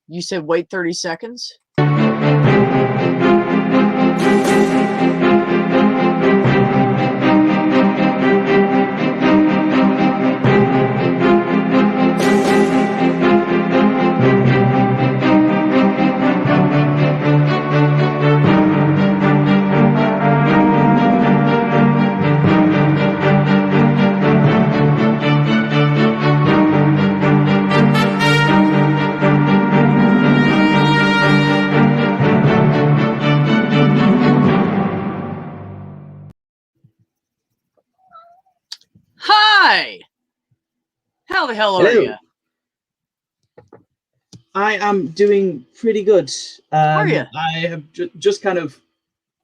You said wait 30 seconds? Hi! How the hell are Hello. you? I am doing pretty good. Are you? I have just kind of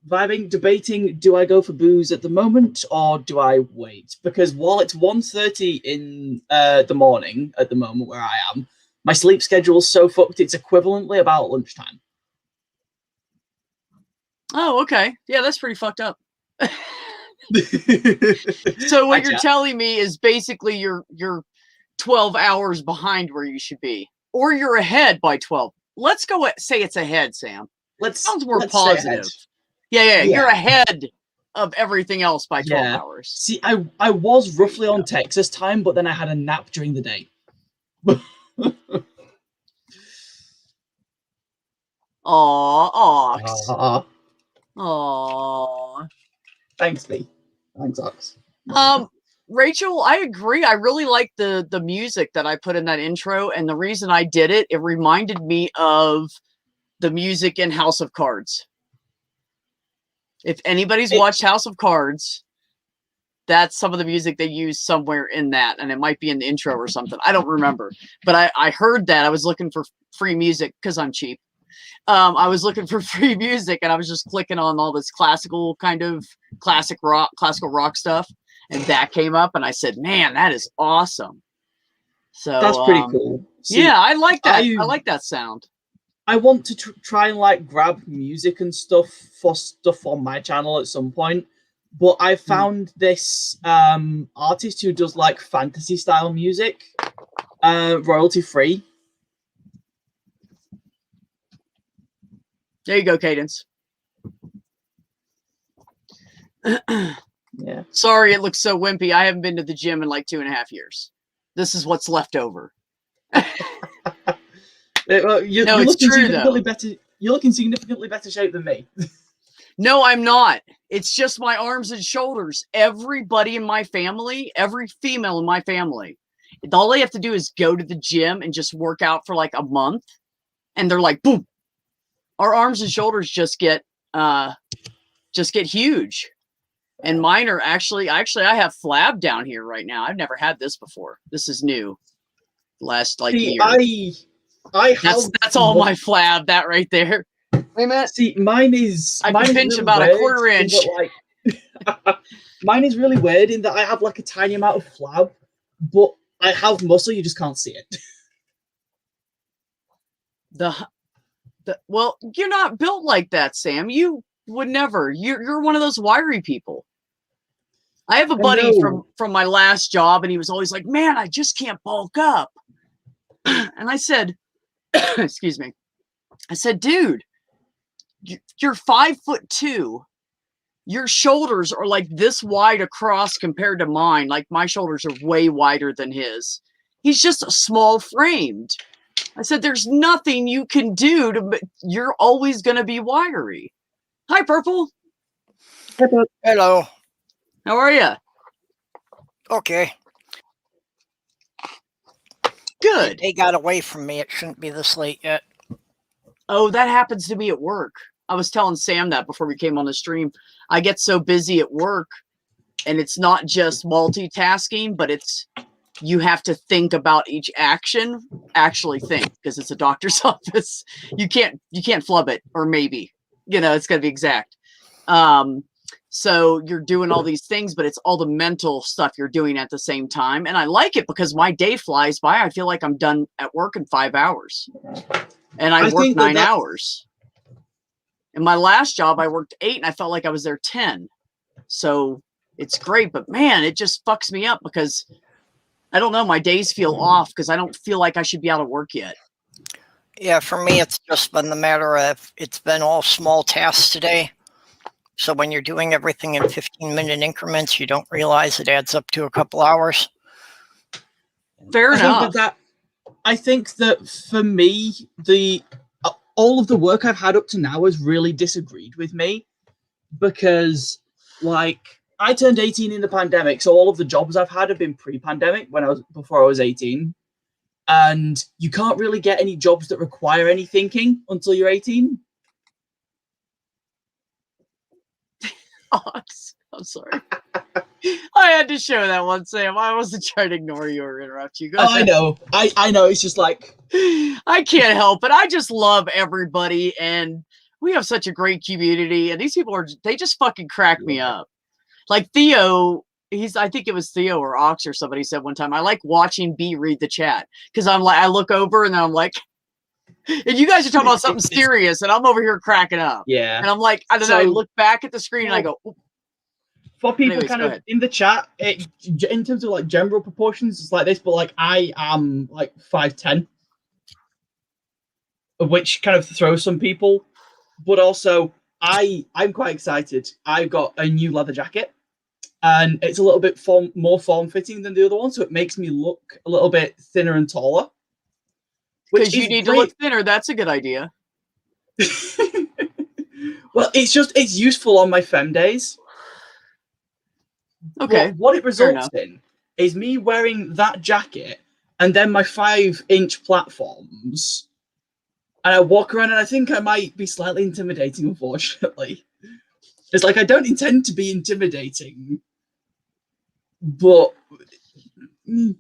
vibing, debating, do I go for booze at the moment or do I wait? Because while it's 1:30 in the morning at the moment where I am, my sleep schedule's so fucked it's equivalently about lunchtime. Oh, okay. Yeah, that's pretty fucked up. So what you're telling me is basically you're 12 hours behind where you should be, or you're ahead by 12. Let's go say it's ahead, Sam. Sounds more positive. Yeah, you're ahead of everything else by 12 hours. See, I was roughly on Texas time, but then I had a nap during the day. Aw. Thanks, B. Thanks, Ox. Rachel, I agree. I really like the music that I put in that intro, and the reason I did it, it reminded me of the music in House of Cards. If anybody's watched House of Cards, that's some of the music they use somewhere in that, and it might be in the intro or something. I don't remember, but I heard that. I was looking for free music because I'm cheap. I was looking for free music, and I was just clicking on all this classical rock stuff, and that came up, and I said, "Man, that is awesome." So that's pretty cool. See, yeah, I like that. I like that sound. I want to try and like grab music and stuff on my channel at some point, but I found this artist who does like fantasy style music, royalty free. There you go, Cadence. Yeah. Sorry, it looks so wimpy. I haven't been to the gym in like 2.5 years. This is what's left over. You're looking significantly better. You're looking significantly better shape than me. No, I'm not. It's just my arms and shoulders. Everybody in my family, every female in my family, all they have to do is go to the gym and just work out for like a month, and they're like, boom. Our arms and shoulders just get huge. And mine are actually I have flab down here right now. I've never had this before. This is new. Last year. I have that's all my flab, that right there. Wait a minute. See, mine is I can pinch really about a quarter inch. Mine is really weird in that I have like a tiny amount of flab, but I have muscle, you just can't see it. Well, you're not built like that, Sam. You would never. You're one of those wiry people. I have a buddy from my last job, and he was always like, "Man, I just can't bulk up." And I said, "Excuse me." I said, "Dude, you're 5'2". Your shoulders are like this wide across compared to mine. Like my shoulders are way wider than his. He's just small framed." I said, "There's nothing you can do you're always going to be wiry." Hi, Purple. Hello. How are you? Okay. Good. They got away from me. It shouldn't be this late yet. Oh, that happens to me at work. I was telling Sam that before we came on the stream. I get so busy at work, and it's not just multitasking, but it's you have to think about each action. Actually think, because it's a doctor's office. You can't flub it, or maybe. It's got to be exact. So you're doing all these things, but it's all the mental stuff you're doing at the same time. And I like it because my day flies by. I feel like I'm done at work in 5 hours. And I work 9 hours. In my last job, I worked 8 and I felt like I was there 10. So it's great. But man, it just fucks me up because I don't know. My days feel off because I don't feel like I should be out of work yet. Yeah, for me, it's just been the matter of it's been all small tasks today. So when you're doing everything in 15-minute increments, you don't realize it adds up to a couple hours. Fair enough. I think that for me, all of the work I've had up to now has really disagreed with me because, like, I turned 18 in the pandemic, so all of the jobs I've had have been pre-pandemic before I was 18, and you can't really get any jobs that require any thinking until you're 18. I'm sorry. I had to show that one, Sam. I wasn't trying to ignore you or interrupt you. Go Oh, I ahead. know. I know. It's just like I can't help it. I just love everybody, and we have such a great community. And these people they just fucking crack me up. Like Theo, I think it was Theo or Ox or somebody said one time, I like watching B read the chat because I'm like, I look over and then I'm like, and you guys are talking about something serious, and I'm over here cracking up. Yeah. And I'm like, I don't know. I look back at the screen and I go. For people kind of in the chat, in terms of like general proportions, it's like this, but like I am like 5'10", which kind of throws some people. But also, I'm quite excited. I've got a new leather jacket, and it's a little bit more form-fitting than the other one, so it makes me look a little bit thinner and taller. Because you need to look thinner. That's a good idea. Well, it's useful on my fem days. Okay. What it results in is me wearing that jacket and then my 5-inch platforms. And I walk around and I think I might be slightly intimidating, unfortunately. It's like I don't intend to be intimidating, but yeah.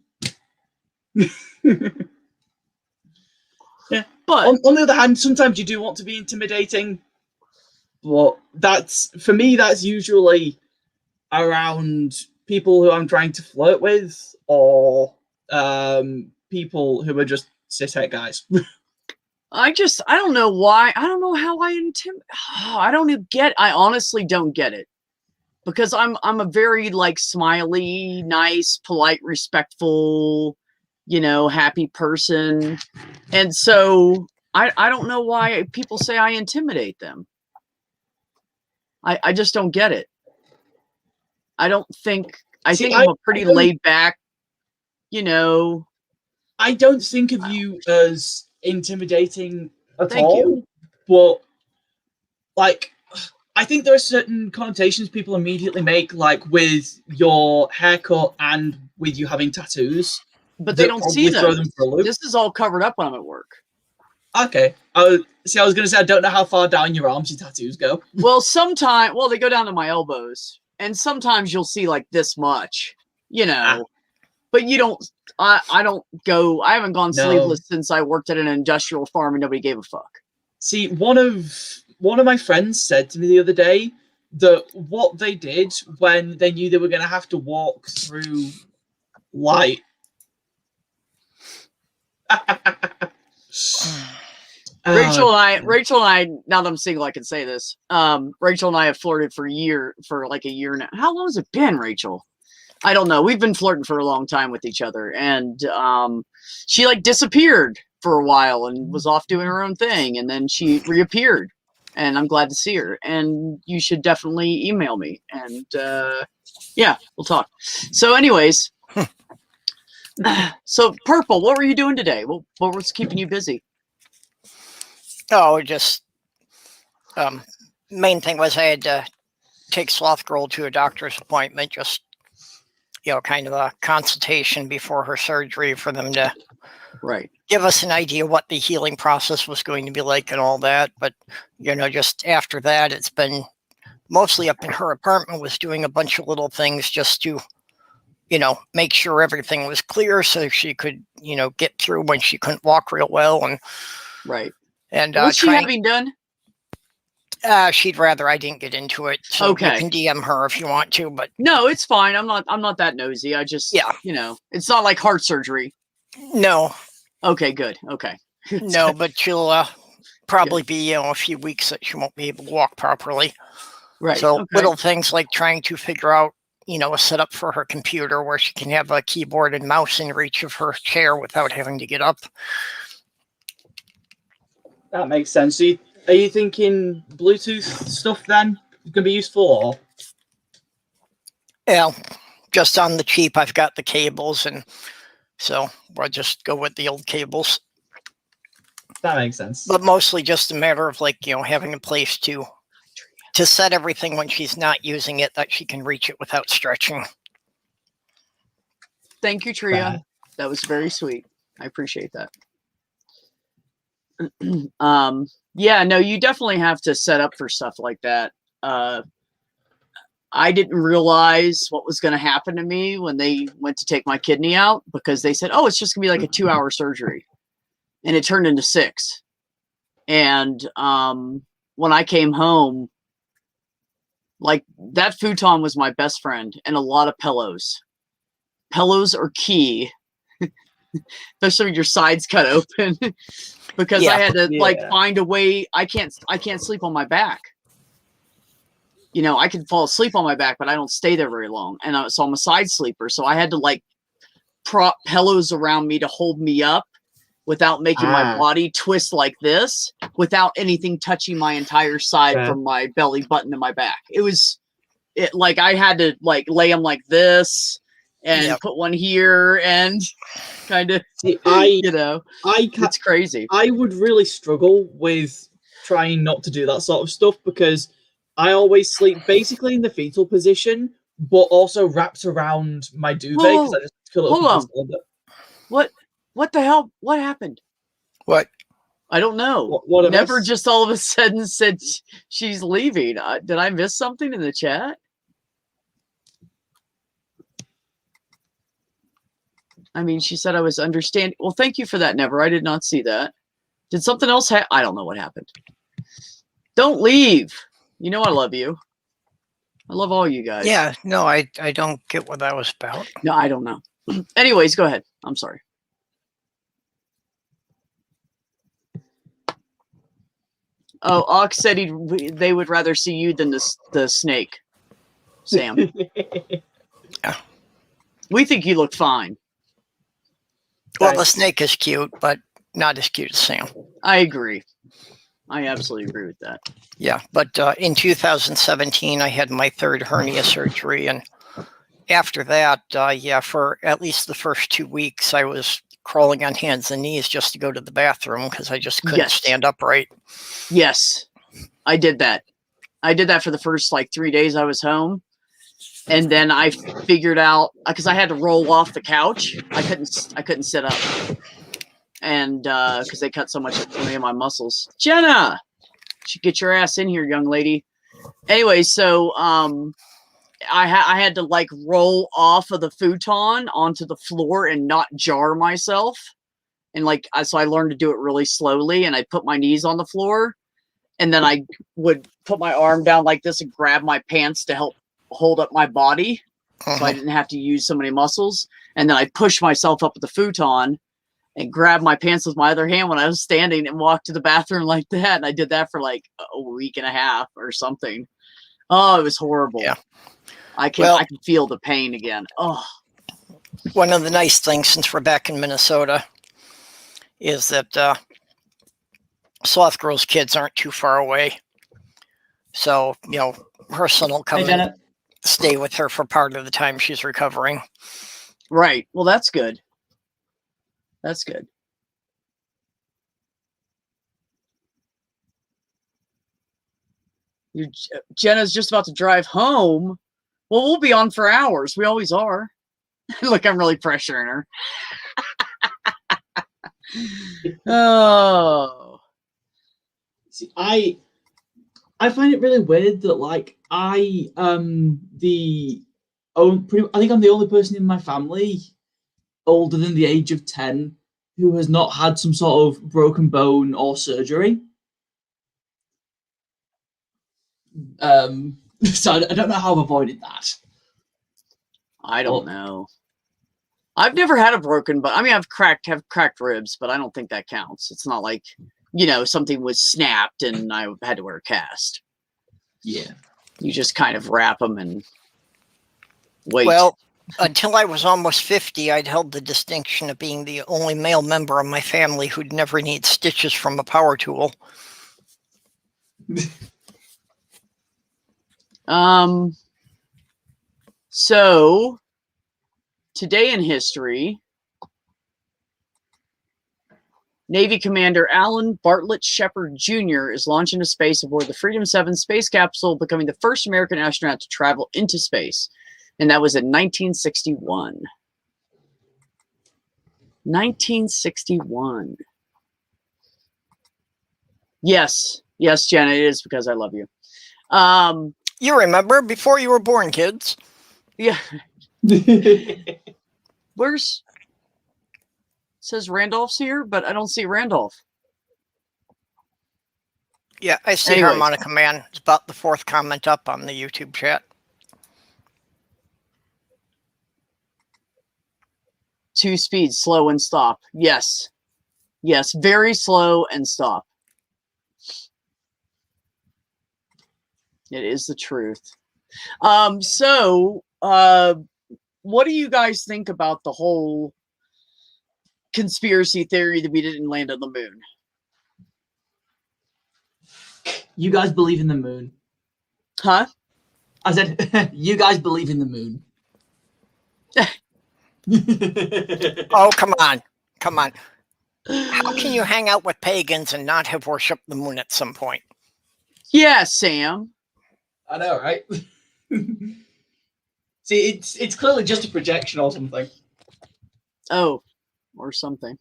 But on the other hand, sometimes you do want to be intimidating. But for me, that's usually around people who I'm trying to flirt with or people who are just cishet guys. I don't know why. I don't know how I I honestly don't get it. Because I'm a very like smiley, nice, polite, respectful, happy person. And so I don't know why people say I intimidate them. I just don't get it. I think I'm a pretty laid back, I don't think of you as intimidating at all. You. But like I think there are certain connotations people immediately make, like with your haircut and with you having tattoos. But they don't see them. This is all covered up when I'm at work. Okay. I was going to say, I don't know how far down your arms your tattoos go. Well, they go down to my elbows. And sometimes you'll see like this much, But you don't, I haven't gone sleeveless since I worked at an industrial farm and nobody gave a fuck. See, one of my friends said to me the other day that what they did when they knew they were going to have to walk through light. Rachel and I, now that I'm single, I can say this. Rachel and I have flirted for like a year now. How long has it been, Rachel? I don't know. We've been flirting for a long time with each other. And she like disappeared for a while and was off doing her own thing. And then she reappeared. And I'm glad to see her. And you should definitely email me. And yeah, we'll talk. So anyways, so Purple, what were you doing today? What was keeping you busy? Oh, just main thing was I had to take Sloth Girl to a doctor's appointment, just kind of a consultation before her surgery for them to give us an idea what the healing process was going to be like and all that. But just after that, it's been mostly up in her apartment, was doing a bunch of little things just to make sure everything was clear so she could get through when she couldn't walk real well. And and what's she having done? She'd rather I didn't get into it. So you can DM her if you want to, but no, it's fine. I'm not that nosy. I just it's not like heart surgery. No. Okay, good. Okay. No, but she'll probably be a few weeks that she won't be able to walk properly. Right. So little things like trying to figure out a setup for her computer where she can have a keyboard and mouse in reach of her chair without having to get up. That makes sense. So are you thinking Bluetooth stuff then is going to be useful? Or? Yeah, just on the cheap, I've got the cables, and so we'll just go with the old cables. That makes sense. But mostly just a matter of having a place to set everything when she's not using it, that she can reach it without stretching. Thank you, Tria. That was very sweet. I appreciate that. Yeah, no, you definitely have to set up for stuff like that. I didn't realize what was going to happen to me when they went to take my kidney out, because they said, oh, it's just gonna be like a 2-hour surgery, and it turned into 6. And when I came home, like, that futon was my best friend, and a lot of pillows. Pillows are key, especially when your sides cut open, because I had to find a way. I can't sleep on my back. I can fall asleep on my back, but I don't stay there very long. And so I'm a side sleeper. So I had to prop pillows around me to hold me up without making my body twist like this, without anything touching my entire side from my belly button to my back. I had to lay them like this and put one here and kind of, it's crazy. I would really struggle with trying not to do that sort of stuff, because I always sleep basically in the fetal position, but also wrapped around my duvet, because I just hold on. What the hell? What happened? What? I don't know. What Never just all of a sudden said she's leaving. Did I miss something in the chat? I mean, she said I was understanding. Well, thank you for that, Never. I did not see that. Did something else happen? I don't know what happened. Don't leave. You know I love you. I love all you guys. Yeah, no, I don't get what that was about. No, I don't know. Anyways, go ahead. I'm sorry. Oh, Ox said they would rather see you than the snake, Sam. Yeah. We think you look fine. Well, the snake is cute, but not as cute as Sam. I agree. I absolutely agree with that. Yeah, but in 2017, I had my 3rd hernia surgery. And after that, for at least the first 2 weeks, I was crawling on hands and knees just to go to the bathroom, because I just couldn't stand upright. Yes, I did that. I did that for the first 3 days I was home. And then I figured out, because I had to roll off the couch. I couldn't sit up. And because they cut so much of my muscles. Jenna, should get your ass in here, young lady. Anyway, so I had to roll off of the futon onto the floor and not jar myself. And so I learned to do it really slowly, and I put my knees on the floor, and then I would put my arm down like this and grab my pants to help hold up my body. So I didn't have to use so many muscles. And then I pushed myself up with the futon and grabbed my pants with my other hand when I was standing and walked to the bathroom like that. And I did that for a week and a half or something. Oh, it was horrible. Yeah. I can feel the pain again. Oh. One of the nice things, since we're back in Minnesota, is that Sloth Girl's kids aren't too far away. So, her son will come and stay with her for part of the time she's recovering. Right. Well, that's good. That's good. Jenna's just about to drive home. Well, we'll be on for hours. We always are. Look, I'm really pressuring her. Oh. See, I find it really weird that I think I'm the only person in my family older than the age of 10 who has not had some sort of broken bone or surgery. So I don't know how I've avoided that. I don't know. I've never had a broken bone. I mean, I've cracked ribs, but I don't think that counts. It's not like, something was snapped and I had to wear a cast. Yeah. You just kind of wrap them and wait. Well, until I was almost 50, I'd held the distinction of being the only male member of my family who'd never need stitches from a power tool. So today in history, Navy Commander Alan Bartlett Shepard Jr. is launching into space aboard the Freedom 7 space capsule, becoming the first American astronaut to travel into space. And that was in 1961. 1961. Yes. Yes, Jenna, it is because I love you. You remember, before you were born, kids. Yeah. Where's... It says Randolph's here, but I don't see Randolph. Yeah, I see Harmonica Man. It's about the 4th comment up on the YouTube chat. 2 speeds, slow and stop. Yes. Yes, very slow and stop. It is the truth. So, what do you guys think about the whole conspiracy theory that we didn't land on the moon? You guys believe in the moon? Huh? I said, you guys believe in the moon? Oh, come on. Come on. How can you hang out with pagans and not have worshipped the moon at some point? Yeah, Sam. I know, right? See, it's clearly just a projection or something. Oh, or something.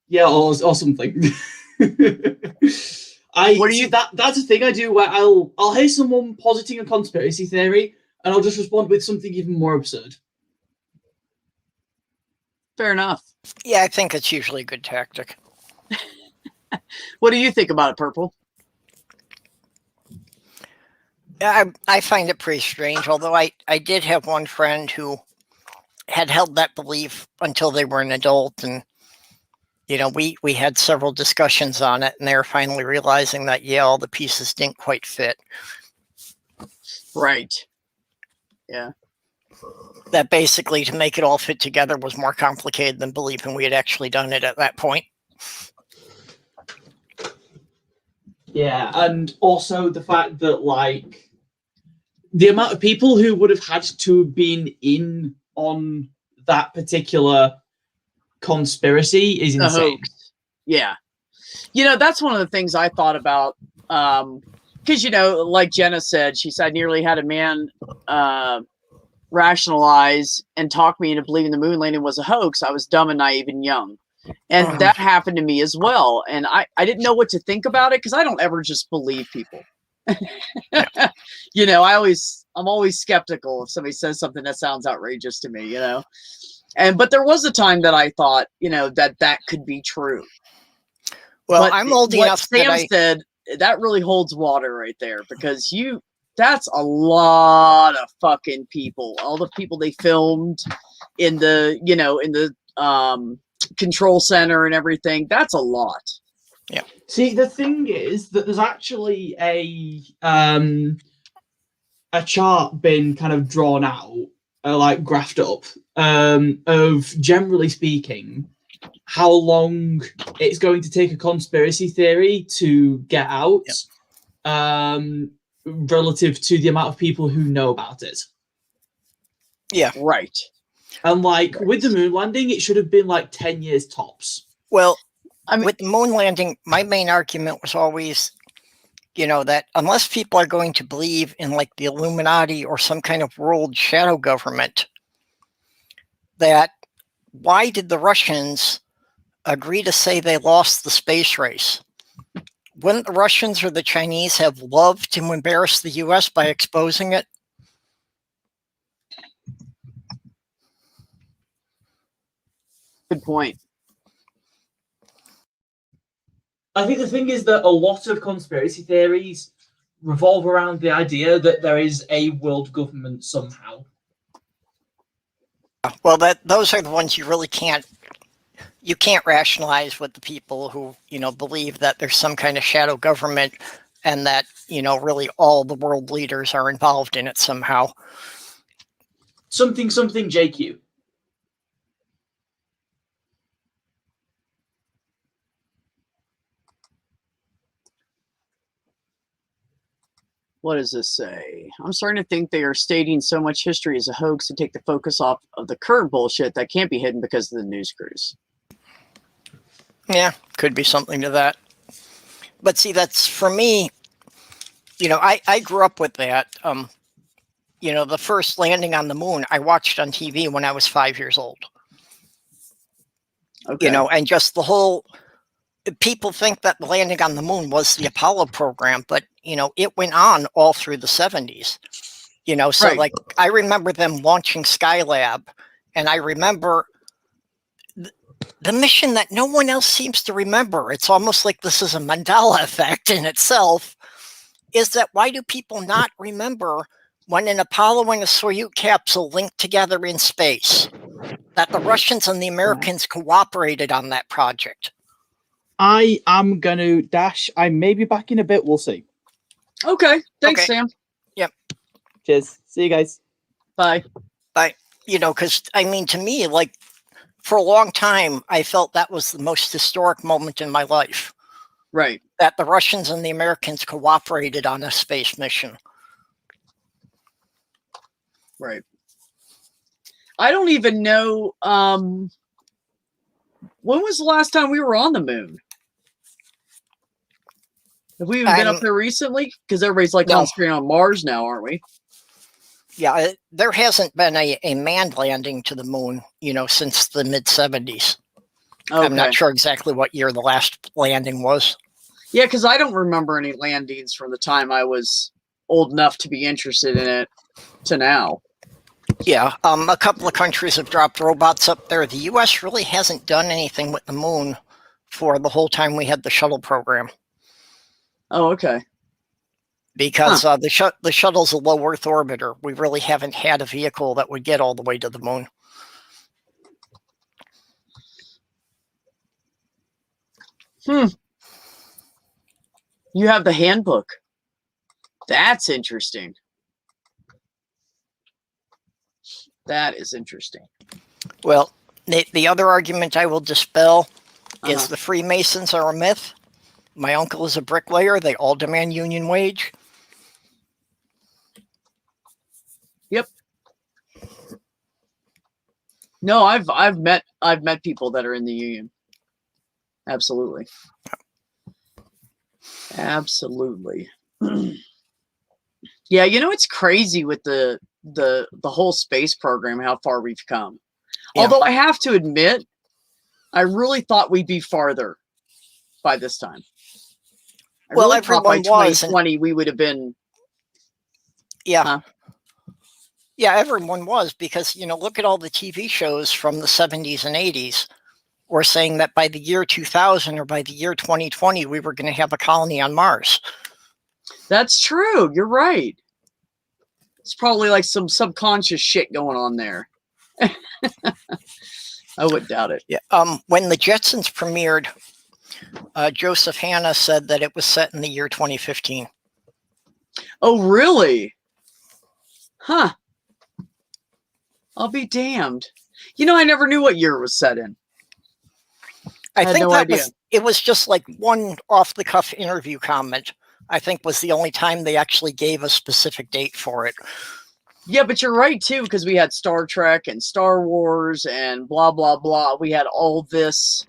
Yeah, or something. What do you? That's a thing I do where I'll hear someone positing a conspiracy theory, and I'll just respond with something even more absurd. Fair enough. Yeah, I think it's usually a good tactic. What do you think about it, Purple? I find it pretty strange, although I did have one friend who had held that belief until they were an adult, and you know, we had several discussions on it, and they were finally realizing that, yeah, all the pieces didn't quite fit. Right. Yeah. That basically, to make it all fit together was more complicated than believing we had actually done it at that point. Yeah, and also the fact that, like, the amount of people who would have had to have been in on that particular conspiracy is insane. Yeah. You know, that's one of the things I thought about. Because, you know, like Jenna said, she said, I nearly had a man rationalize and talk me into believing the moon landing was a hoax. I was dumb and naive and young. And that happened to me as well. And I didn't know what to think about it because I don't ever just believe people. You know, I'm always skeptical if somebody says something that sounds outrageous to me, you know. But there was a time that I thought, you know, that could be true. Well, but I'm old enough. Sam said that really holds water right there because that's a lot of fucking people. All the people they filmed in the, you know, in the control center and everything. That's a lot. Yeah. See, the thing is that there's actually a chart been kind of drawn out, like graphed up, of generally speaking, how long it's going to take a conspiracy theory to get out, relative to the amount of people who know about it. Yeah. Right. And like with the moon landing, it should have been like 10 years tops. Well, I mean, with the moon landing, my main argument was always, you know, that unless people are going to believe in like the Illuminati or some kind of world shadow government, that why did the Russians agree to say they lost the space race? Wouldn't the Russians or the Chinese have loved to embarrass the US by exposing it? Good point. I think the thing is that a lot of conspiracy theories revolve around the idea that there is a world government somehow. Well, those are the ones you really can't rationalize with the people who, you know, believe that there's some kind of shadow government and that, you know, really all the world leaders are involved in it somehow. something JQ. What does this say? I'm starting to think they are stating so much history as a hoax to take the focus off of the current bullshit that can't be hidden because of the news crews. Yeah, could be something to that. But see, that's for me, I grew up with that. The first landing on the moon, I watched on TV when I was 5 years old. Okay. And just the whole, people think that the landing on the moon was the Apollo program, but, it went on all through the 70s. So Right. like, I remember them launching Skylab, and I remember the mission that no one else seems to remember. It's almost like this is a Mandela effect in itself, is that why do people not remember when an Apollo and a Soyuz capsule linked together in space, that the Russians and the Americans cooperated on that project? I am going to dash. I may be back in a bit. We'll see. Okay. Thanks, Okay. Sam. Yep. Cheers. See you guys. Bye. Bye. Because, to me, like, for a long time, I felt that was the most historic moment in my life. Right. That the Russians and the Americans cooperated on a space mission. Right. I don't even know. When was the last time we were on the moon? Have we even been up there recently? Because everybody's like concentrating on Mars now, aren't we? Yeah, there hasn't been a manned landing to the moon, since the mid-70s. Okay. I'm not sure exactly what year the last landing was. Yeah, because I don't remember any landings from the time I was old enough to be interested in it to now. Yeah, a couple of countries have dropped robots up there. The U.S. really hasn't done anything with the moon for the whole time we had the shuttle program. Oh, okay. Because the shuttle's a low Earth orbiter. We really haven't had a vehicle that would get all the way to the moon. You have the handbook. That's interesting. That is interesting. Well, the other argument I will dispel is the Freemasons are a myth. My uncle is a bricklayer. They all demand union wage. Yep. No, I've met people that are in the union. Absolutely. Absolutely. Yeah, it's crazy with the whole space program, how far we've come. Yeah. Although I have to admit, I really thought we'd be farther by this time. Well, really everyone by 2020 we would have been. Yeah. Huh? Yeah, everyone was, because, look at all the TV shows from the 70s and 80s. We're saying that by the year 2000 or by the year 2020, we were going to have a colony on Mars. That's true. You're right. It's probably like some subconscious shit going on there. I wouldn't doubt it. Yeah. When the Jetsons premiered, Joseph Hanna said that it was set in the year 2015. Oh, really? Huh. I'll be damned. I never knew what year it was set in. I think it was just like one off-the-cuff interview comment. I think was the only time they actually gave a specific date for it. Yeah, but you're right, too, because we had Star Trek and Star Wars and blah, blah, blah. We had all this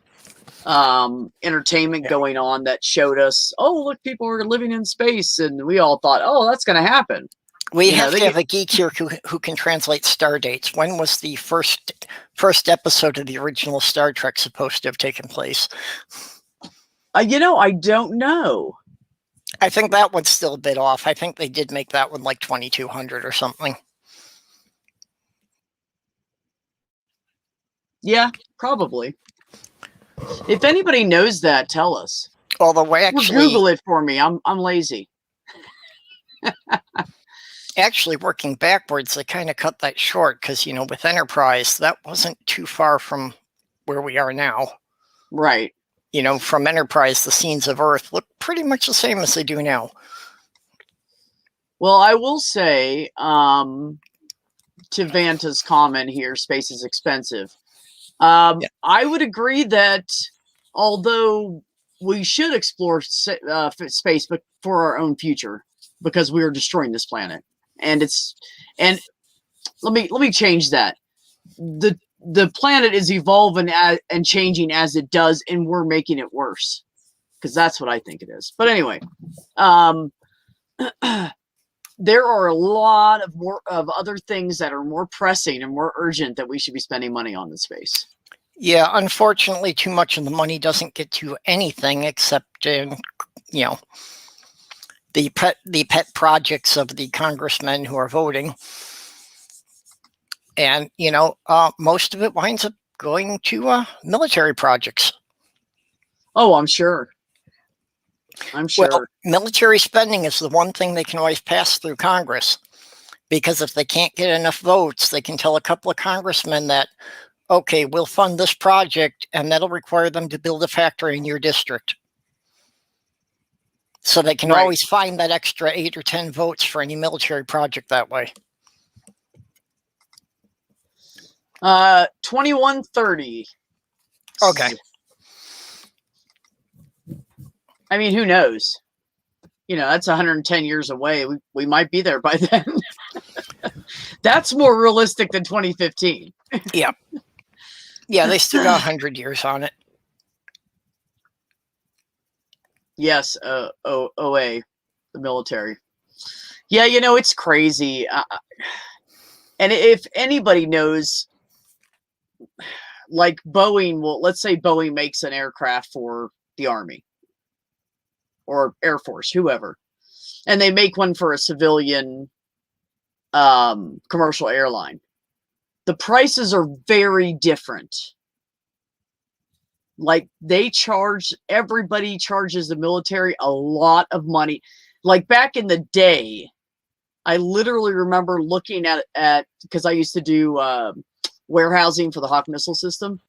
entertainment going on that showed us, oh, look, people are living in space. And we all thought, oh, that's going to happen. We have to have a geek here who can translate star dates. When was the first episode of the original Star Trek supposed to have taken place? I don't know. I think that one's still a bit off. I think they did make that one like 2200 or something. Yeah, probably. If anybody knows that, tell us. Although actually, Google it for me. I'm lazy. Actually, working backwards, they kind of cut that short because, with Enterprise, that wasn't too far from where we are now. Right. From Enterprise, the scenes of Earth look pretty much the same as they do now. Well, I will say, to to Vanta's comment here, space is expensive. I would agree that although we should explore space, but for our own future, because we are destroying this planet, and let me change that. The planet is evolving and changing as it does, and we're making it worse, because that's what I think it is. But anyway, there are a lot of other things that are more pressing and more urgent that we should be spending money on in space. Yeah, unfortunately, too much of the money doesn't get to anything except in, the pet projects of the congressmen who are voting. And, most of it winds up going to military projects. Oh, I'm sure. Well, military spending is the one thing they can always pass through Congress, because if they can't get enough votes, they can tell a couple of congressmen that, okay, we'll fund this project, and that'll require them to build a factory in your district. So they can always find that extra 8 or 10 votes for any military project that way. 2130. Okay. I mean, who knows? That's 110 years away. We might be there by then. That's more realistic than 2015. Yeah. Yeah, they still got 100 years on it. Yes, OA, the military. Yeah, it's crazy. And if anybody knows, like Boeing, let's say Boeing makes an aircraft for the Army or Air Force, whoever, and they make one for a civilian commercial airline. The prices are very different. Like everybody charges the military a lot of money. Like back in the day, I literally remember looking at because I used to do warehousing for the Hawk missile system.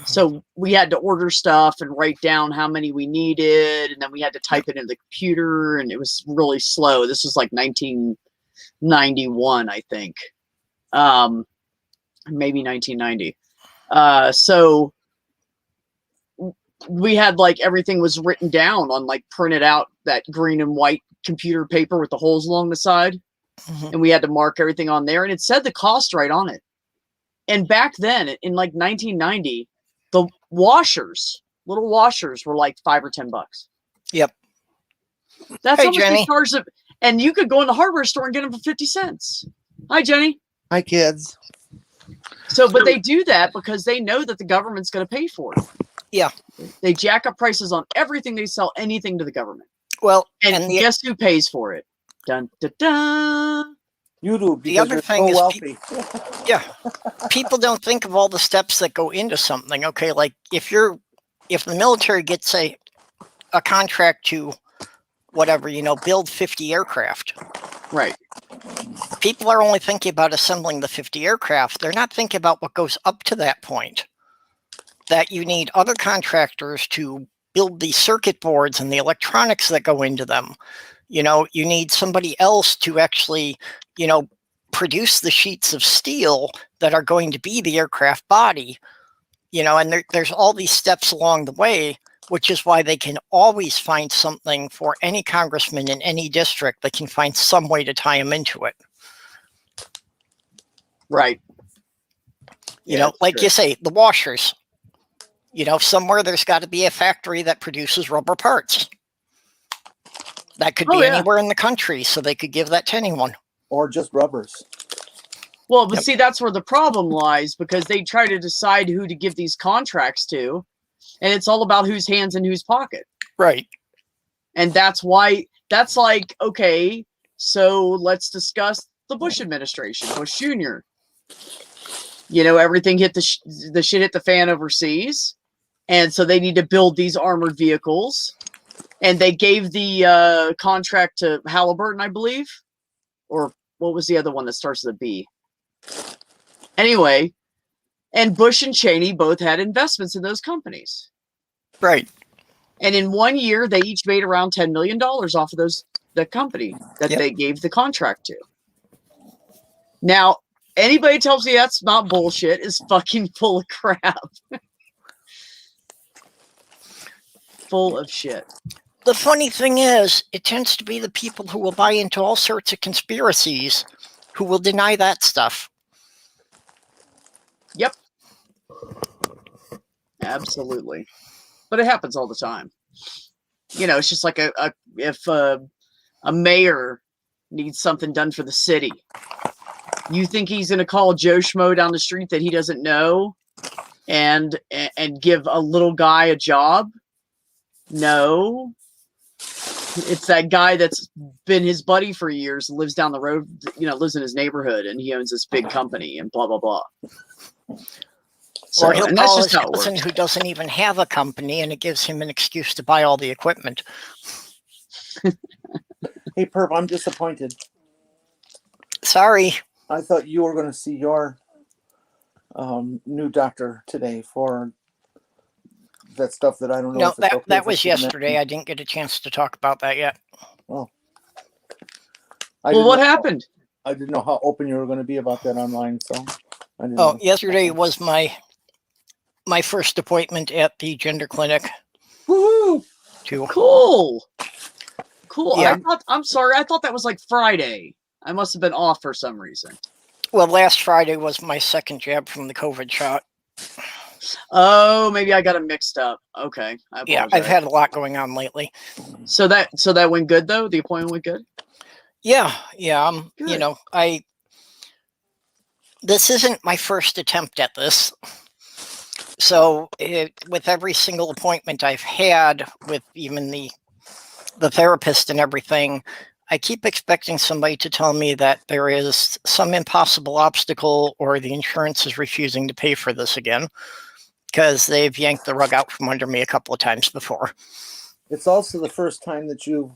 So we had to order stuff and write down how many we needed, and then we had to type it into the computer, and it was really slow. This was like 1991, I think. Maybe 1990. So we had like everything was written down on like printed out that green and white computer paper with the holes along the side. Mm-hmm. And we had to mark everything on there, and it said the cost right on it. And back then in like 1990, the little washers were like $5 or $10. Yep. That's how much they charged them. And you could go in the hardware store and get them for 50 cents. Hi, Jenny. Hi, kids. So, but they do that because they know that the government's going to pay for it. Yeah. They jack up prices on everything they sell, anything to the government. Well, and guess who pays for it? Dun, dun, dun. You do, because the other thing so is wealthy. People don't think of all the steps that go into something. Okay, like if the military gets a contract to whatever, build 50 aircraft. Right. People are only thinking about assembling the 50 aircraft. They're not thinking about what goes up to that point. That you need other contractors to build the circuit boards and the electronics that go into them. You need somebody else to actually, produce the sheets of steel that are going to be the aircraft body, and there's all these steps along the way, which is why they can always find something for any congressman in any district. They can find some way to tie them into it. Right. Like you say, the washers, somewhere there's got to be a factory that produces rubber parts. That could be anywhere in the country, so they could give that to anyone. Or just rubbers. Well, but see, that's where the problem lies, because they try to decide who to give these contracts to, and it's all about whose hands in whose pocket. Right. And that's why, that's like, okay, so let's discuss the Bush administration, Bush Jr. Everything hit the shit hit the fan overseas, and so they need to build these armored vehicles. And they gave the contract to Halliburton, I believe. Or what was the other one that starts with a B? Anyway, and Bush and Cheney both had investments in those companies. Right. And in 1 year, they each made around $10 million off of the company that they gave the contract to. Now, Anybody tells me that's not bullshit is fucking full of crap. Full of shit. The funny thing is, it tends to be the people who will buy into all sorts of conspiracies who will deny that stuff. Yep. Absolutely. But it happens all the time. It's just like if a mayor needs something done for the city. You think he's going to call Joe Schmo down the street that he doesn't know and give a little guy a job? No. It's that guy that's been his buddy for years, lives down the road, lives in his neighborhood, and he owns this big company and blah, blah, blah. Or he'll call his cousin who doesn't even have a company, and it gives him an excuse to buy all the equipment. Hey, Perp, I'm disappointed. Sorry. I thought you were going to see your new doctor today for that stuff that I don't know. No, that was yesterday. I didn't get a chance to talk about that yet. Oh. Well, what happened? I didn't know how open you were going to be about that online, so I didn't Oh, know. yesterday was my first appointment at the gender clinic. Woohoo! Cool. Yeah. I'm sorry. I thought that was like Friday. I must have been off for some reason. Well, last Friday was my second jab from the COVID shot. Oh, maybe I got it mixed up. Okay. Yeah, I've had a lot going on lately. So that went good though? The appointment went good? Yeah. Good. This isn't my first attempt at this. So with every single appointment I've had with even the therapist and everything, I keep expecting somebody to tell me that there is some impossible obstacle or the insurance is refusing to pay for this again because they've yanked the rug out from under me a couple of times before. It's also the first time that you've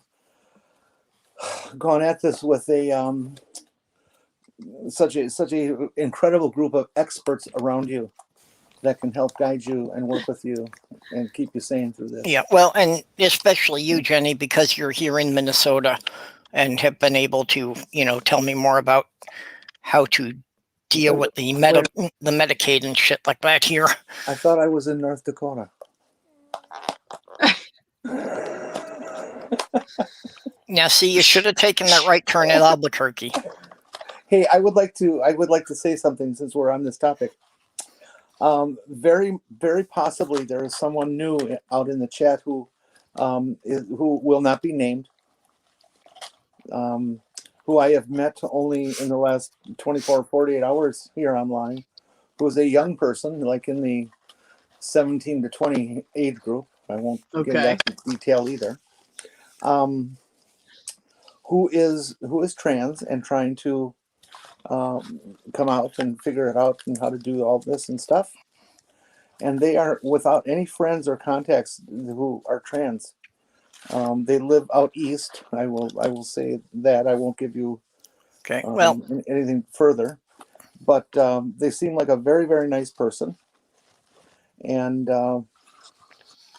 gone at this with such a incredible group of experts around you that can help guide you and work with you and keep you sane through this. Yeah, well, and especially you, Jenny, because you're here in Minnesota and have been able to, tell me more about how to deal with the Medicaid and shit like that here. I thought I was in North Dakota. Now, see, you should have taken that right turn at Albuquerque. Hey, I would like to say something since we're on this topic. Very, very possibly there is someone new out in the chat who will not be named, who I have met only in the last 24 or 48 hours here online, who is a young person, like in the 17 to 20 age group. I won't get that detail either. Who is trans and trying to come out and figure it out and how to do all this and stuff. And they are without any friends or contacts who are trans. They live out east. I will say that. I won't give you anything further. But they seem like a very, very nice person. And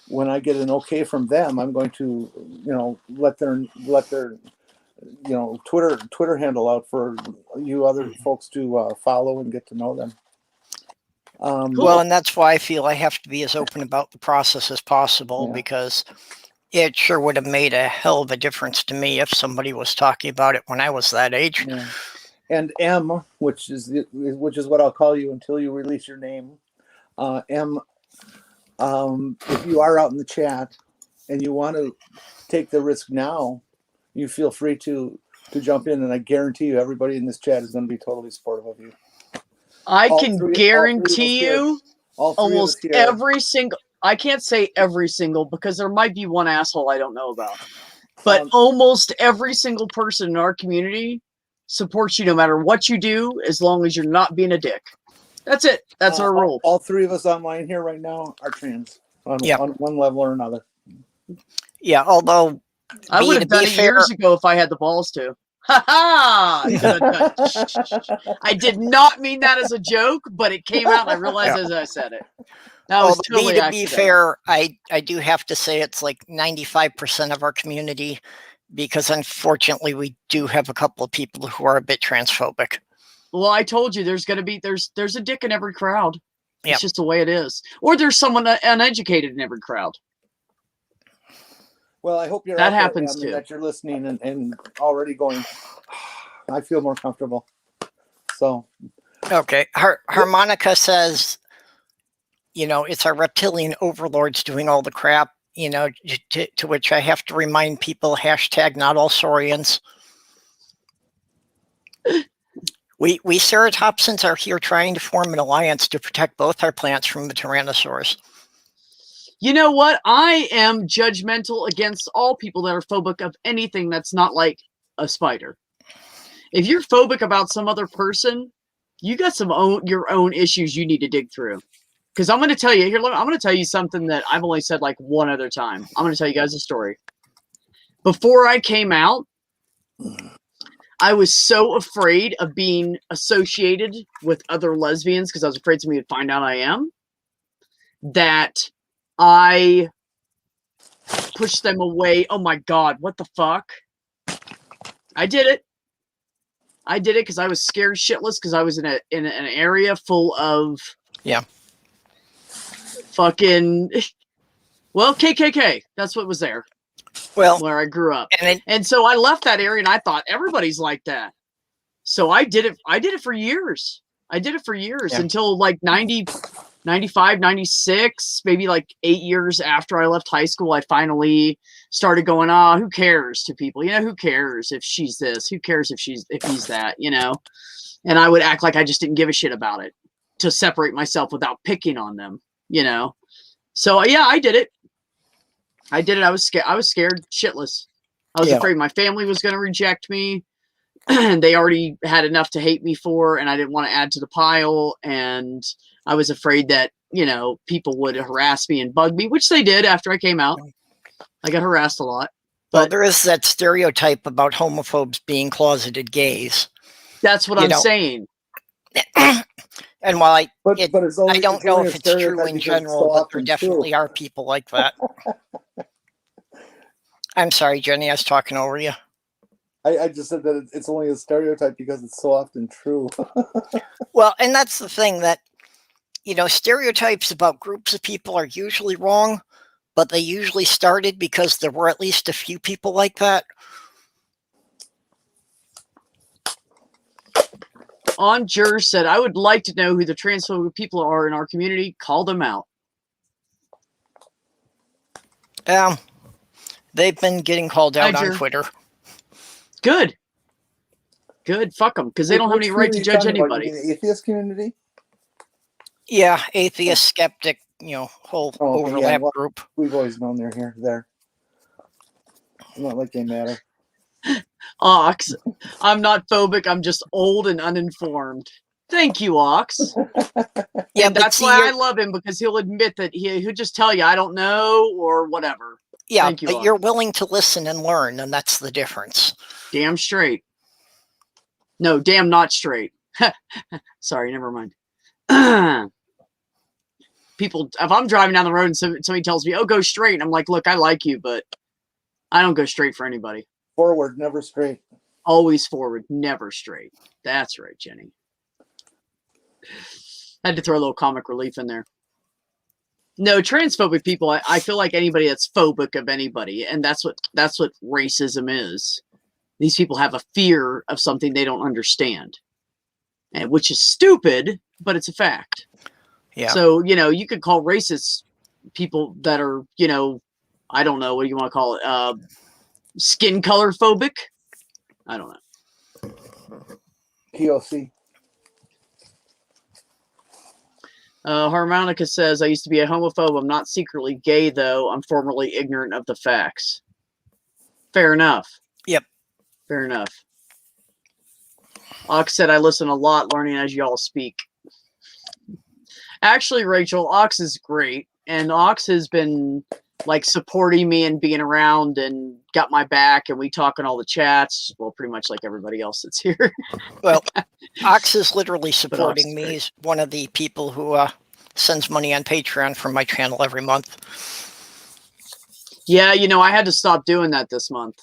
when I get an okay from them, I'm going to, let their Twitter handle out for you other folks to follow and get to know them. Well, and that's why I feel I have to be as open about the process as possible, because it sure would have made a hell of a difference to me if somebody was talking about it when I was that age. Yeah. And M, which is what I'll call you until you release your name. M, if you are out in the chat and you want to take the risk now, you feel free to jump in, and I guarantee you everybody in this chat is going to be totally supportive of you. I can guarantee you almost every single, I can't say every single because there might be one asshole I don't know about, but almost every single person in our community supports you no matter what you do, as long as you're not being a dick. That's it. That's our rule. All three of us online here right now are trans on one level or another. Yeah, although I would have done it years ago if I had the balls to. Ha ha! I did not mean that as a joke, but it came out and I realized as I said it. That was totally to be fair, I do have to say it's like 95% of our community, because unfortunately we do have a couple of people who are a bit transphobic. Well, I told you there's a dick in every crowd. Yep. It's just the way it is. Or there's someone uneducated in every crowd. Well, I hope that happens too. That you're listening and already going, I feel more comfortable. So. Okay. Harmonica says, it's our reptilian overlords doing all the crap, to which I have to remind people, hashtag not all saurians. We ceratopsians are here trying to form an alliance to protect both our plants from the Tyrannosaurs. You know what? I am judgmental against all people that are phobic of anything that's not like a spider. If you're phobic about some other person, you got your own issues you need to dig through. Because I'm going to tell you, I'm going to tell you something that I've only said like one other time. I'm going to tell you guys a story. Before I came out, I was so afraid of being associated with other lesbians because I was afraid somebody would find out I am, that I pushed them away. Oh my God, what the fuck? I did it. Because I was scared shitless because I was in an area full of fucking KKK. That's what was there. Well, where I grew up. And so I left that area and I thought everybody's like that. So I did it for years. Until like 90, 95, 96, maybe like 8 years after I left high school, I finally started going, who cares to people? Who cares if she's this? Who cares if he's that, And I would act like I just didn't give a shit about it to separate myself without picking on them, So yeah, I did it. I was scared shitless. I was afraid my family was going to reject me. And they already had enough to hate me for, and I didn't want to add to the pile. And I was afraid that, people would harass me and bug me, which they did after I came out. I got harassed a lot. But there is that stereotype about homophobes being closeted gays. That's what I'm saying. And while I I don't know if it's true in general, but there definitely are people like that. I'm sorry, Jenny, I was talking over you. I just said that it's only a stereotype because it's so often true. Well, and that's the thing that, stereotypes about groups of people are usually wrong, but they usually started because there were at least a few people like that. On Jers said, I would like to know who the transphobic people are in our community. Call them out. They've been getting called out on Twitter. Good. Fuck them, because they don't have any right to judge anybody. The atheist community? Yeah, atheist, skeptic, whole overlap group. We've always known they're here. There. Not like they matter. Ox, I'm not phobic. I'm just old and uninformed. Thank you, Ox. Yeah, and that's why I love him, because he'll admit that he'll just tell you, I don't know, or whatever. Yeah, Thank you, but Ox. You're willing to listen and learn, and that's the difference. Damn straight. No, damn not straight. Sorry, never mind. People, if I'm driving down the road and somebody tells me, go straight, and I'm like, look, I like you, but I don't go straight for anybody. Forward, never straight. Always forward, never straight. That's right, Jenny. I had to throw a little comic relief in there. No, transphobic people, I feel like anybody that's phobic of anybody, and that's what racism is. These people have a fear of something they don't understand, and which is stupid, but it's a fact. Yeah. So, you could call racist people that are, I don't know, what do you want to call it? Skin color phobic? I don't know. POC. Harmonica says, I used to be a homophobe. I'm not secretly gay, though. I'm formerly ignorant of the facts. Fair enough. Yep. Fair enough. Ox said, I listen a lot, learning as y'all speak. Actually, Rachel, Ox is great. And Ox has been supporting me and being around and got my back, and we talk in all the chats. Well, pretty much like everybody else that's here. Well, Ox is literally supporting me. He's one of the people who sends money on Patreon for my channel every month. Yeah, I had to stop doing that this month.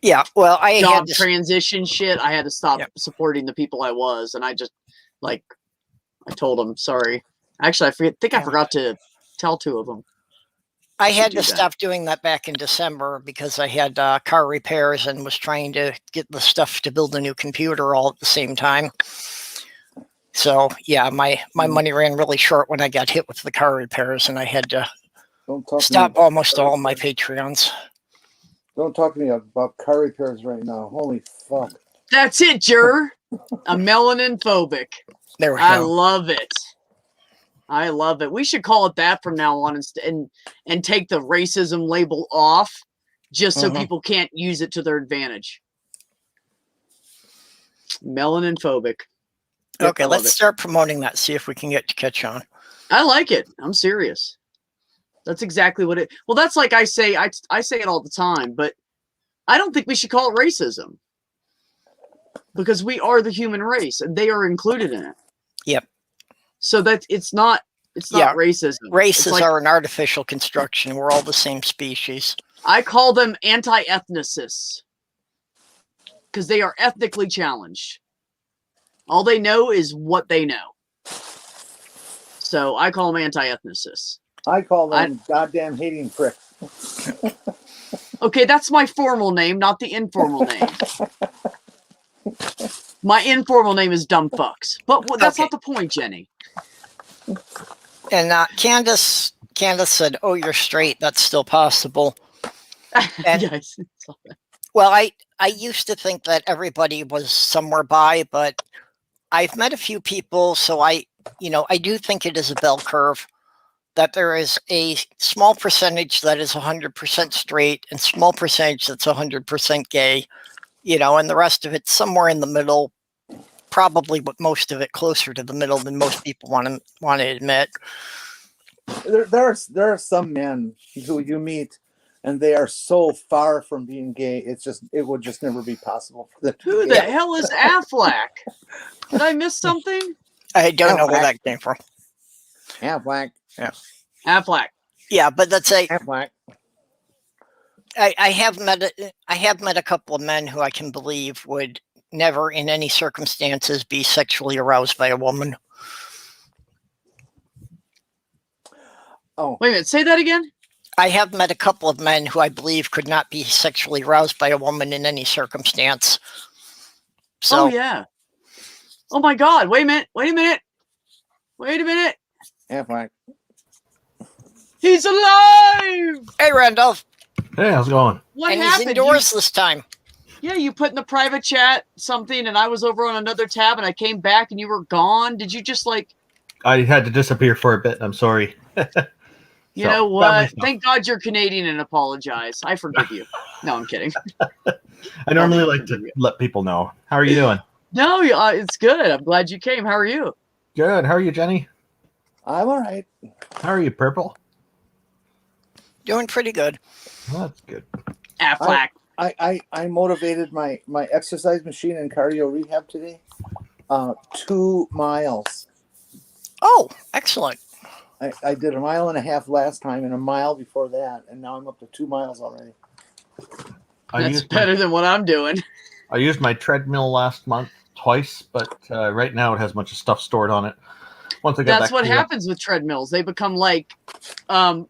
Yeah, well, I job had to, transition shit, I had to stop Yep. supporting the people I was, and I just like I told them sorry. Actually, I Yeah. forgot to tell 2 of them. I should had do to that. stop doing that back in December because I had car repairs and was trying to get the stuff to build a new computer all at the same time. So yeah, my money ran really short when I got hit with the car repairs, and I had to Don't talk to stop me. almost all my Patreons. Don't talk to me about car repairs right now. Holy fuck. That's it, Jur. A melanin phobic. There we I go. love it. I love it. We should call it that from now on, and take the racism label off, just so Mhm. people can't use it to their advantage. Melanin phobic. Yep, Okay, I love let's it. start promoting that. See if we can get to catch on. I like it. I'm serious. That's exactly what it. Well, that's like I say it all the time, but I don't think we should call it racism, because we are the human race, and they are included in it. Yep. So that it's not Yeah, racism. Races It's like, are an artificial construction. We're all the same species. I call them anti-ethnicists, because they are ethnically challenged. All they know is what they know. So I call them anti-ethnicists. I call them goddamn hating pricks. Okay, that's my formal name, not the informal name. My informal name is dumb fucks. But that's Okay. not the point, Jenny. And Candace said, "Oh, you're straight. That's still possible." And- Yes. Well, I used to think that everybody was somewhere by, but I've met a few people, so I do think it is a bell curve, that there is a small percentage that is 100% straight and small percentage that's 100% gay, and the rest of it's somewhere in the middle, probably, but most of it closer to the middle than most people want to admit. There are some men who you meet and they are so far from being gay, it would just never be possible for them. Who the hell is Affleck? Did I miss something? I don't know where that came from. Affleck. Affleck. Yeah, but that's Affleck. I have met a couple of men who I can believe would never in any circumstances be sexually aroused by a woman. Oh, Wait a minute. Say that again. I have met a couple of men who I believe could not be sexually aroused by a woman in any circumstance. So, Oh yeah. Oh my God! Wait a minute! Wait a minute! Wait a minute! Affleck. He's alive! hey, Randolph. Hey, how's it going? What And happened? he's indoors this time. Yeah, you put in the private chat something, and I was over on another tab, and I came back, and you were gone. Did you just like? I had to disappear for a bit. I'm sorry. You So, know family what? stuff. Thank God you're Canadian and apologize. I forgive you. No, I'm kidding. I normally like to let people know. How are you doing? No, it's good. I'm glad you came. How are you? Good. How are you, Jenny? I'm all right. How are you, Purple? Doing pretty good. Well, that's good. Affleck. I motivated my exercise machine and cardio rehab today. 2 miles. Oh, excellent. I did 1.5 miles last time and 1 mile before that, and now I'm up to 2 miles already. That's better than what I'm doing. I used my treadmill last month twice, but right now it has a bunch of stuff stored on it. Once I get That's back what to happens with treadmills. They become like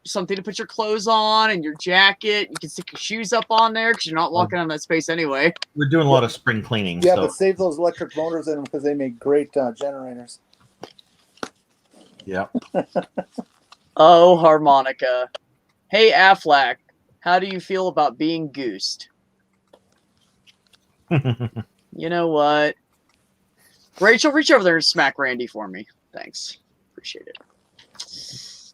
something to put your clothes on and your jacket. You can stick your shoes up on there because you're not walking on that space anyway. We're doing a lot of spring cleaning. Yeah, so. but save those electric motors in them because they make great generators. Yeah. Oh, harmonica. Hey, Affleck, how do you feel about being goosed? You know what? Rachel, reach over there and smack Randy for me. Thanks. Appreciate it.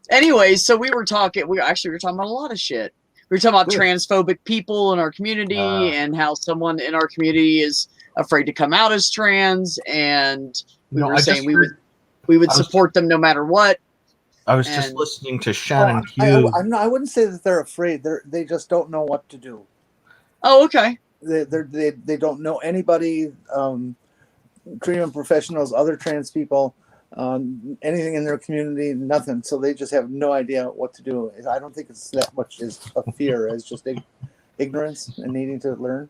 Anyways, so we were talking about a lot of shit. We were talking about transphobic people in our community and how someone in our community is afraid to come out as trans, and we were saying we would support them no matter what. I was just listening to Shannon Q. I wouldn't say that they're afraid. They just don't know what to do. Oh, okay. They don't know anybody, treatment professionals, other trans people, anything in their community, nothing. So they just have no idea what to do. I don't think it's that much as a fear as just ignorance and needing to learn.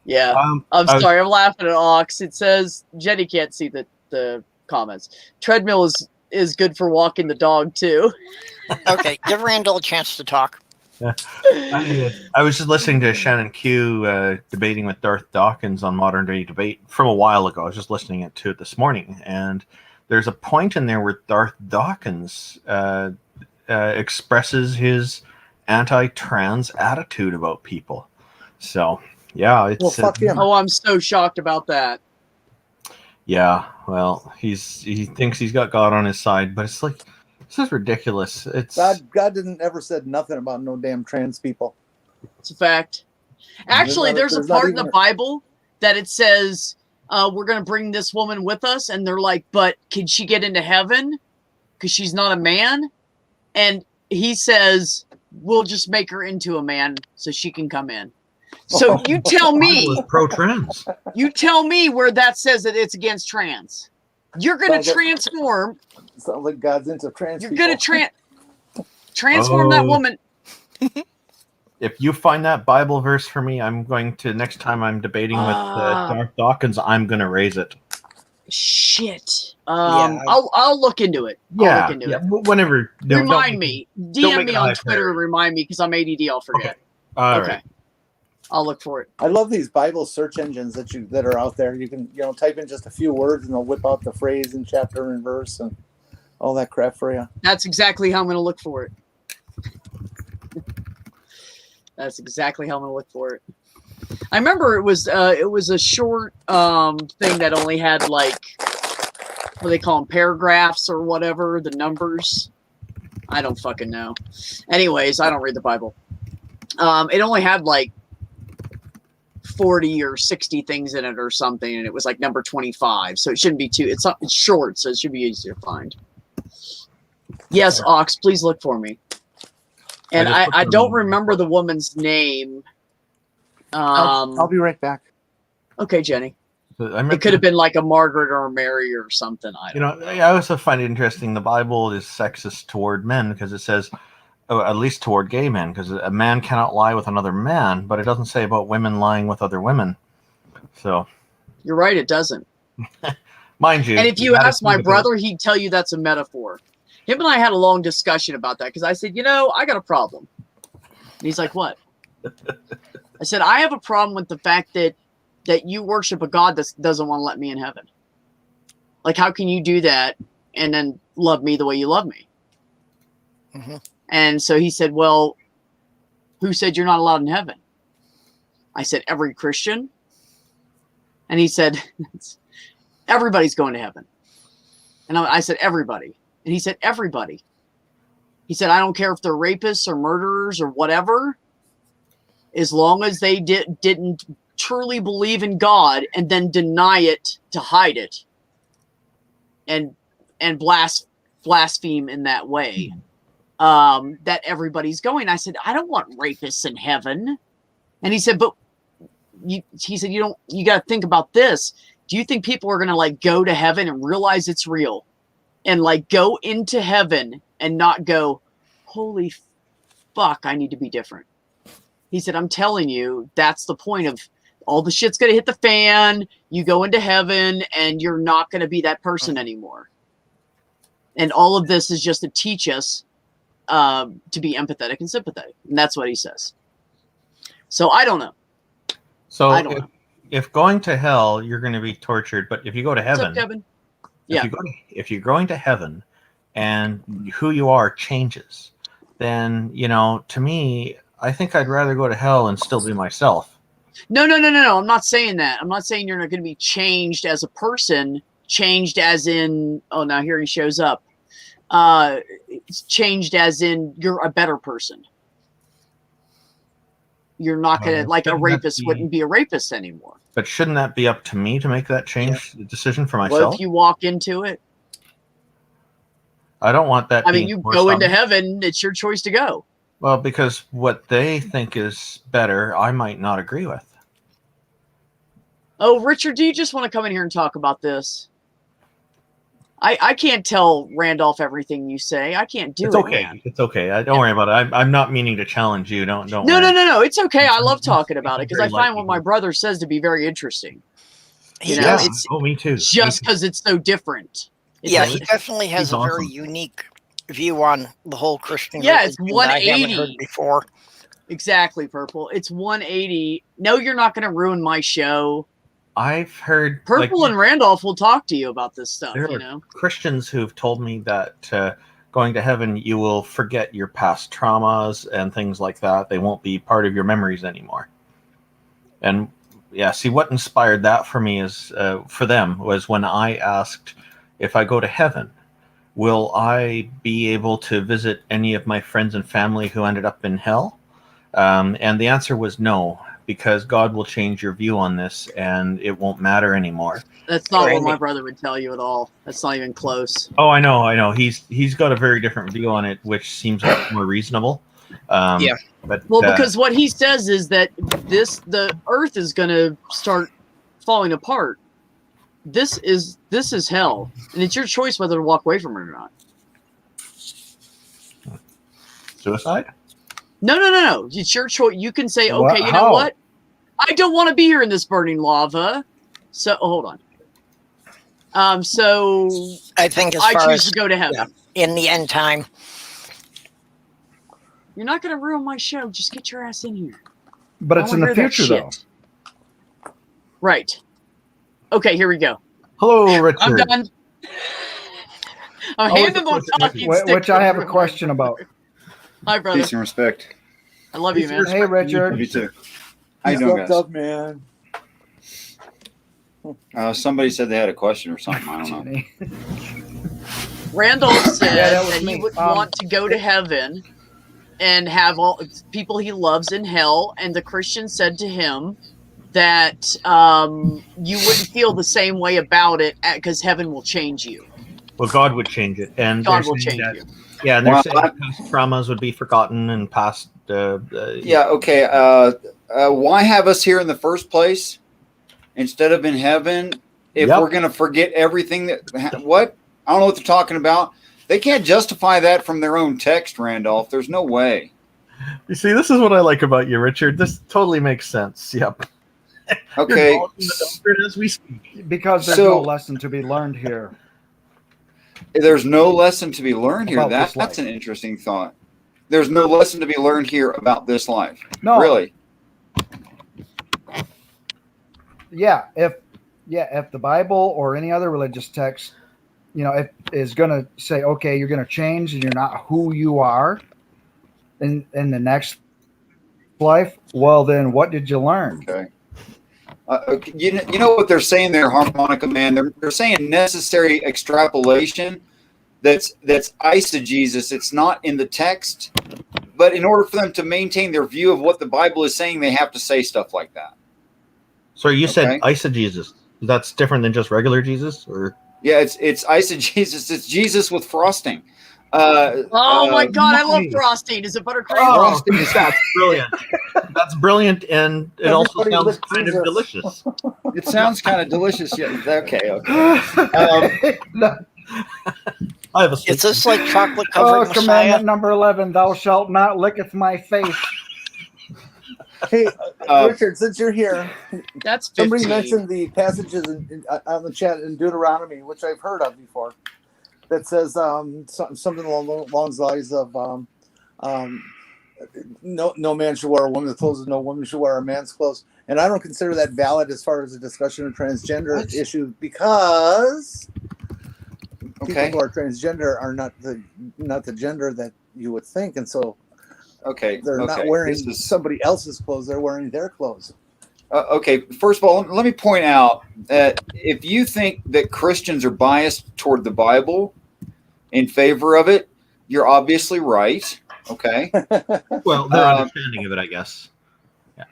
Yeah. I'm sorry. I'm laughing at Ox. It says Jenny can't see the comments. Treadmill is good for walking the dog too. Okay, give Randall a chance to talk. I was just listening to Shannon Q debating with Darth Dawkins on Modern Day Debate from a while ago. I was just listening to it this morning, and there's a point in there where Darth Dawkins expresses his anti-trans attitude about people. So, yeah, it's... Well, fuck him. Oh, I'm so shocked about that. Yeah, well, he thinks he's got God on his side, but it's like, this is ridiculous. It's God didn't ever said nothing about no damn trans people. It's a fact. Actually, there's a part in the Bible that it says, we're going to bring this woman with us. And they're like, but can she get into heaven? Because she's not a man. And he says, we'll just make her into a man so she can come in. So you tell me, pro-trans. You tell me where that says that it's against trans. You're going to transform. Sounds like God's into trans. You're going to transform that woman. If you find that Bible verse for me, I'm going to, next time I'm debating with Darth Dawkins, I'm going to raise it. Shit. I'll look into it. I'll look into it. Whenever. Remind me. DM me on Twitter and remind me because I'm ADD. I'll forget. Okay. All right. I'll look for it. I love these Bible search engines that are out there. You can type in just a few words and they'll whip out the phrase and chapter and verse and all that crap for you. That's exactly how I'm going to look for it. That's exactly how I'm going to look for it. I remember it was a short thing that only had like, what do they call them, paragraphs or whatever, the numbers. I don't fucking know. Anyways, I don't read the Bible. It only had like 40 or 60 things in it or something, and it was like number 25, so it shouldn't be too, it's short, so it should be easier to find. Yes, Ox, please look for me. And I don't remember the woman's name. I'll be right back. Okay, Jenny. It could have been like a Margaret or a Mary or something. I also find it interesting. The Bible is sexist toward men because it says, at least toward gay men, because a man cannot lie with another man, but it doesn't say about women lying with other women. So you're right, it doesn't. Mind you. And if you ask my brother, he'd tell you that's a metaphor. Him and I had a long discussion about that because I said, I got a problem. And he's like, what? I said, I have a problem with the fact that you worship a God that doesn't want to let me in heaven. Like, how can you do that and then love me the way you love me? Mm-hmm. And so he said, well, who said you're not allowed in heaven? I said, every Christian. And he said, everybody's going to heaven. And I said, everybody. And he said, everybody. He said, I don't care if they're rapists or murderers or whatever, as long as they didn't truly believe in God and then deny it to hide it and blaspheme in that way, that everybody's going. I said, I don't want rapists in heaven. And he said, but you got to think about this. Do you think people are going to like go to heaven and realize it's real and like go into heaven and not go, holy fuck, I need to be different? He said, I'm telling you, that's the point of all the shit's going to hit the fan. You go into heaven and you're not going to be that person anymore. And all of this is just to teach us to be empathetic and sympathetic. And that's what he says. So I don't know. So if going to hell, you're going to be tortured. But if you go to heaven, what's up, Kevin? If you're going to heaven and who you are changes, then, to me, I think I'd rather go to hell and still be myself. No. I'm not saying that. I'm not saying you're not going to be changed as a person, changed as in, oh, now here he shows up. It's changed as in you're a better person. You're not going to, like a rapist wouldn't be a rapist anymore. But shouldn't that be up to me to make that decision for myself? Well, if you walk into it. I don't want that. I mean, you go into heaven, it's your choice to go. Well, because what they think is better, I might not agree with. Oh, Richard, do you just want to come in here and talk about this? I can't tell Randolph everything you say. I can't do It's it. okay. Man. It's okay. Don't worry about it. I'm not meaning to challenge you. Don't. No, worry. no. It's okay. I love talking about it because I Very find what lightly. my brother says to be very interesting. You know, Yeah. it's Oh, me too. just because it's so different. Yeah, It's- he definitely has he's a very awesome. unique view on the whole Christian Yeah, it's religion that I haven't 180. heard before. Exactly, Purple. It's 180. No, you're not going to ruin my show. I've heard Purple and Randolph will talk to you about this stuff, there you are know? Christians who've told me that going to heaven, you will forget your past traumas and things like that. They won't be part of your memories anymore. And yeah, see, what inspired that for me is for them was when I asked, if I go to heaven, will I be able to visit any of my friends and family who ended up in hell? And the answer was no, because God will change your view on this and it won't matter anymore. That's not what Randy. my brother would tell you at all. That's not even close. Oh, I know. He's got a very different view on it, which seems much more reasonable. Yeah. But Well, because what he says is that the earth is going to start falling apart. This is hell, and it's your choice whether to walk away from it or not. suicide. No. It's your choice. You can say, What? okay, you know How? what? I don't want to be here in this burning lava. So hold on. So I think as I far choose as to go to heaven. in the end time, You're not going to ruin my show. Just get your ass in here. But I it's don't in the wanna hear that future, though. shit. Right. Okay, here we go. Hello, Richard. I'm done. I'm Always handing a the pleasure. talking Wh- stick. which I have a over. question about. Hi, brother. Peace and respect. I love you, man. Hey, Richard. You too. How you doing, guys? man. Somebody said they had a question or something. I don't know. Jenny. Randolph said Yeah, that was that he me. would want to go to heaven and have all people he loves in hell, and the Christian said to him that you wouldn't feel the same way about it because heaven will change you. Well, God would change it, and God they're will saying change that- you. Yeah, and they're Well, saying past traumas would be forgotten and past. Yeah, okay. Why have us here in the first place instead of in heaven if Yep. we're going to forget everything what? I don't know what they're talking about. They can't justify that from their own text, Randolph. There's no way. You see, this is what I like about you, Richard. This totally makes sense. Yep. Okay. You're involved in the doctrine as we speak. Because there's So- no lesson to be learned here. There's no lesson to be learned here. About this That's life. an interesting thought. There's no lesson to be learned here about this life. No, Really? Yeah, if the Bible or any other religious text, if is going to say, okay, you're going to change and you're not who you are in the next life, well, then what did you learn? Okay. Okay, you know what they're saying there, Harmonica Man? They're saying necessary extrapolation. That's eisegesis. It's not in the text, but in order for them to maintain their view of what the Bible is saying, they have to say stuff like that. So you said Okay. eisegesis. That's different than just regular Jesus, or Yeah, it's eisegesis. It's Jesus with frosting. Oh my God, I love nice. frosting. Is it buttercream? oh, that's brilliant. That's brilliant, and it also Everybody sounds loves kind of Jesus. delicious. It sounds kind of delicious. Yeah. Okay. I have a is this like chocolate covered Oh, Messiah? commandment number 11, thou shalt not licketh my face. Hey, Uh, Richard, since you're here, That's 15. somebody mentioned the passages on the chat in Deuteronomy, which I've heard of before, that says something along the lines of no man should wear a woman's clothes, no woman should wear a man's clothes. And I don't consider that valid as far as the discussion of transgender What? issue, because Okay. people who are transgender are not the gender that you would think, and so Okay. they're not okay. wearing This is- somebody else's clothes; they're wearing their clothes. Okay, first of all, let me point out that if you think that Christians are biased toward the Bible in favor of it, you're obviously right. Okay. well, their understanding of it, I guess.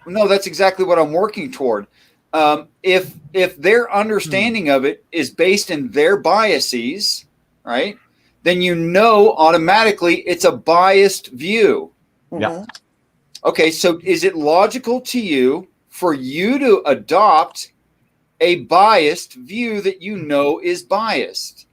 No, that's exactly what I'm working toward. If their understanding of it is based in their biases, right, then automatically it's a biased view. Yeah. Mhm. Okay, so is it logical to you for you to adopt a biased view that you know is biased?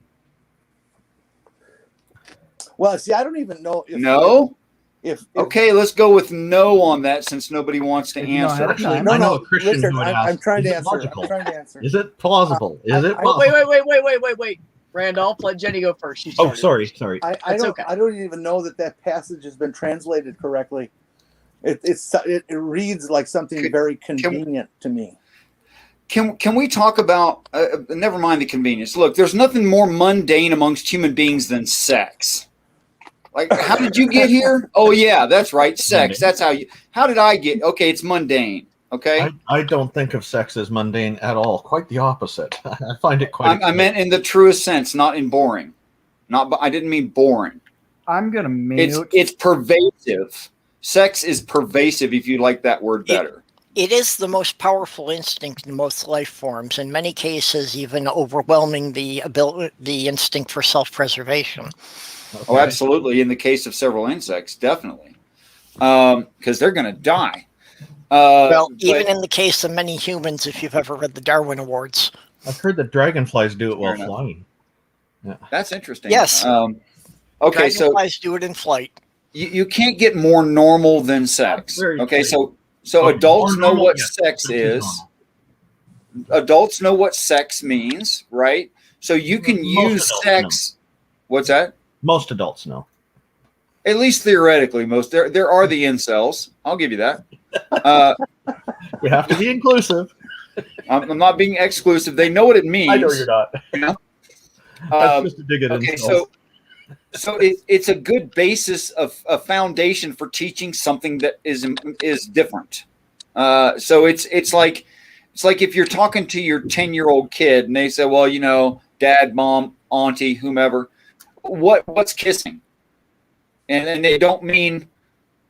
Well, see, I don't even know if No. If Okay, let's go with no on that since nobody wants to If you know ahead answer. of time. I know a Christian Richard, who would I'm ask, trying is to it answer. logical? I'm trying to answer. Is it plausible? Is it I- possible? Wait. Randolph, let Jenny go first. She Oh, started. sorry. I That's don't. okay. I don't even know that passage has been translated correctly. It reads like something very convenient to me. Can we talk about? Never mind the convenience. Look, there's nothing more mundane amongst human beings than sex. Like, how did you get here? Oh yeah, that's right, sex. That's how you. How did I get? Okay, it's mundane. Okay. I don't think of sex as mundane at all. Quite the opposite. I find it quite. I meant in the truest sense, not in boring. Not. I didn't mean boring. I'm gonna mute. It's pervasive. Sex is pervasive. If you like that word better. It is the most powerful instinct in most life forms, in many cases even overwhelming the instinct for self-preservation. Okay. Oh, absolutely. In the case of several insects, definitely. Because they're going to die. Even in the case of many humans, if you've ever read the Darwin Awards. I've heard that dragonflies do it while Fair enough. flying. Yeah. That's interesting. Yes. Okay, so Dragonflies do it in flight. you can't get more normal than sex. Very Okay, true. so Well, adults more know normal, what yes, sex but too is. normal. Adults know what sex means, right? So you can Most use adults sex. What's that? Most adults know. At least theoretically, most there are the incels. I'll give you that. We have to be inclusive. I'm not being exclusive. They know what it means. I know you're not. That's That's just a dig at Okay, insults. so it's a good basis of a foundation for teaching something that is different. So it's like if you're talking to your 10-year-old kid and they say, well, you know, dad, mom, auntie, whomever, what's kissing? And they don't mean,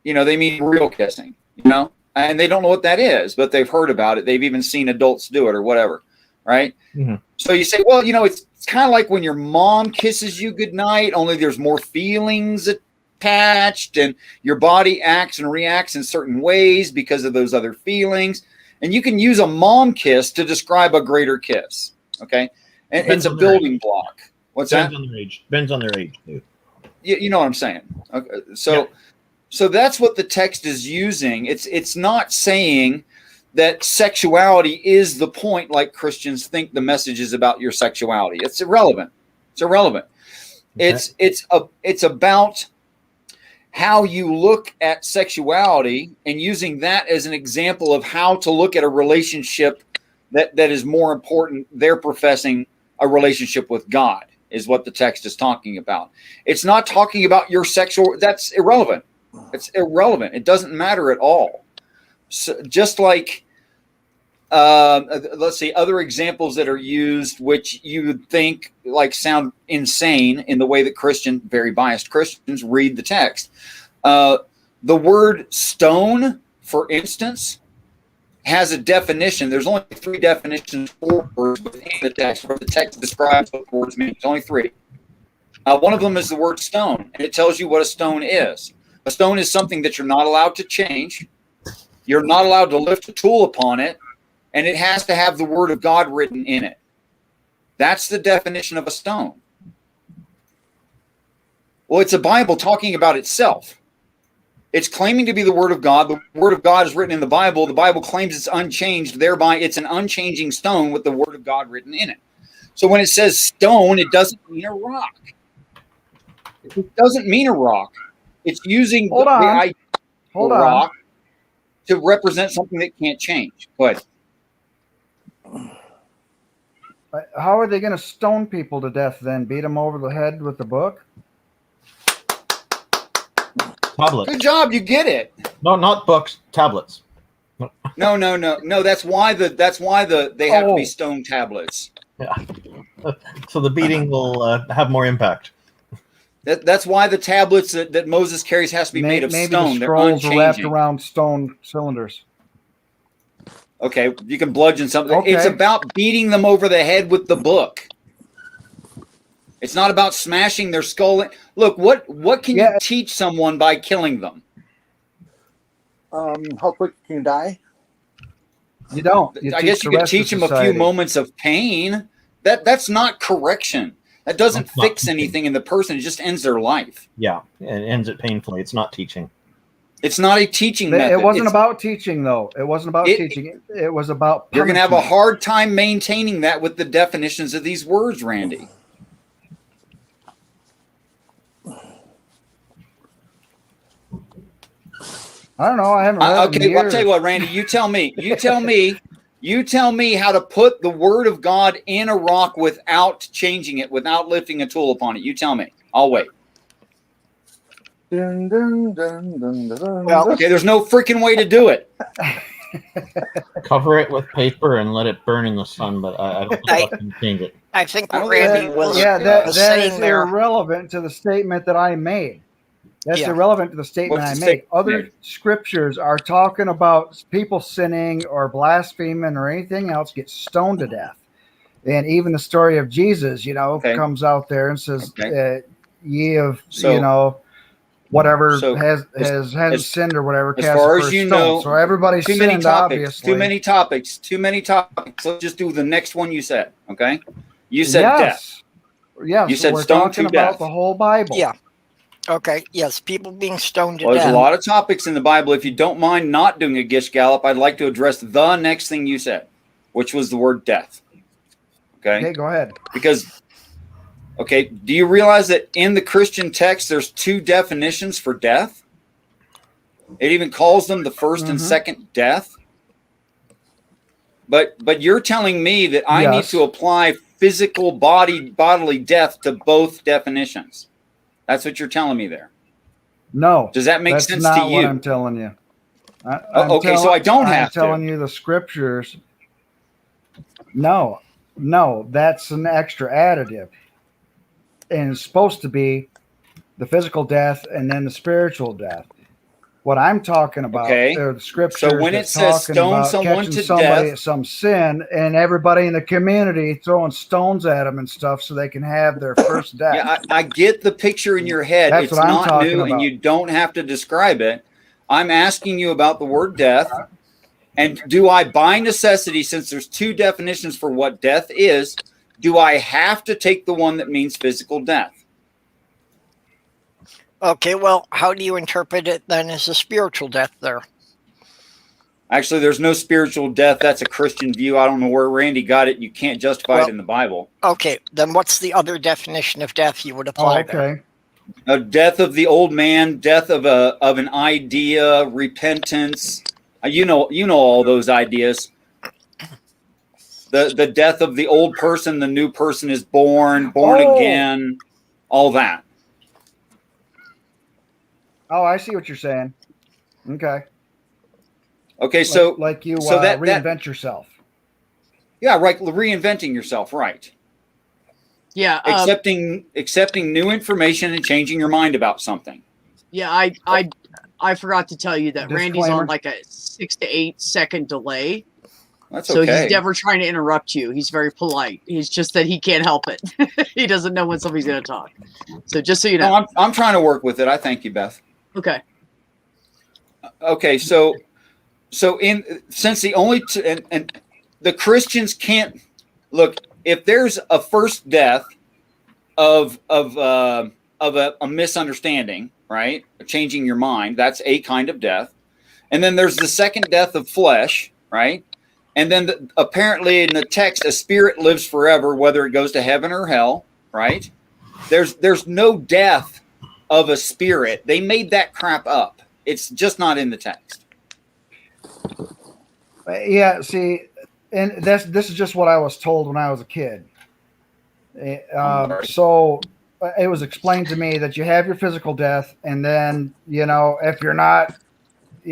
you know, they mean real kissing, you know, and they don't know what that is, but they've heard about it. They've even seen adults do it or whatever, right? Mm-hmm. So you say, well, you know, it's kind of like when your mom kisses you goodnight, only there's more feelings attached and your body acts and reacts in certain ways because of those other feelings. And you can use a mom kiss to describe a greater kiss. Okay. And Depends it's a on their building block. What's that? Depends on their age. Depends on their age, dude. You know what I'm saying? Okay. So that's what the text is using. It's not saying that sexuality is the point, like Christians think the message is about your sexuality. It's irrelevant. It's irrelevant. Okay. It's about how you look at sexuality and using that as an example of how to look at a relationship that is more important. They're professing a relationship with God is what the text is talking about. It's not talking about your sexual. That's irrelevant. It's irrelevant. It doesn't matter at all. So just like, let's see, other examples that are used, which you would think like sound insane in the way that very biased Christians read the text. The word stone, for instance, has a definition. There's only 3 definitions for words within the text where the text describes what words mean. There's only 3. One of them is the word stone, and it tells you what a stone is. A stone is something that you're not allowed to change. You're not allowed to lift a tool upon it, and it has to have the word of God written in it. That's the definition of a stone. Well, it's a Bible talking about itself. It's claiming to be the word of God. The word of God is written in the Bible. The Bible claims it's unchanged. Thereby, it's an unchanging stone with the word of God written in it. So when it says stone, it doesn't mean a rock. It doesn't mean a rock. It's using the idea of a rock to represent something that can't change. Go ahead. How are they going to stone people to death then? Beat them over the head with the book? Tablets. Good job, you get it. No, not books. Tablets. No. That's why they have to be stone tablets. Yeah. So the beating will have more impact. That's why the tablets that Moses carries has to be made of stone. The They're scrolls are wrapped unchanging. around stone cylinders. Okay, you can bludgeon something. Okay. It's about beating them over the head with the book. It's not about smashing their skull. Look, what can you teach someone by killing them? How quick can you die? You don't. I guess you could teach them a few moments of pain. That's not correction. That doesn't That's not fix teaching. anything in the person. It just ends their life. Yeah, it ends it painfully. It's not teaching. It's not a teaching method. It wasn't It's- about teaching, though. It wasn't about teaching. It was about You're going to have a punishment. hard time maintaining that with the definitions of these words, Randy. I don't know. I haven't read it in Okay, well, I'll years. tell you what, Randy. You tell me. You tell me how to put the word of God in a rock without changing it, without lifting a tool upon it. You tell me. I'll wait. Dun, dun, dun, dun, dun, dun. Well, Okay, there's no freaking way to do it. Cover it with paper and let it burn in the sun, but I don't think I can change it. I think I what don't think Randy that- was, Yeah, that was is saying there. irrelevant to the statement that I made. That's Yeah. irrelevant to the statement What's I the made. statement you Other made? scriptures are talking about people sinning or blaspheming or anything else get stoned to death. And even the story of Jesus, Okay. comes out there and says, "Ye have, So- whatever so hasn't as- sinned or whatever, as cast far the as first you stone." know, So everybody's Too many sinned, topics. obviously. Too many topics. Let's just do the next one you said. Okay. You said death. Yes. You so said we're stoned talking to about death. the whole Bible. Yeah. Okay. Yes. People being stoned to Well, there's death. a lot of topics in the Bible. If you don't mind not doing a Gish Gallop, I'd like to address the next thing you said, which was the word death. Okay, go ahead. Because, do you realize that in the Christian text, there's two definitions for death? It even calls them the first and Mhm. second death. But you're telling me that I need Yes. to apply physical bodily death to both definitions. That's what you're telling me there. No. Does that make That's sense not to what you? I'm telling you. Okay, so I don't have to. I'm telling you the scriptures. No, that's an extra additive. And it's supposed to be the physical death and then the spiritual death. What I'm talking about are the scriptures. So when it that's says talking stone about someone catching to somebody death- at some sin and everybody in the community throwing stones at them and stuff so they can have their first death. Yeah, I get the picture in your head. That's It's what I'm not talking new, and about. you don't have to describe it. I'm asking you about the word death. And do I, by necessity, since there's two definitions for what death is, do I have to take the one that means physical death? Okay. Well, how do you interpret it then as a spiritual death there? Actually, there's no spiritual death. That's a Christian view. I don't know where Randy got it. You can't justify it in the Bible. Okay. Then what's the other definition of death you would apply there? Okay. A death of the old man, death of an idea, repentance. You know all those ideas. The death of the old person, the new person is born again, all that. Oh, I see what you're saying. Okay. Okay, so like you so that reinvent yourself. yeah, right, reinventing yourself, right? Yeah. Accepting new information and changing your mind about something. Yeah, I forgot to tell you that Randy's Disclaimer. on like a 6 to 8 second delay. That's So okay. he's never trying to interrupt you. He's very polite. He's just that he can't help it. He doesn't know when somebody's going to talk. So just so you know. No, I'm trying to work with it. I thank you, Beth. Okay. Okay, so since the only and the Christians can't look, if there's a first death of a misunderstanding, right? Changing your mind, that's a kind of death. And then there's the second death of flesh, right? And then apparently in the text, a spirit lives forever, whether it goes to heaven or hell, right? There's no death of a spirit. They made that crap up. It's just not in the text. Yeah, see, and this is just what I was told when I was a kid. So it was explained to me that you have your physical death, and then if you're not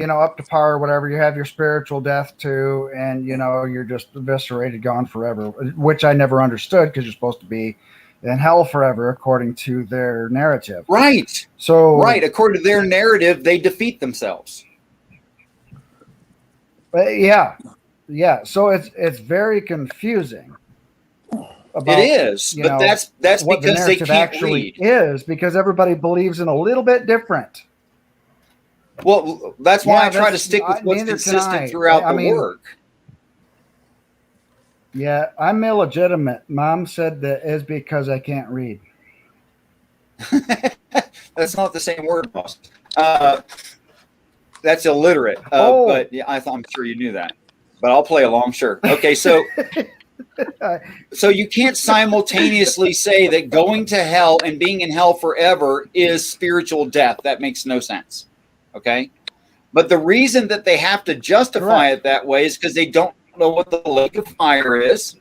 up to par or whatever, you have your spiritual death too, and you're just eviscerated, gone forever, which I never understood because you're supposed to be in hell forever according to their narrative. Right. So According to their narrative, they defeat themselves. yeah. So it's very confusing. About, It is, but that's what the because they narrative can't actually read. is, because everybody believes in a little bit different. Well, that's why Yeah, I try to stick with what's neither can I. consistent throughout I the mean, work. Yeah, I'm illegitimate. Mom said that is because I can't read. That's not the same word, boss. That's illiterate. But yeah, I'm sure you knew that. But I'll play along, sure. Okay, so you can't simultaneously say that going to hell and being in hell forever is spiritual death. That makes no sense. Okay? But the reason that they have to justify it that way is because they don't know what the lake of fire is.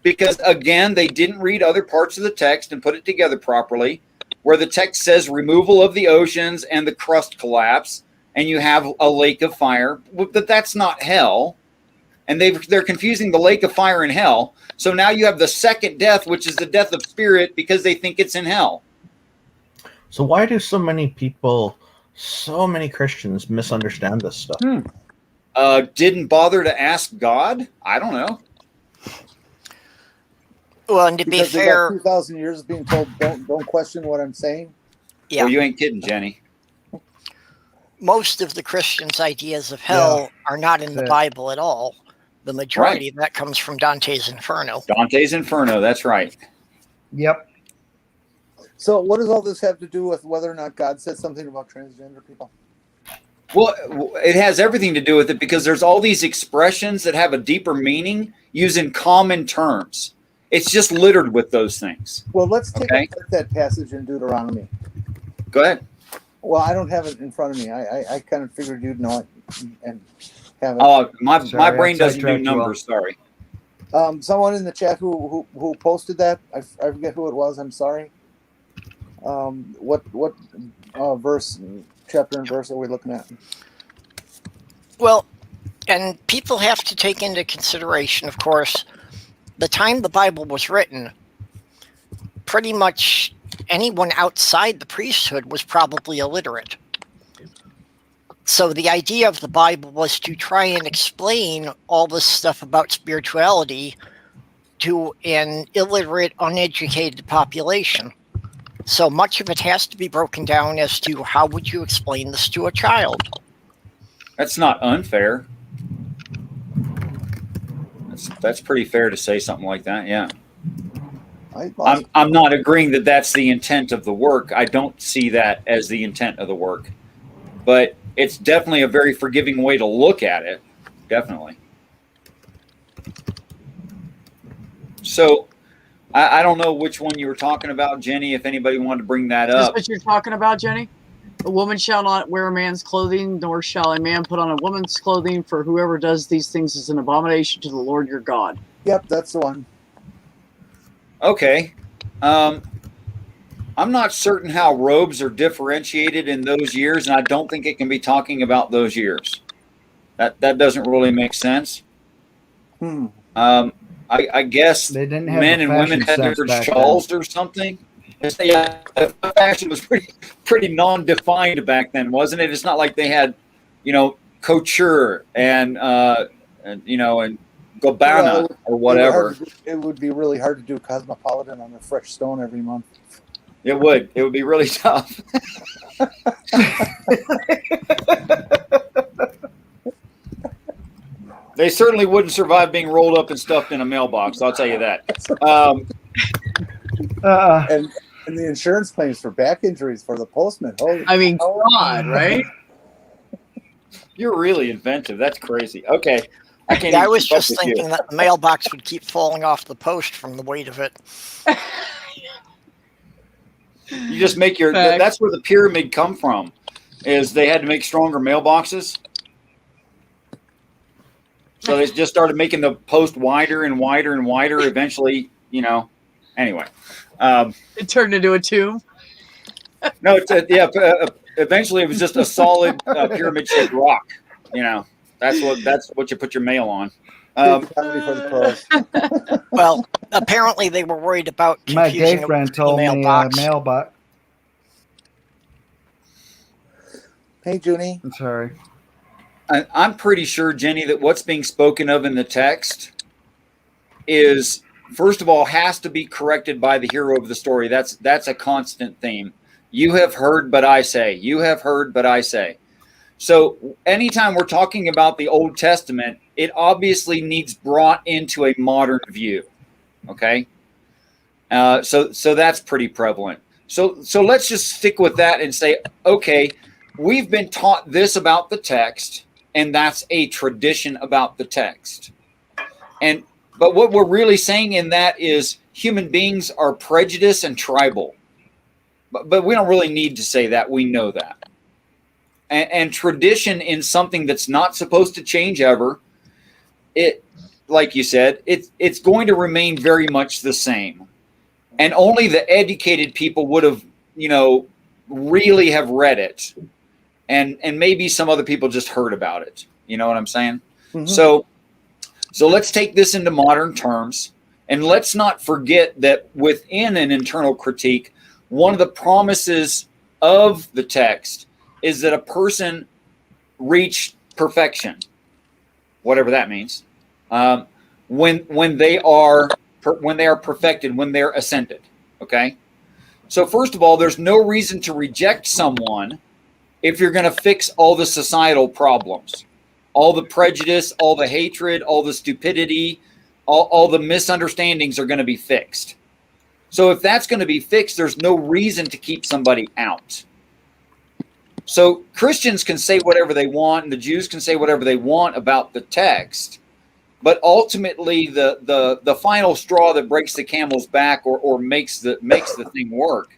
Because, again, they didn't read other parts of the text and put it together properly, where the text says removal of the oceans and the crust collapse, and you have a lake of fire. But that's not hell. And they're confusing the lake of fire and hell. So now you have the second death, which is the death of spirit, because they think it's in hell. So why do so many people, so many Christians misunderstand this stuff? Didn't bother to ask God? I don't know. Well, and to Because be they fair, got 2,000 years of being told don't question what I'm saying. yeah, Well, you ain't kidding, Jenny. most of the Christians' ideas of hell are not in the Yeah. Bible at all. The majority of that comes from Dante's Inferno. Dante's Inferno, that's right. Yep. So what does all this have to do with whether or not God said something about transgender people? Well, it has everything to do with it because there's all these expressions that have a deeper meaning using common terms. It's just littered with those things. Well, let's take Okay. a look at that passage in Deuteronomy. Go ahead. Well, I don't have it in front of me. I kind of figured you'd know it and have it. Oh, my Sorry, brain I doesn't do sidetracked you all. numbers. Sorry. Someone in the chat who posted that, I forget who it was. I'm sorry. What verse, chapter and verse are we looking at? Well, and people have to take into consideration, of course, the time the Bible was written, pretty much anyone outside the priesthood was probably illiterate. So the idea of the Bible was to try and explain all this stuff about spirituality to an illiterate, uneducated population. So much of it has to be broken down as to how would you explain this to a child. That's not unfair. That's pretty fair to say something like that. Yeah. I'm not agreeing that that's the intent of the work. I don't see that as the intent of the work. But it's definitely a very forgiving way to look at it. Definitely. So I don't know which one you were talking about, Jenny, if anybody wanted to bring that Is this up. what you're talking about, Jenny? A woman shall not wear a man's clothing, nor shall a man put on a woman's clothing, for whoever does these things is an abomination to the Lord your God. Yep, that's the one. Okay. I'm not certain how robes are differentiated in those years, and I don't think it can be talking about those years. That doesn't really make sense. I guess They didn't have men the and women fashion had sense different back shawls or something. Yeah, fashion was pretty non-defined back then, wasn't it? It's not like they had, couture and Gabbana or whatever. It would be really hard to do Cosmopolitan on a fresh stone every month. It would be really tough. They certainly wouldn't survive being rolled up and stuffed in a mailbox. I'll tell you that. And the insurance claims for back injuries for the postman. Holy God, right? You're really inventive. That's crazy. Okay. I was just thinking that the mailbox would keep falling off the post from the weight of it. You just make that's where the pyramid come from, is they had to make stronger mailboxes. So they just started making the post wider and wider and wider. Eventually, anyway. It turned into a tomb. No, eventually it was just a solid pyramid-shaped rock. That's what you put your mail on. Well, apparently they were worried about My confusing gay friend the told me mailbox. mailbox. Hey, Junie. I'm sorry. I'm pretty sure, Jenny, that what's being spoken of in the text is, first of all, has to be corrected by the hero of the story. That's a constant theme. You have heard, but I say. You have heard, but I say. So anytime we're talking about the Old Testament, it obviously needs brought into a modern view. Okay. So that's pretty prevalent. So let's just stick with that and say, okay, we've been taught this about the text, and that's a tradition about the text. But what we're really saying in that is human beings are prejudiced and tribal. But we don't really need to say that. We know that. And tradition in something that's not supposed to change ever, it, like you said, it's going to remain very much the same. And only the educated people would have, really have read it. And maybe some other people just heard about it. You know what I'm saying? Mm-hmm. So let's take this into modern terms. And let's not forget that within an internal critique, one of the promises of the text is that a person reach perfection, whatever that means, when they are perfected, when they're ascended. Okay, so first of all, there's no reason to reject someone if you're going to fix all the societal problems, all the prejudice, all the hatred, all the stupidity, all the misunderstandings are going to be fixed. So if that's going to be fixed, there's no reason to keep somebody out. So Christians can say whatever they want, and the Jews can say whatever they want about the text, but ultimately the final straw that breaks the camel's back or makes the thing work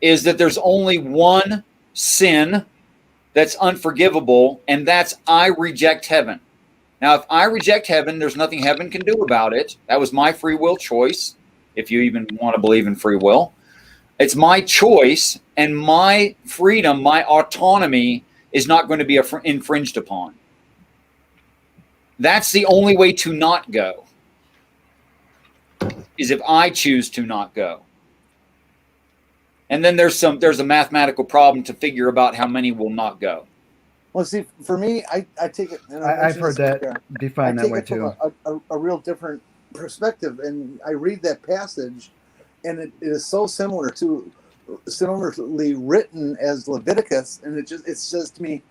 is that there's only one sin that's unforgivable, and that's I reject heaven. Now, if I reject heaven, there's nothing heaven can do about it. That was my free will choice, if you even want to believe in free will. It's my choice, and my freedom, my autonomy is not going to be infringed upon. That's the only way to not go, is if I choose to not go. And then there's a mathematical problem to figure about how many will not go. Well, see, for me, I take it. And I've heard that defined that way too. A real different perspective, and I read that passage, and it is so similarly written as Leviticus, and it says to me,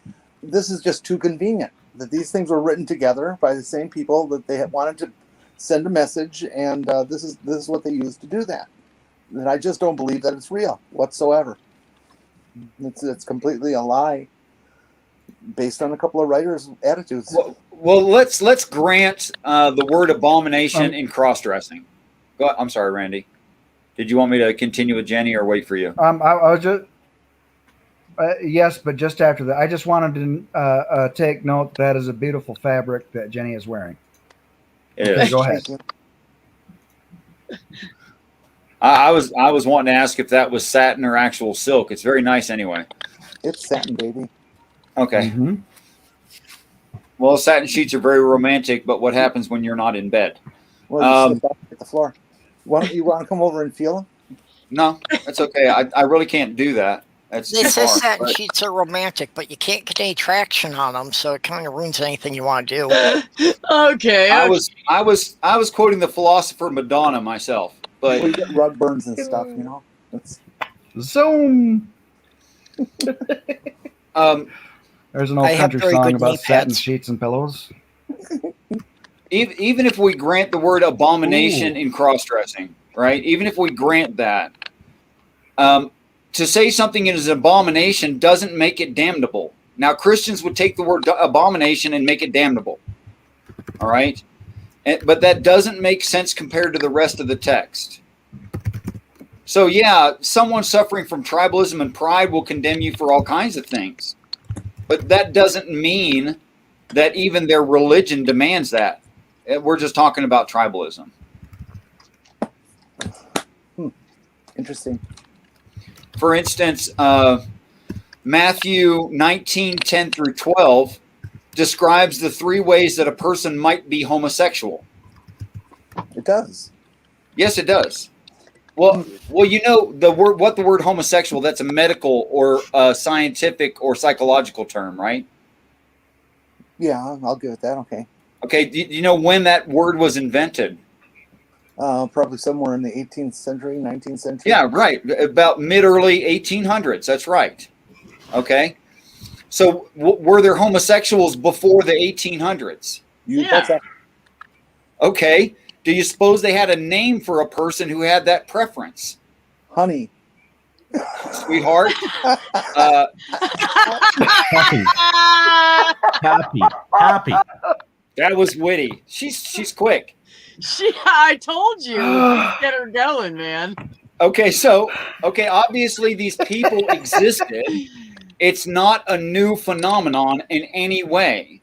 this is just too convenient. That these things were written together by the same people, that they had wanted to send a message, and this is what they used to do that. And I just don't believe that it's real whatsoever. It's completely a lie, based on a couple of writers' attitudes. Well, let's grant the word abomination in cross-dressing. Go ahead. I'm sorry, Randy. Did you want me to continue with Jenny or wait for you? I was just yes, but just after that, I just wanted to take note that is a beautiful fabric that Jenny is wearing. It is. Go ahead. I was wanting to ask if that was satin or actual silk. It's very nice anyway. It's satin, baby. Okay. Mm-hmm. Well, satin sheets are very romantic, but what happens when you're not in bed? Well, you sit back at the floor. You want to come over and feel them? No, that's okay. I really can't do that. They say satin sheets are romantic, but you can't get any traction on them, so it kind of ruins anything you want to do. Okay. I was quoting the philosopher Madonna myself, but you get rug burns and stuff, Zoom. There's an old country song about satin sheets and pillows. Even if we grant the word abomination in cross-dressing, right? Even if we grant that, to say something is an abomination doesn't make it damnable. Now, Christians would take the word abomination and make it damnable. All right? But that doesn't make sense compared to the rest of the text. So, yeah, someone suffering from tribalism and pride will condemn you for all kinds of things. But that doesn't mean that even their religion demands that. We're just talking about tribalism. Interesting. For instance, Matthew 19:10 through 12 describes the three ways that a person might be homosexual. It does. Yes, it does. Well, the word homosexual, that's a medical or scientific or psychological term, right? Yeah, I'll give it that. Okay. Okay. Do you know when that word was invented? Probably somewhere in the 18th century, 19th century. Yeah, right. About mid-early 1800s. That's right. Okay. So were there homosexuals before the 1800s? Yeah. Okay. Do you suppose they had a name for a person who had that preference? Honey. Sweetheart. Happy. That was witty. She's quick. I told you. Get her going, man. Okay, obviously these people existed. It's not a new phenomenon in any way.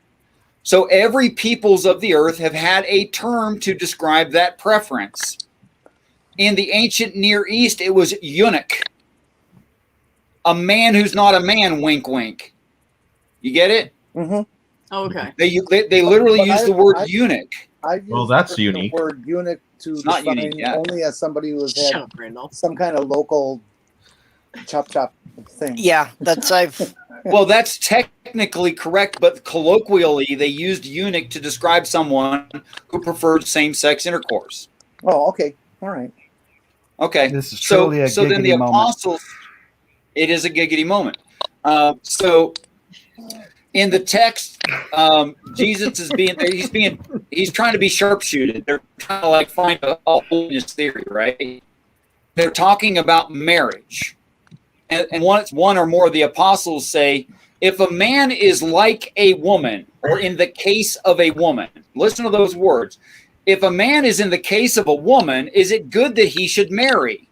So every peoples of the earth have had a term to describe that preference. In the ancient Near East, it was eunuch. A man who's not a man, wink, wink. You get it? Mm-hmm. Okay. They literally use the word eunuch. Well, that's unique. The word eunuch to It's not define unique, yeah. only as somebody who has Shut had up, Randall. some kind of local chop thing. Yeah, that's Well, that's technically correct, but colloquially, they used eunuch to describe someone who preferred same-sex intercourse. Oh, okay. All right. Okay. This is truly a so then the giggity moment. apostles, it is a giggity moment. So in the text, Jesus is he's trying to be sharpshooted. They're trying to like find a holiness theory, right? They're talking about marriage. And one or more of the apostles say, if a man is like a woman, or in the case of a woman, listen to those words. If a man is in the case of a woman, is it good that he should marry?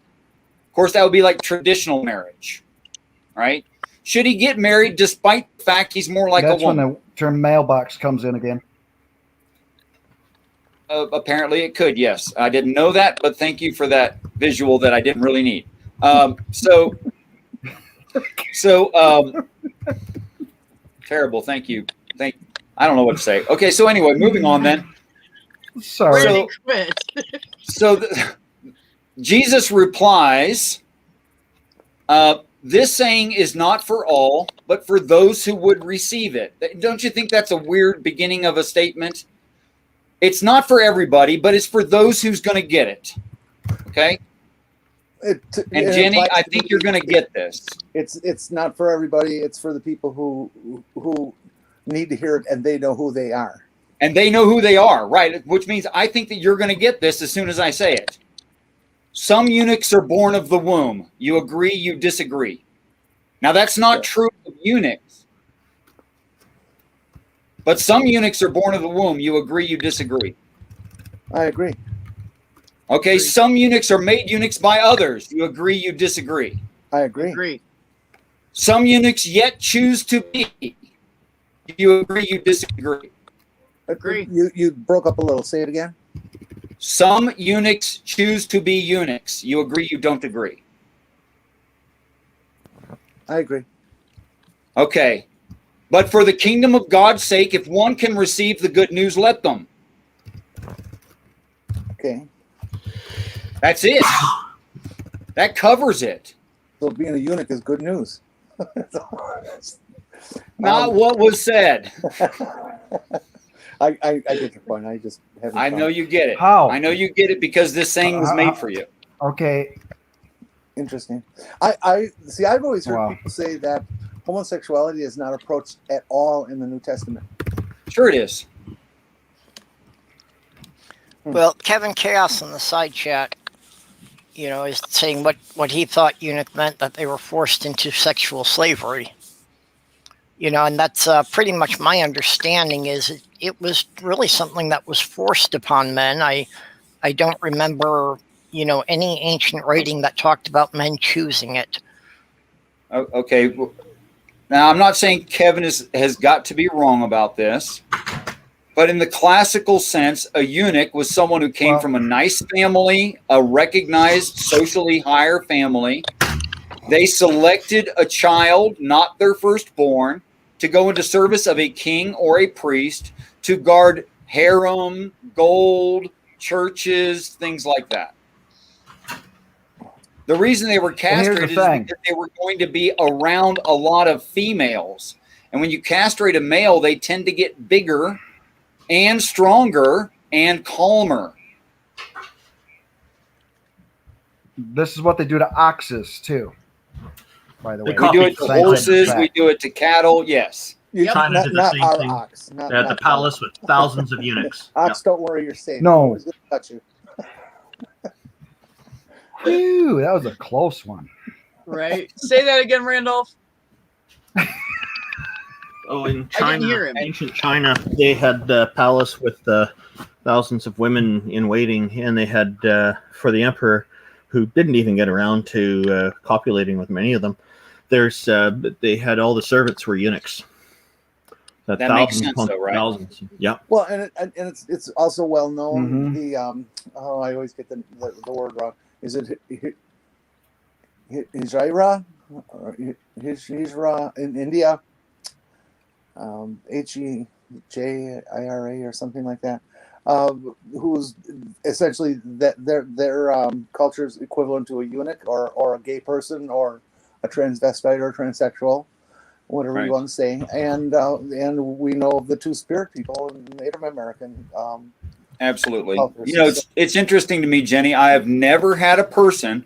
Of course, that would be like traditional marriage, right? Should he get married despite the fact he's more like That's a woman? when the term mailbox comes in again. Apparently it could, yes. I didn't know that, but thank you for that visual that I didn't really need. Terrible. Thank you. I don't know what to say. Okay, so anyway, moving on then. Sorry. Really quit. Jesus replies, this saying is not for all, but for those who would receive it. Don't you think that's a weird beginning of a statement? It's not for everybody, but it's for those who's going to get it. Okay? And Jenny, I think you're going to get this. It's not for everybody. It's for the people who need to hear it, and they know who they are. And they know who they are, right? Which means I think that you're going to get this as soon as I say it. Some eunuchs are born of the womb. You agree, you disagree. Now, that's not true of eunuchs. But some eunuchs are born of the womb. You agree, you disagree. I agree. Okay, some eunuchs are made eunuchs by others. You agree, you disagree. I agree. Agree. Some eunuchs yet choose to be. You agree, you disagree. Agree. You broke up a little. Say it again. Some eunuchs choose to be eunuchs. You agree, you don't agree. I agree. Okay. But for the kingdom of God's sake, if one can receive the good news, let them. Okay. That's it. That covers it. So being a eunuch is good news. Not what was said. I get your point. I just haven't. I know you get it. How? I know you get it because this saying was made for you. Okay. Interesting. I see. I've always heard Wow. people say that homosexuality is not approached at all in the New Testament. Sure it is. Well, Kevin Chaos in the side chat, is saying what he thought eunuch meant, that they were forced into sexual slavery. And that's pretty much my understanding is it was really something that was forced upon men. I don't remember, any ancient writing that talked about men choosing it. Okay. Now, I'm not saying Kevin has got to be wrong about this, but in the classical sense, a eunuch was someone who came from a nice family, a recognized socially higher family. They selected a child, not their firstborn, to go into service of a king or a priest to guard harem, gold, churches, things like that. The reason they were castrated is because they were going to be around a lot of females. And when you castrate a male, they tend to get bigger and stronger and calmer. This is what they do to oxes, too. by the They way. We do it to Scientific horses. fact. We do it to cattle. Yes. Yep. China did the not same our thing. ox. Not, They had the not palace with thousands of eunuchs. Yep. Ox, don't worry, you're safe. No. Nobody's gonna touch you. Phew, that was a close one. Right. Say that again, Randolph. Oh, in I didn't China, hear him. ancient China, they had the palace with thousands of women in waiting, and they had for the emperor, who didn't even get around to copulating with many of them. They had all the servants were eunuchs. That makes sense, though, right? Thousands. Yeah. Well, and it's also well known. Mhm. The I always get the word wrong. Is it Hijra or Hijra in India? Hejira or something like that. Who's essentially that their culture is equivalent to a eunuch or a gay person or a transvestite or a transsexual, whatever Right. you want to say. And we know of the Two-Spirit people, Native American. Absolutely. cultures. You know, it's interesting to me, Jenny. I have never had a person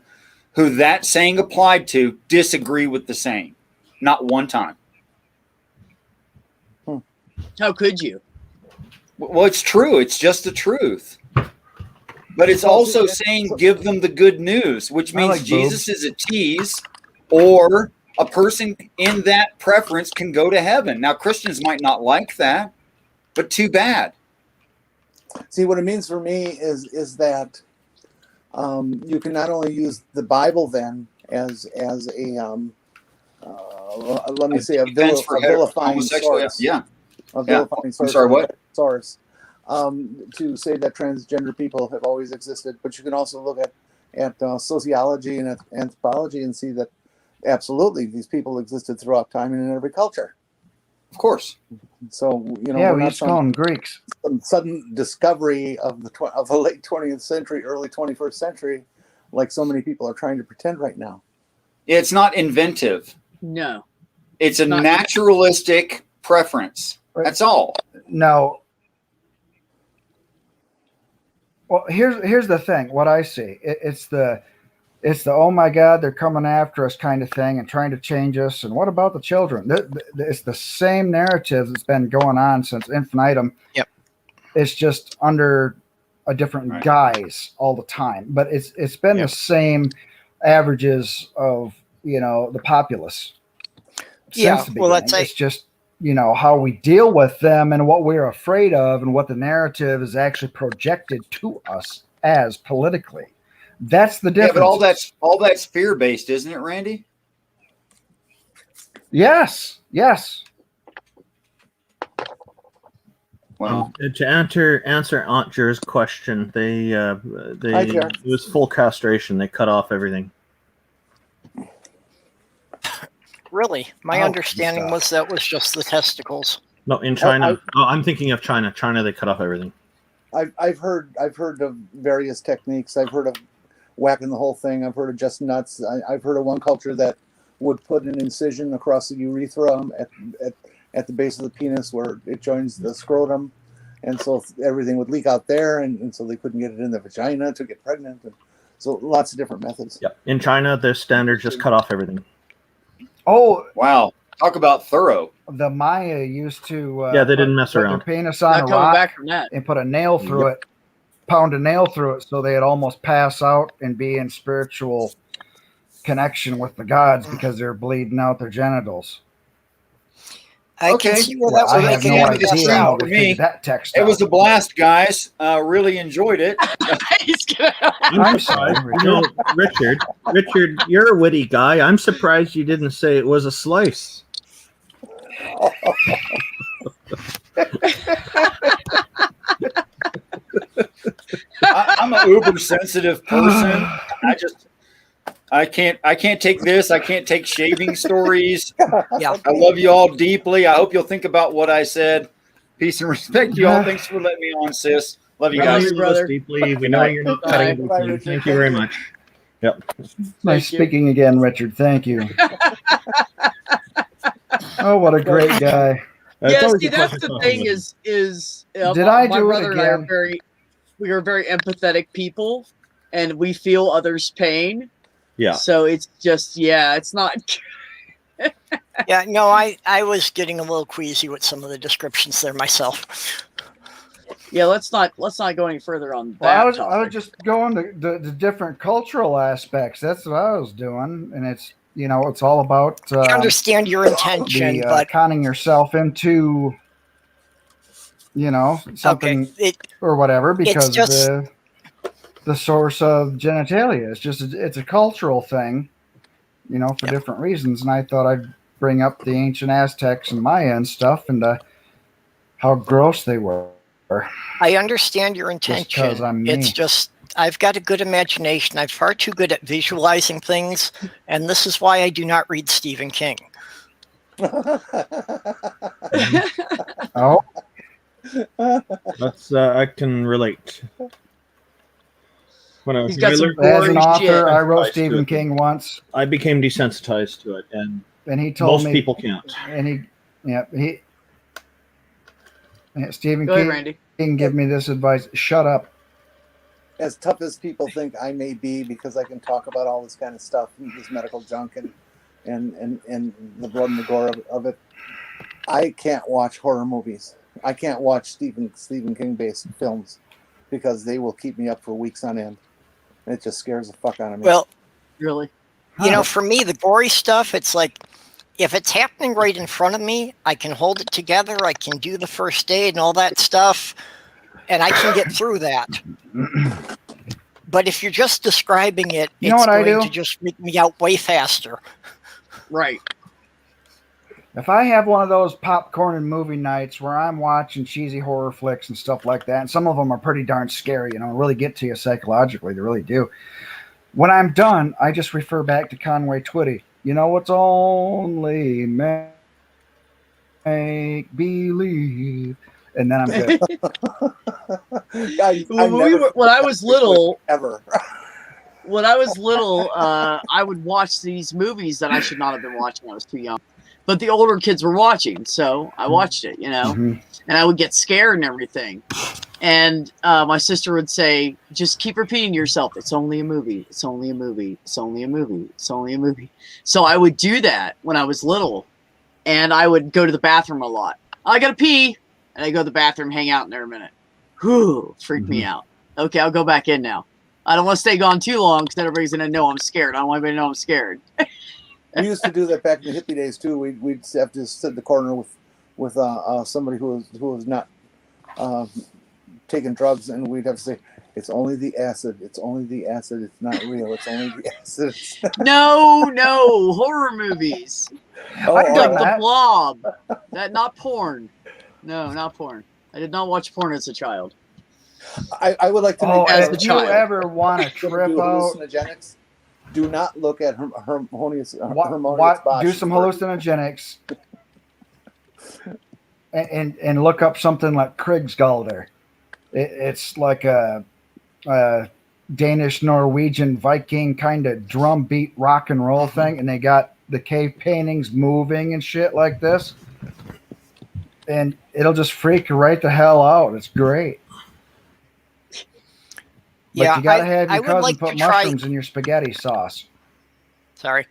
who that saying applied to disagree with the saying. Not one time. How could you? Well, it's true. It's just the truth. But it's also saying give them the good news, which I means like Jesus is a tease, or a person in that preference can go to heaven. Now, Christians might not like that, but too bad. See, what it means for me is that you can not only use the Bible then as a let me say a Defense for vilifying homosexual. source. Yeah. A vilifying source. sorry, what? Source. To say that transgender people have always existed, but you can also look at sociology and anthropology and see that absolutely these people existed throughout time and in every culture. Of course. So Yeah, we're we not used to call them Greeks. some sudden discovery of the late 20th century, early 21st century, like so many people are trying to pretend right now. It's not inventive. No. It's a Not- naturalistic preference. Right. That's all. No. Well, here's the thing. What I see, it's the oh my God, they're coming after us kind of thing and trying to change us. And what about the children? It's the same narrative that's been going on since infinitum. Yep. It's just under a different Right. guise all the time, but it's been Yep. the same averages of the populace. Yeah, Since the well, let's beginning. say- It's just how we deal with them and what we're afraid of and what the narrative is actually projected to us as politically. That's the Yeah, difference. but all that's fear based, isn't it, Randy? Yes. Well, To answer Aunt Jer's question, they Hi, Jer. it was full castration. They cut off everything. Really, my Oh, understanding stop. was that was just the testicles. No, in China. I'm thinking of China. China, they cut off everything. I've heard of various techniques. I've heard of whacking the whole thing. I've heard of just nuts. I've heard of one culture that would put an incision across the urethra at the base of the penis where it joins the scrotum, and so everything would leak out there, and so they couldn't get it in the vagina to get pregnant. And so lots of different methods. Yep. In China, their standard just cut off everything. Oh, wow. Talk about thorough. the Maya used to Yeah, they didn't mess put around. their penis on Not a coming rock back from that. and put a nail through it, pound a nail through it, so they'd almost pass out and be in spiritual connection with the gods because they're bleeding out their genitals. I Okay. can see where Well, that I would have make no Yeah, an but that's idea true how for they me. figured that text It was out. a blast, guys. Really enjoyed it. He's gonna- I'm sorry. No, Richard, you're a witty guy. I'm surprised you didn't say it was a slice. I'm an uber sensitive person. I can't take this. I can't take shaving stories. Yeah. I love you all deeply. I hope you'll think about what I said. Peace and respect to you all. Thanks for letting me on, sis. Love you We know guys. you love brother. us deeply. We know you're not cutting Bye, anything. Richard. Thank you very much. Nice Thank you. speaking again, Richard. Thank you. Oh, what a great guy. It's Yeah, always see, a that's pleasure the talking thing with you. is Did I my do it brother and I are again? we are very empathetic people, and we feel others' pain. Yeah. So it's just it's not Yeah, no, I was getting a little queasy with some of the descriptions there myself. Yeah, let's not go any further on that. Well, I was topic. just going to the different cultural aspects. That's what I was doing, and it's it's all about I understand your intention, but conning yourself into something or whatever because it's just, the source of genitalia. It's a cultural thing, for different reasons. And I thought I'd bring up the ancient Aztecs and Mayan stuff and how gross they were. I understand your intention. Just 'cause I'm me. It's just I've got a good imagination. I'm far too good at visualizing things, and this is why I do not read Stephen King. Oh, That's I can relate. When I was He's got some Miller, as an gory shit. author, I wrote Desensitized to Stephen it. King once, I became desensitized to it, and and he told most me, people can't. and Stephen Go ahead, King Randy. give me this advice: shut up. As tough as people think I may be because I can talk about all this kind of stuff, this medical junk and the blood and the gore of it, I can't watch horror movies. I can't watch Stephen King based films because they will keep me up for weeks on end. It just scares the fuck out of me. Well, Really? for me, the gory stuff, it's like if it's happening right in front of me, I can hold it together. I can do the first aid and all that stuff, and I can get through that. But if you're just describing it, You know it's what I going do? to just make me out way faster. Right. If I have one of those popcorn and movie nights where I'm watching cheesy horror flicks and stuff like that, and some of them are pretty darn scary, really get to you psychologically, they really do. When I'm done, I just refer back to Conway Twitty. It's only make believe, and then I'm good. When I was little, ever. when I was little, I would watch these movies that I should not have been watching. I was too young. But the older kids were watching, so I watched it, Mhm. and I would get scared and everything. And my sister would say, just keep repeating to yourself, it's only a movie, it's only a movie, it's only a movie, it's only a movie. So I would do that when I was little, and I would go to the bathroom a lot. I gotta pee, and I go to the bathroom, hang out in there a minute. Whew, freaked me out. Okay, I'll go back in now. I don't want to stay gone too long because then everybody's gonna know I'm scared. I don't want anybody to know I'm scared. We used to do that back in the hippie days too. We'd have to sit in the corner with somebody who was not taking drugs, and we'd have to say, "It's only the acid. It's only the acid. It's not real. It's only the acid." No, horror movies. I've Like done The that. Blob. Not porn. No, not porn. I did not watch porn as a child. I would like to Oh, make as if a you child. ever want to do trip out, hallucinogenics. Do not look at harmonious do some hallucinogenics and look up something like Kriegsgalder. It's like a Danish, Norwegian, Viking kind of drum beat rock and roll thing, and they got the cave paintings moving and shit like this, and it'll just freak you right the hell out. It's great. But Yeah, you gotta have I your would cousin like put to try. mushrooms in your spaghetti sauce. Sorry.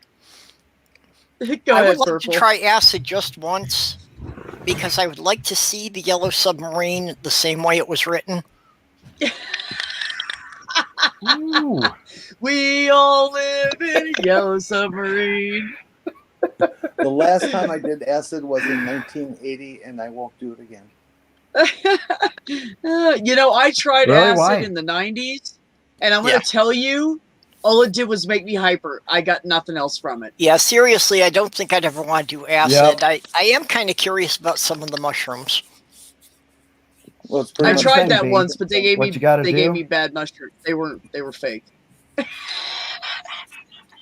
Go I ahead, would like Purple. to try acid just once because I would like to see the Yellow Submarine the same way it was written. Ooh. We all live in a yellow submarine. The last time I did acid was in 1980, and I won't do it again. I tried Really? acid Why? in the 90s, and I'm Yeah. going to tell you, all it did was make me hyper. I got nothing else from it. Yeah, seriously, I don't think I'd ever want to do acid. Yep. I am kind of curious about some of the mushrooms. Well, it's I pretty much tried thing, that B. once, but they gave What you gotta they do- gave me bad mushrooms. They were fake.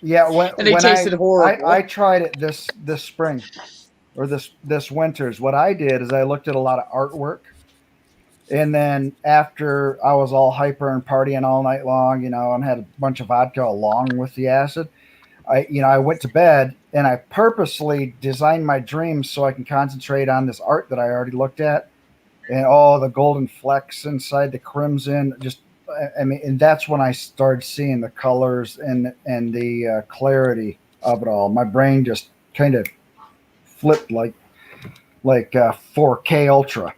Yeah, when And they when tasted horrible. I tried it this spring or this winter's. What I did is I looked at a lot of artwork, and then after I was all hyper and partying all night long, and had a bunch of vodka along with the acid, I went to bed and I purposely designed my dreams so I can concentrate on this art that I already looked at, and all the golden flecks inside the crimson. And that's when I started seeing the colors and the clarity of it all. My brain just kind of flipped like 4K Ultra,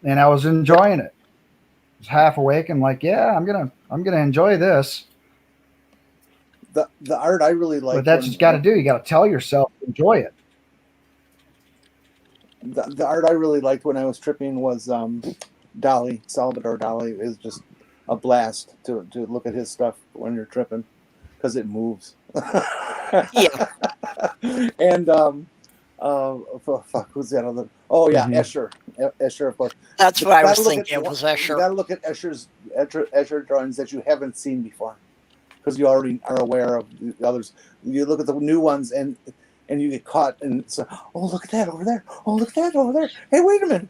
and I was enjoying it. I was half awake and like, yeah, I'm gonna enjoy this. The art I really like. But that's what you got to do. You got to tell yourself to enjoy it. The art I really liked when I was tripping was Dali. Salvador Dali is just a blast to look at his stuff when you're tripping because it moves. Yeah. And fuck, who's that other? Oh yeah, Escher. Escher, of course. That's what I was Gotta look thinking. at- It was You Escher. got to look at Escher drawings that you haven't seen before, because you already are aware of the others. You look at the new ones and you get caught and it's oh, look at that over there. Oh, look at that over there. Hey, wait a minute.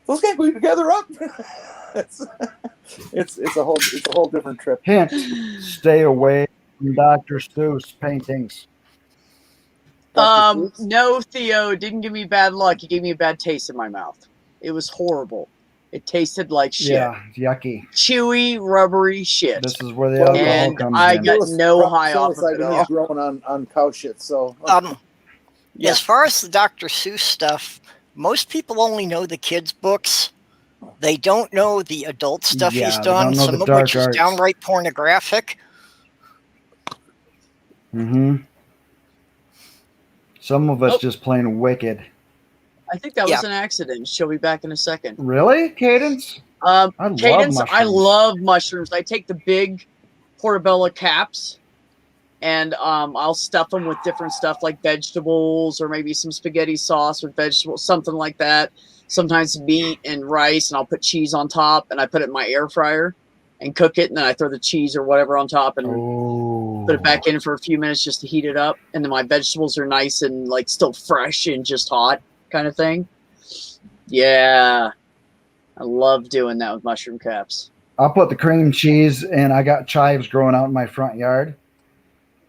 Those can't go together up. it's a whole different trip. Hint: stay away from Dr. Seuss paintings. No, Theo, didn't give me bad luck. He gave me a bad taste in my mouth. It was horrible. It tasted like shit. Yeah, yucky. Chewy, rubbery shit. This is where the alcohol And comes I in. got It was no high so off it's of like it when all. he's growing on cow shit. So Yeah. As far as the Dr. Seuss stuff, most people only know the kids' books. They don't know the adult stuff Yeah, he's they done, don't know some the of dark which is arts. downright pornographic. Mm-hmm. Some of us Oh. just plain wicked. I think that was Yeah. an accident. She'll be back in a second. Really, Cadence? I love Cadence, I mushrooms. love mushrooms. I take the big portobello caps and I'll stuff them with different stuff like vegetables or maybe some spaghetti sauce with vegetables, something like that. Sometimes meat and rice, and I'll put cheese on top and I put it in my air fryer and cook it. And then I throw the cheese or whatever on top and Oh. put it back in for a few minutes just to heat it up. And then my vegetables are nice and like still fresh and just hot kind of thing. Yeah. I love doing that with mushroom caps. I'll put the cream cheese, and I got chives growing out in my front yard,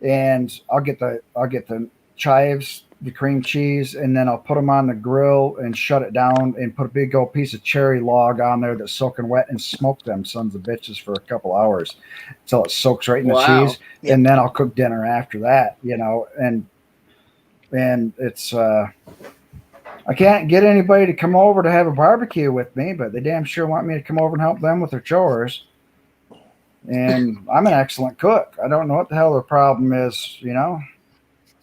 and I'll get the chives, the cream cheese, and then I'll put them on the grill and shut it down and put a big old piece of cherry log on there that's soaking wet and smoke them sons of bitches for a couple hours until it soaks right in the Wow. cheese, and then I'll cook dinner after that, and it's I can't get anybody to come over to have a barbecue with me, but they damn sure want me to come over and help them with their chores. And I'm an excellent cook. I don't know what the hell their problem is,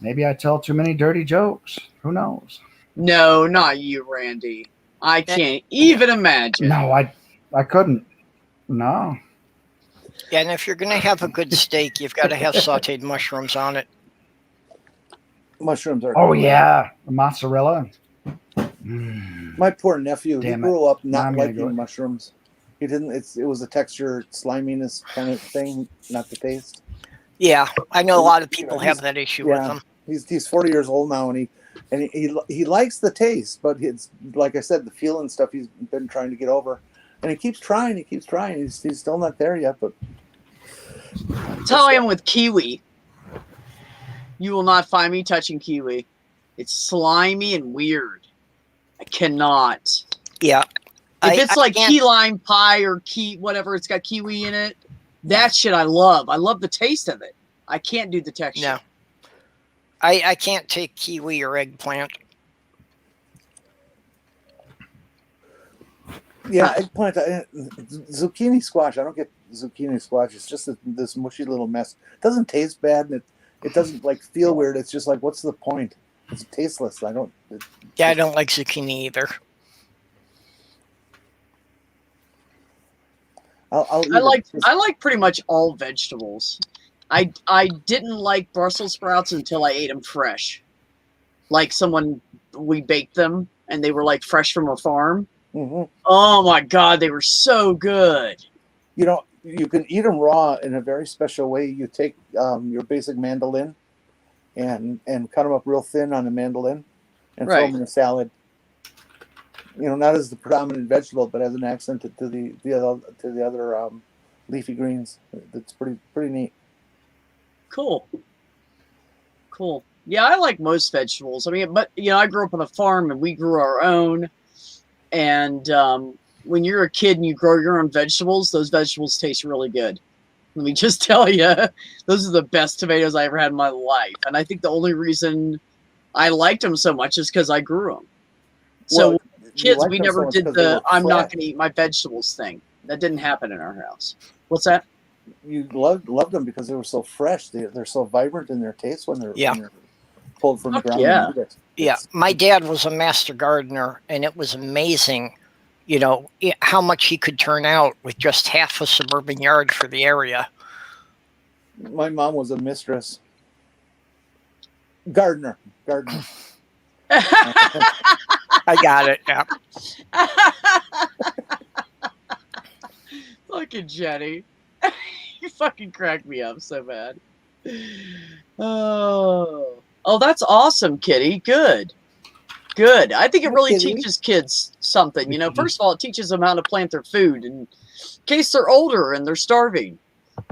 Maybe I tell too many dirty jokes. Who knows? No, not you, Randy. I can't even imagine. No, I couldn't. No. Yeah, and if you're going to have a good steak, you've got to have sauteed mushrooms on it. mushrooms are. Oh yeah, the mozzarella. My poor nephew. Damn he grew up Now not I'm gonna liking go- mushrooms. He didn't. It was a texture sliminess kind of thing, not the taste. Yeah, I know a lot of people have that issue with Yeah. them. He's 40 years old now, and he likes the taste, but it's like I said, the feel and stuff he's been trying to get over, and he keeps trying. He's still not there yet, but That's how I am with kiwi. You will not find me touching kiwi. It's slimy and weird. I cannot. Yeah. If it's like can't- key lime pie or key whatever, it's got kiwi in it. That shit I love. I love the taste of it. I can't do the texture. No. I can't take kiwi or eggplant. yeah, eggplant, zucchini squash. I don't get zucchini squash. It's just this mushy little mess. It doesn't taste bad, and it doesn't like feel weird. It's just like, what's the point? It's tasteless. I don't like zucchini either. I'll eat I like pretty much all vegetables. I didn't like Brussels sprouts until I ate them fresh. Like we baked them and they were like fresh from a farm. Mm-hmm. Oh my God, they were so good. You can eat them raw in a very special way. You take your basic mandolin and cut them up real thin on a mandolin and throw them in a salad. Not as the predominant vegetable, but as an accent to the other leafy greens. That's pretty neat. Cool. Yeah, I like most vegetables. I mean, but I grew up on a farm and we grew our own. And when you're a kid and you grow your own vegetables, those vegetables taste really good. Let me just tell you, those are the best tomatoes I ever had in my life. And I think the only reason I liked them so much is because I grew them. So Well, you kids, liked we them so never much did 'cause they the were I'm not fresh. going to eat my vegetables thing. That didn't happen in our house. What's that? You loved them because they were so fresh. They're so vibrant in their taste when they're, Yeah. when they're pulled from the Fuck ground. yeah. And eat it. Yeah, It's- my dad was a master gardener, and it was amazing, you know, how much he could turn out with just half a suburban yard for the area. My mom was a mistress. Gardener. I got it. Yeah. Fucking Jenny. You fucking cracked me up so bad. Oh, that's awesome, Kitty. Good. I think it really Kitty. teaches kids something. You know, first of all, it teaches them how to plant their food in case they're older and they're starving.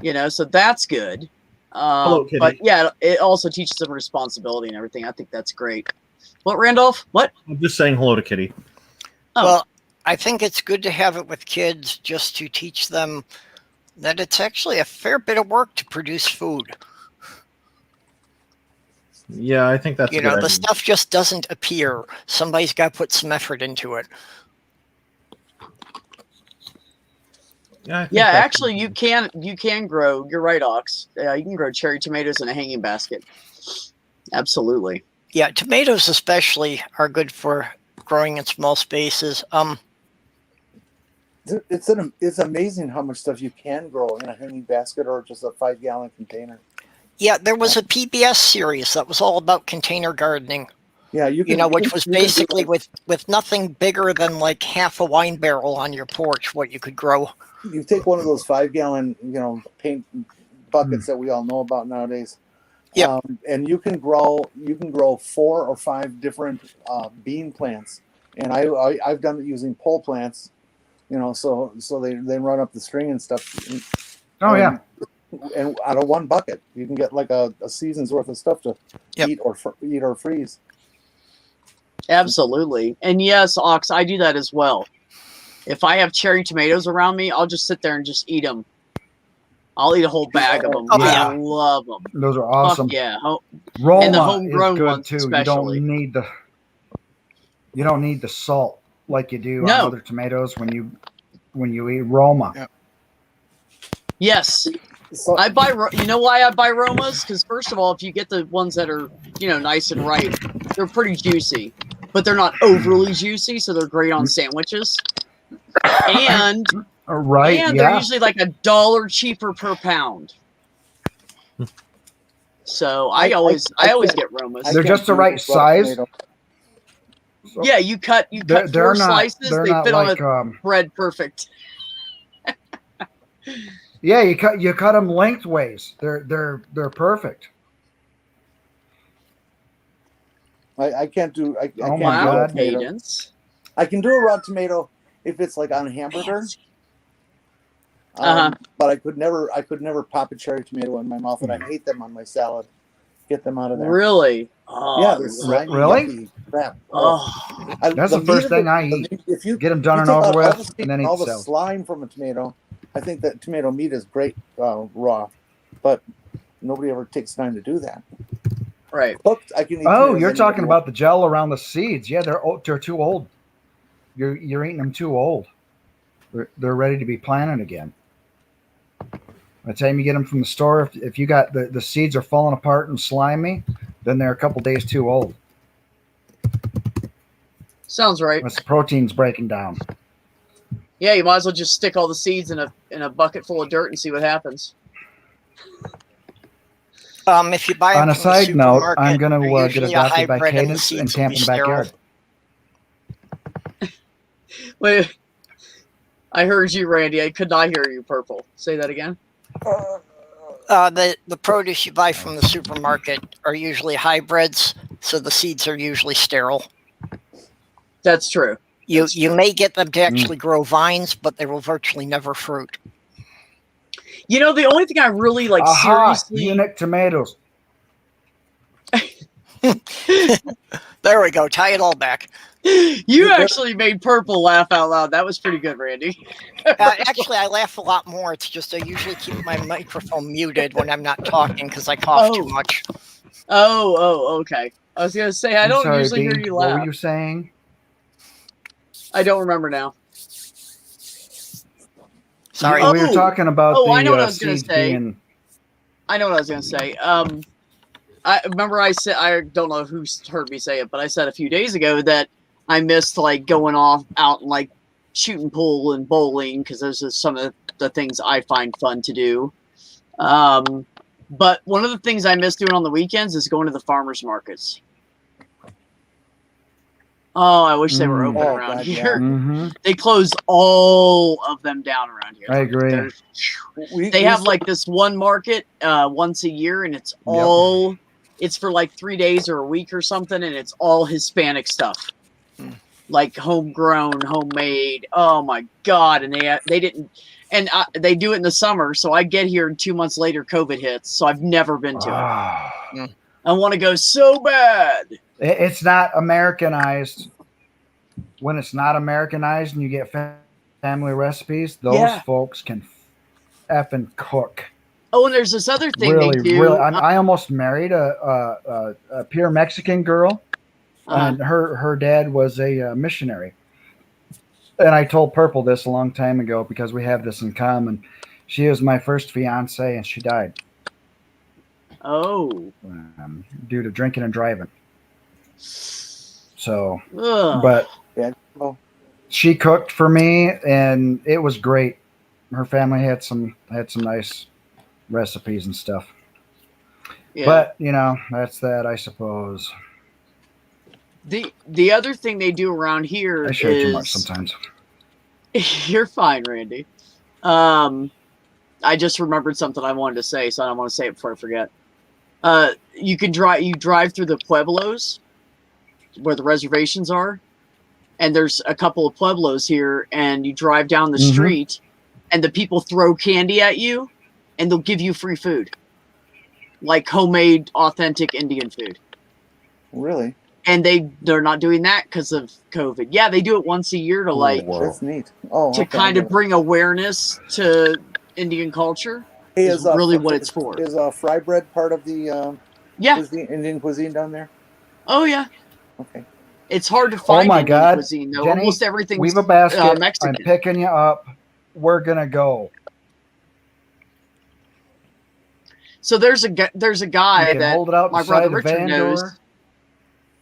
You know, so that's good. Hello, Kitty. But yeah, it also teaches them responsibility and everything. I think that's great. What, Randolph? What? I'm just saying hello to Kitty. Oh. Well, I think it's good to have it with kids just to teach them that it's actually a fair bit of work to produce food. Yeah, I think that's You a good know, the idea. stuff just doesn't appear. Somebody's got to put some effort into it. Yeah, I think Yeah, that's- actually, you can grow. You're right, Ox. You can grow cherry tomatoes in a hanging basket. Absolutely. Yeah, tomatoes especially are good for growing in small spaces. It's amazing how much stuff you can grow in a hanging basket or just a 5-gallon container. Yeah, there was a PBS series that was all about container gardening. Yeah, You know, which was basically with nothing bigger than like half a wine barrel on your porch, what you could grow. you take one of those 5-gallon, paint buckets that we all know about nowadays. Yep. And you can grow 4 or 5 different bean plants. And I've done it using pole plants, so they run up the string and stuff. Oh yeah. And out of one bucket, you can get like a season's worth of stuff to Yep. eat or freeze. Absolutely. And yes, Ox, I do that as well. If I have cherry tomatoes around me, I'll just sit there and just eat them. I'll eat a whole bag of them. Oh, I yeah. love them. Those are awesome. Fuck yeah. Roma And the is homegrown good ones too. especially. You don't need the salt like you do No. on other tomatoes when you eat Roma. Yeah. Yes. So I buy. You know why I buy Romas? Because first of all, if you get the ones that are nice and ripe, they're pretty juicy, but they're not overly juicy, so they're great on sandwiches. And Right? and they're Yeah. usually like $1 cheaper per pound. So I always get Romas. They're just the right size. Yeah, you cut They're 4 not. slices. They're They not fit like. on a bread perfect. Yeah, you cut them lengthways. They're perfect. I can't do. I Oh can't my do a Wow, God. tomato. Cadence. I can do a raw tomato if it's like on a hamburger. Uh-huh. But I could never pop a cherry tomato in my mouth, and I hate them on my salad. Get them out of there. Really? Oh, Yeah, they're slimy, Really? yucky crap. Oh, That's the meat first of thing it- I the eat. meat- If you Get them done you and take over out with, all the and then eat all the the salad. slime from a tomato, I think that tomato meat is great raw, but nobody ever takes time to do that. right. Cooked, I can eat. Oh, tomatoes you're any talking way. about the gel around the seeds. Yeah, they're too old. You're eating them too old. They're ready to be planted again. By the time you get them from the store, if you got the seeds are falling apart and slimy, then they're a couple days too old. Sounds right. That's the protein's breaking down. Yeah, you might as well just stick all the seeds in a bucket full of dirt and see what happens. If you buy them On a from the side note, supermarket, I'm going they're to get usually a adopted by hybrid and the Cadence and seeds will camp be in the sterile. backyard. Wait, I heard you, Randy. I could not hear you. Purple. Say that again. The produce you buy from the supermarket are usually hybrids, so the seeds are usually sterile. That's true. You may get them to actually grow vines, but they will virtually never fruit. You know, the only thing I really like Aha! seriously. Unique tomatoes. There we go. Tie it all back. You actually made Purple laugh out loud. That was pretty good, Randy. Actually, I laugh a lot more. It's just I usually keep my microphone muted when I'm not talking because I cough too Oh. much. Oh, okay. I was gonna say I I'm don't sorry, usually hear B, you what laugh. were you saying? I don't remember now. Sorry. We were talking about Oh, the I know what I was gonna seeds say. being. I know what I was gonna say. I remember I said, I don't know who's heard me say it, but I said a few days ago that I missed like going off out and like shooting pool and bowling because those are some of the things I find fun to do. But one of the things I miss doing on the weekends is going to the farmers markets. Oh, I wish they were open Oh, around God, here. Mm-hmm. They closed all of them down around here. I agree. They have like this one market once a year, and it's all it's for like 3 days or a week or something, and it's all Hispanic stuff, like homegrown, homemade. Oh my God! And they didn't, and they do it in the summer. So I get here, and 2 months later, COVID hits. So I've never been to it. I want to go so bad. It's not Americanized. When it's not Americanized and you get family recipes, those folks can effing cook. Oh, and there's this other thing Really, they do. really. I almost married a pure Mexican girl, and her dad was a missionary. And I told Purple this a long time ago because we have this in common. She was my first fiance, and she died. Oh. Due to drinking and driving. So, but she cooked for me, and it was great. Her family had some nice recipes and stuff. Yeah. But that's that, I suppose. The other thing they do around here I share too much sometimes. You're fine, Randy. I just remembered something I wanted to say, so I don't want to say it before I forget. You drive through the pueblos where the reservations are, and there's a couple of pueblos here, and you drive down the street, and the people throw candy at you, and they'll give you free food, like homemade, authentic Indian food. Really? And they're not doing that because of COVID. Yeah, they do it once a year to that's neat. To kind of bring awareness to Indian culture. Hey, is really what it's for. Is fry bread part of the Indian cuisine down there? Oh yeah. Okay. It's hard to find Indian cuisine though. Jenny, almost everything's we have a basket. Mexican. I'm picking you up. We're gonna go. So there's a guy that my brother Richard knows,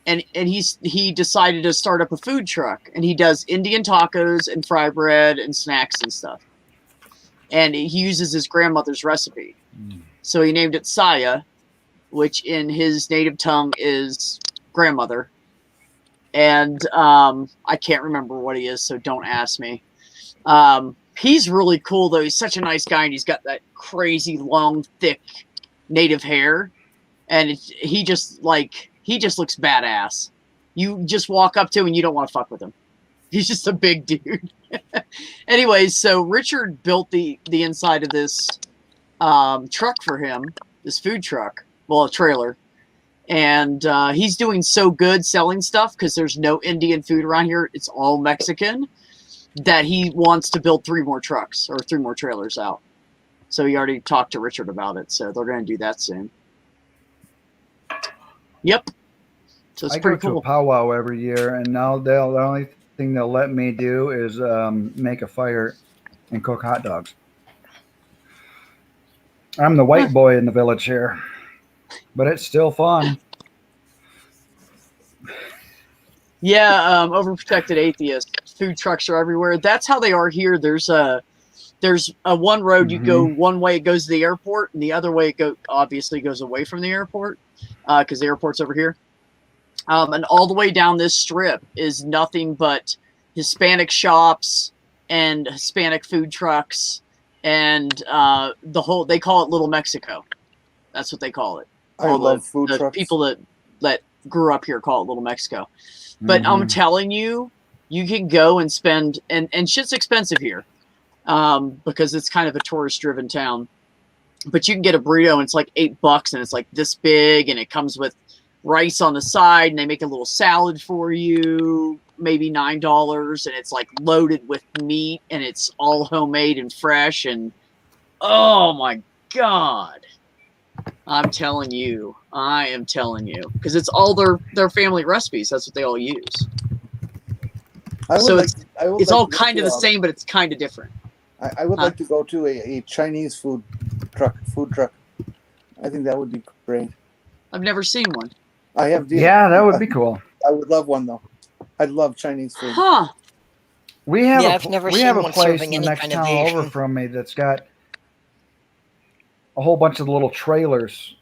and he decided to start up a food truck, and he does Indian tacos and fry bread and snacks and stuff. And he uses his grandmother's recipe. So he named it Saya, which in his native tongue is grandmother. And I can't remember what he is, so don't ask me. He's really cool, though. He's such a nice guy, and he's got that crazy, long, thick native hair. And he just looks badass. You just walk up to him, and you don't want to fuck with him. He's just a big dude. Anyways, so Richard built the inside of this truck for him, this food truck, well, a trailer. And he's doing so good selling stuff because there's no Indian food around here. It's all Mexican, that he wants to build 3 more trucks or 3 more trailers out. So he already talked to Richard about it. So they're going to do that soon. Yep. So it's pretty cool. I go to a powwow every year, and now the only thing they'll let me do is make a fire and cook hot dogs. I'm the white boy in the village here, but it's still fun. Yeah, overprotected atheist. Food trucks are everywhere. That's how they are here. There's a one road you go one way, it goes to the airport, and the other way it obviously goes away from the airport because the airport's over here. And all the way down this strip is nothing but Hispanic shops and Hispanic food trucks, and they call it Little Mexico. That's what they call it. I love food trucks. People that grew up here call it Little Mexico. But I'm telling you, you can go and spend, and shit's expensive here because it's kind of a tourist-driven town. But you can get a burrito, and it's like $8, and it's like this big, and it comes with rice on the side, and they make a little salad for you, maybe $9, and it's like loaded with meat, and it's all homemade and fresh, and oh my God. I'm telling you. I am telling you. Because it's all their family recipes. That's what they all use. So it's all kind of the same, but it's kind of different. I would like to go to a Chinese food truck. I think that would be great. I've never seen one. I have. Yeah, that would be cool. I would love one though. I'd love Chinese food. Huh. We have I've never seen one place serving in the any next kind of town over Asian. from me that's got a whole bunch of little trailers,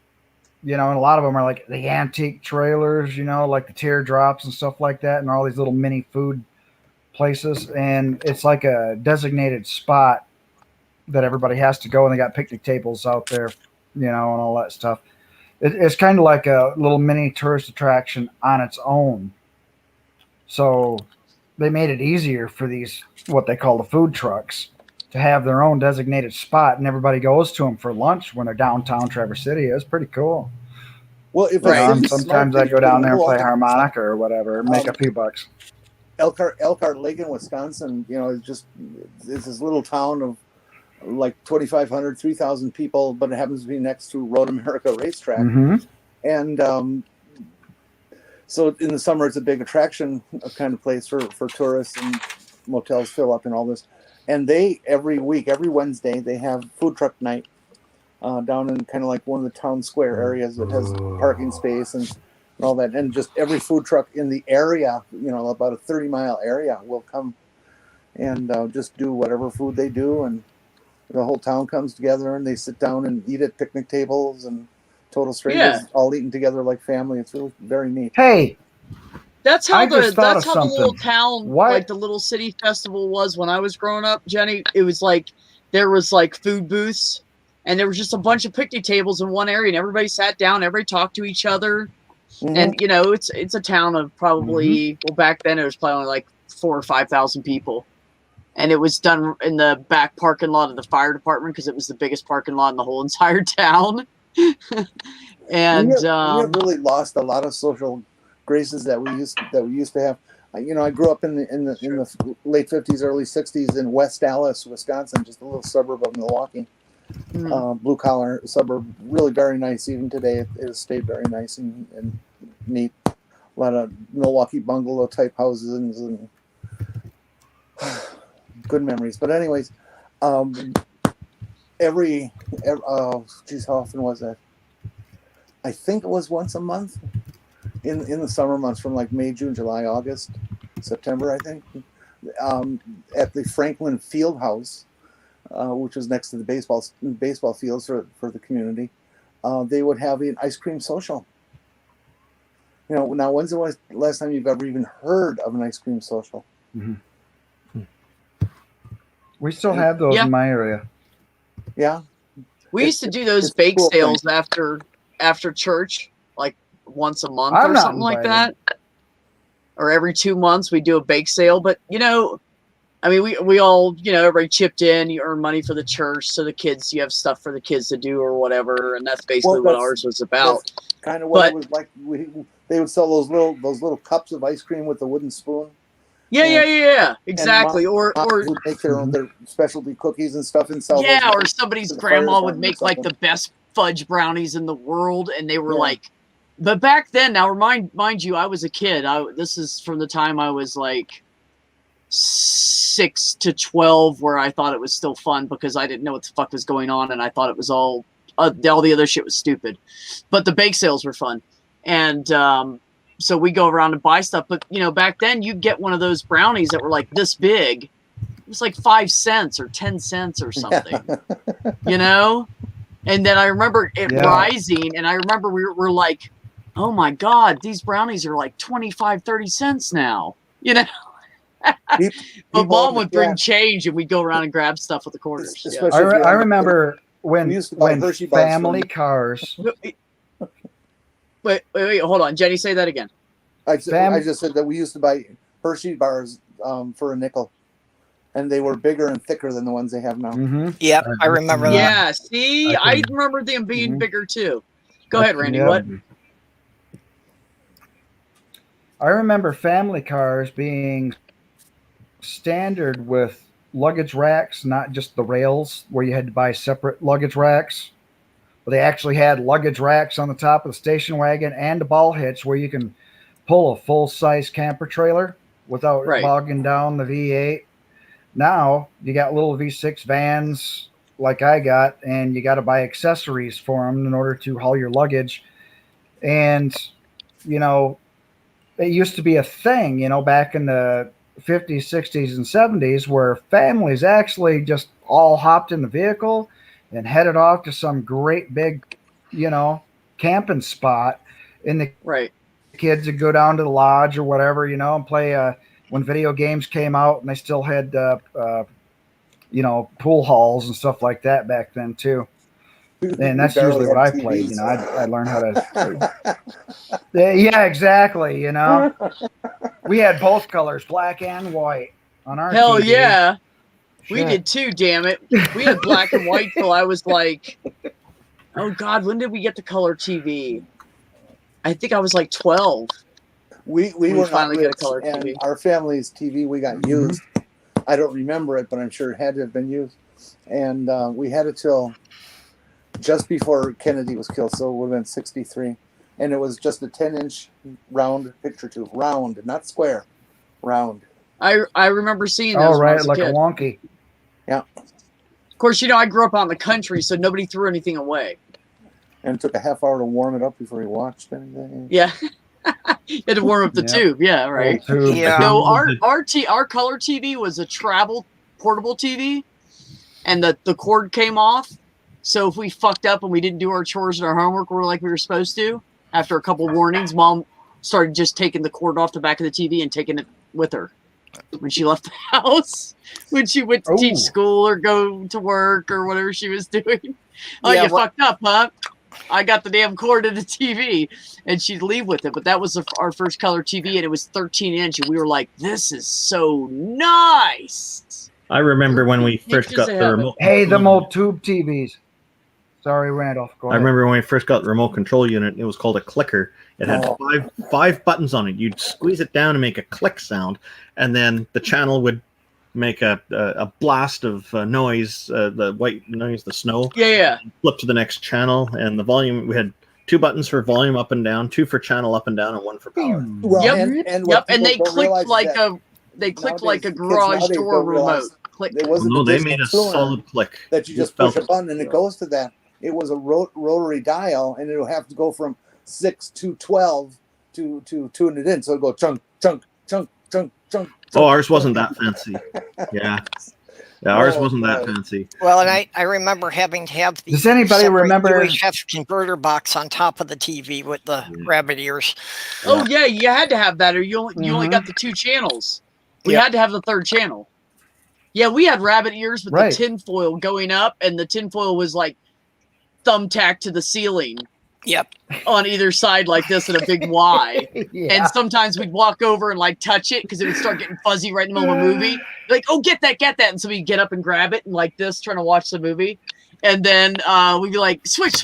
and a lot of them are like the antique trailers, like the teardrops and stuff like that, and all these little mini food places. And it's like a designated spot that everybody has to go, and they got picnic tables out there, and all that stuff. It's kind of like a little mini tourist attraction on its own. So they made it easier for these, what they call the food trucks, to have their own designated spot, and everybody goes to them for lunch when they're downtown Traverse City. It's pretty cool. Well, if sometimes I go down there and play harmonica or whatever, make a few bucks. Elkhart Lake in Wisconsin, it's this little town of like 2,500, 3,000 people, but it happens to be next to Road America Racetrack. Mm-hmm. And so in the summer, it's a big attraction, a kind of place for tourists, and motels fill up and all this. And they, every week, every Wednesday, they have food truck night down in kind of like one of the town square areas that has parking space and all that. And just every food truck in the area, about a 30-mile area, will come and just do whatever food they do. And the whole town comes together and they sit down and eat at picnic tables, and total strangers all eating together like family. It's really very neat. Hey, that's how the something. little town, like the little city festival was when I was growing up, Jenny. It was like there was like food booths, and there was just a bunch of picnic tables in one area, and everybody sat down, everybody talked to each other. Mm-hmm. And it's a town of probably well, back then it was probably only like 4,000 or 5,000 people. And it was done in the back parking lot of the fire department because it was the biggest parking lot in the whole entire town. And we have really lost a lot of social graces that we used to have. I grew up in the late 50s, early 60s in West Dallas, Wisconsin, just a little suburb of Milwaukee, blue collar suburb. Really very nice. Even today, it has stayed very nice and neat. A lot of Milwaukee bungalow type houses and good memories. But anyways, how often was that? I think it was once a month in the summer months, from like May, June, July, August, September, I think, at the Franklin Field House, which was next to the baseball fields for the community. They would have an ice cream social. Now when's the last time you've ever even heard of an ice cream social? Mm-hmm. We still have those in my area. Yeah. We used to do those bake sales after church, like once a month or something like that. Or every 2 months we do a bake sale. But, we all, everybody chipped in, you earn money for the church. So the kids, you have stuff for the kids to do or whatever. And that's basically what ours was about. Kind of what it was like. They would sell those little cups of ice cream with the wooden spoon. Yeah, exactly. Or would make their specialty cookies and stuff and sell. Yeah, or somebody's grandma would make like the best fudge brownies in the world, and they were like. But back then, now mind you, I was a kid. This is from the time I was like 6 to 12, where I thought it was still fun because I didn't know what the fuck was going on, and I thought it was all the other shit was stupid. But the bake sales were fun, and so we go around and buy stuff. But back then you'd get one of those brownies that were like this big. It was like 5 cents or 10 cents or something, And then I remember it rising, and I remember we were like, oh my God, these brownies are like 25, 30 cents now, But Mom would bring change, and we'd go around and grab stuff with the quarters. I remember when family cars. Wait, hold on. Jenny, say that again. I just said that we used to buy Hershey bars for a nickel, and they were bigger and thicker than the ones they have now. Mm-hmm. Yep, I remember that. Yeah, see, I remember them being bigger too. Go ahead, Randy. What? I remember family cars being standard with luggage racks, not just the rails where you had to buy separate luggage racks. but they actually had luggage racks on the top of the station wagon and a ball hitch where you can pull a full-size camper trailer without bogging down the V8. Now you got little V6 vans like I got, and you got to buy accessories for them in order to haul your luggage. And, you know, it used to be a thing, you know, back in the 50s, 60s, and 70s where families actually just all hopped in the vehicle and headed off to some great big, you know, camping spot. And the kids would go down to the lodge or whatever, you know, and play when video games came out, and they still had, you know, pool halls and stuff like that back then too. And that's usually what I played. You know, I learned how to. Yeah, exactly. You know, we had both colors, black and white, on our. Hell TV. yeah, Shit. we did too. Damn it, we had black and white till I was like, oh God, when did we get the color TV? I think I was like 12. We were finally not get a rich, color and TV. our family's TV we got used. I don't remember it, but I'm sure it had to have been used. And we had it till just before Kennedy was killed, so it would have been 63. And it was just a 10-inch round picture tube. Round, not square. Round. I remember seeing those. Oh, when I right, was a like kid. a wonky. Yeah. Of course, you know, I grew up out in the country, so nobody threw anything away. And it took a half hour to warm it up before you watched anything. Yeah. You had to warm up the tube. Yeah, right. Yeah. No, our color TV was a travel portable TV, and the cord came off. So if we fucked up and we didn't do our chores and our homework like we were supposed to, after a couple warnings, Mom started just taking the cord off the back of the TV and taking it with her when she left the house, when she went to teach school or go to work or whatever she was doing. Oh, Yeah, you fucked up, huh? I got the damn cord of the TV, and she'd leave with it. But that was our first color TV, and it was 13-inch, and we were like, "This is so nice." I remember when we first got the remote. Hey, them old tube TVs. Sorry, Randolph. Go I ahead. remember when we first got the remote control unit. It was called a clicker. It had five buttons on it. You'd squeeze it down and make a click sound, and then the channel would make a blast of noise, the white noise, the snow. Yeah. Flip to the next channel, and the volume. We had 2 buttons for volume up and down, 2 for channel up and down, and 1 for power. Well, Yep. And they clicked like nowadays, a garage nowadays door don't realize remote. Click. There wasn't No, a they disc made a tuner solid click. that you just felt push a it. button and it goes to that. It was a rotary dial, and it'll have to go from 6 to 12 to tune it in. So it'll go chunk, chunk, chunk, chunk, chunk. Oh, ours wasn't that fancy. Yeah, ours wasn't that fancy. Well, and I remember having to have the Does anybody separate remember- UHF converter box on top of the TV with the rabbit ears. Oh yeah, you had to have that, or you only got the 2 channels. We had to have the 3rd channel. Yeah, we had rabbit ears with the tinfoil going up, and the tinfoil was like thumbtacked to the ceiling. Yep. On either side like this in a big Y. Yeah. And sometimes we'd walk over and like touch it because it would start getting fuzzy right in the middle of a movie. Like, oh, get that. And so we'd get up and grab it and like this, trying to watch the movie. And then we'd be like, switch.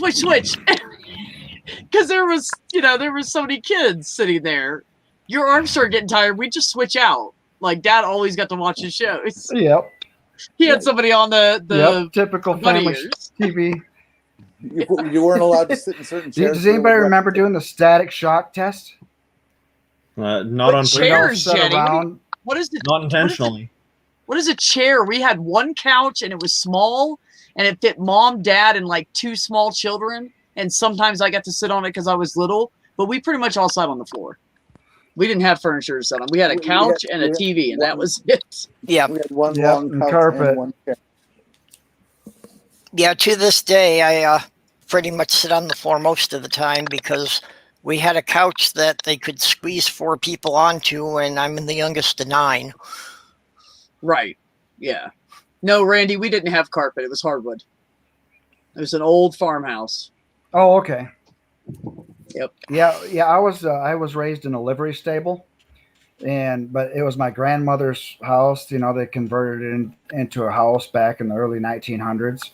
Because there was so many kids sitting there. Your arms started getting tired. We'd just switch out. Like, Dad always got to watch his shows. Yep. He had somebody on the typical bunny family ears. TV. You weren't allowed to sit in certain chairs. Does anybody remember doing the static shock test? Not What on chairs, Set Jenny? around. What is it? Not intentionally. What is a chair? We had one couch and it was small and it fit Mom, Dad, and like 2 small children. And sometimes I got to sit on it because I was little, but we pretty much all sat on the floor. We didn't have furniture to sit on. We had a couch and a TV, and that was it. Yeah. We had one long couch carpet. and one chair. Yeah, to this day, I pretty much sit on the floor most of the time because we had a couch that they could squeeze 4 people onto, and I'm the youngest of 9. Right. Yeah. No, Randy, we didn't have carpet. It was hardwood. It was an old farmhouse. Oh, okay. Yep. Yeah. I was raised in a livery stable, but it was my grandmother's house. You know, they converted it into a house back in the early 1900s,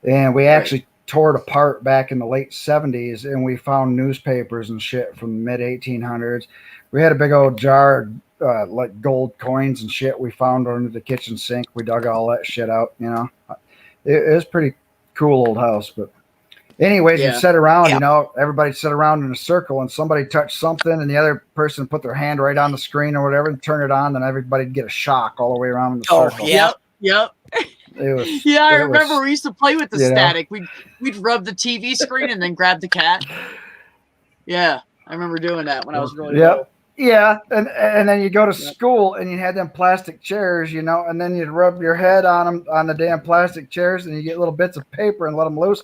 and we actually tore it apart back in the late 70s, and we found newspapers and shit from the mid 1800s. We had a big old jar, like gold coins and shit we found under the kitchen sink. We dug all that shit out. You know, it was pretty cool old house, but. Anyways, you Yeah. sit around, Yeah. you know, everybody sit around in a circle and somebody touched something and the other person put their hand right on the screen or whatever and turn it on, and everybody'd get a shock all the way around in the Oh, circle. yeah. Yep. It was, Yeah, I it remember was- we used to play with the you know. static. We'd rub the TV screen and then grab the cat. Yeah, I remember doing that when I was really Yep. little. Yeah, and then you go to school and you had them plastic chairs, you know, and then you'd rub your head on them on the damn plastic chairs, and you get little bits of paper and let them loose.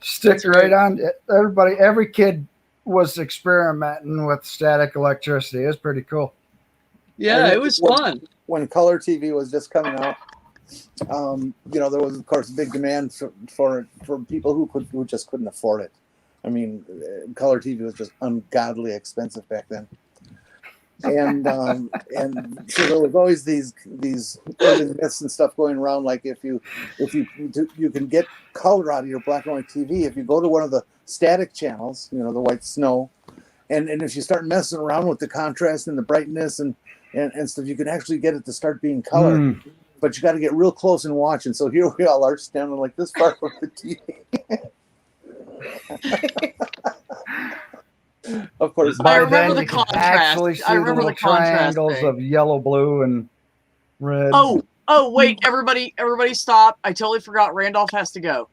Stick That's right right. on. Every kid was experimenting with static electricity. It was pretty cool. Yeah, it was fun. When color TV was just coming out, you know, there was of course a big demand for people who just couldn't afford it. I mean, color TV was just ungodly expensive back then, and so there was always these urban myths and stuff going around. Like if you can get color out of your black and white TV if you go to one of the static channels, you know, the white snow, and if you start messing around with the contrast and the brightness and stuff, you can actually get it to start being color. But you got to get real close and watch. And so here we all are standing like this far from the TV. Of course, I By remember then the you could contrast. actually see I remember little the contrast triangles thing. of yellow, blue, and red. Oh, wait, everybody stop. I totally forgot Randolph has to go.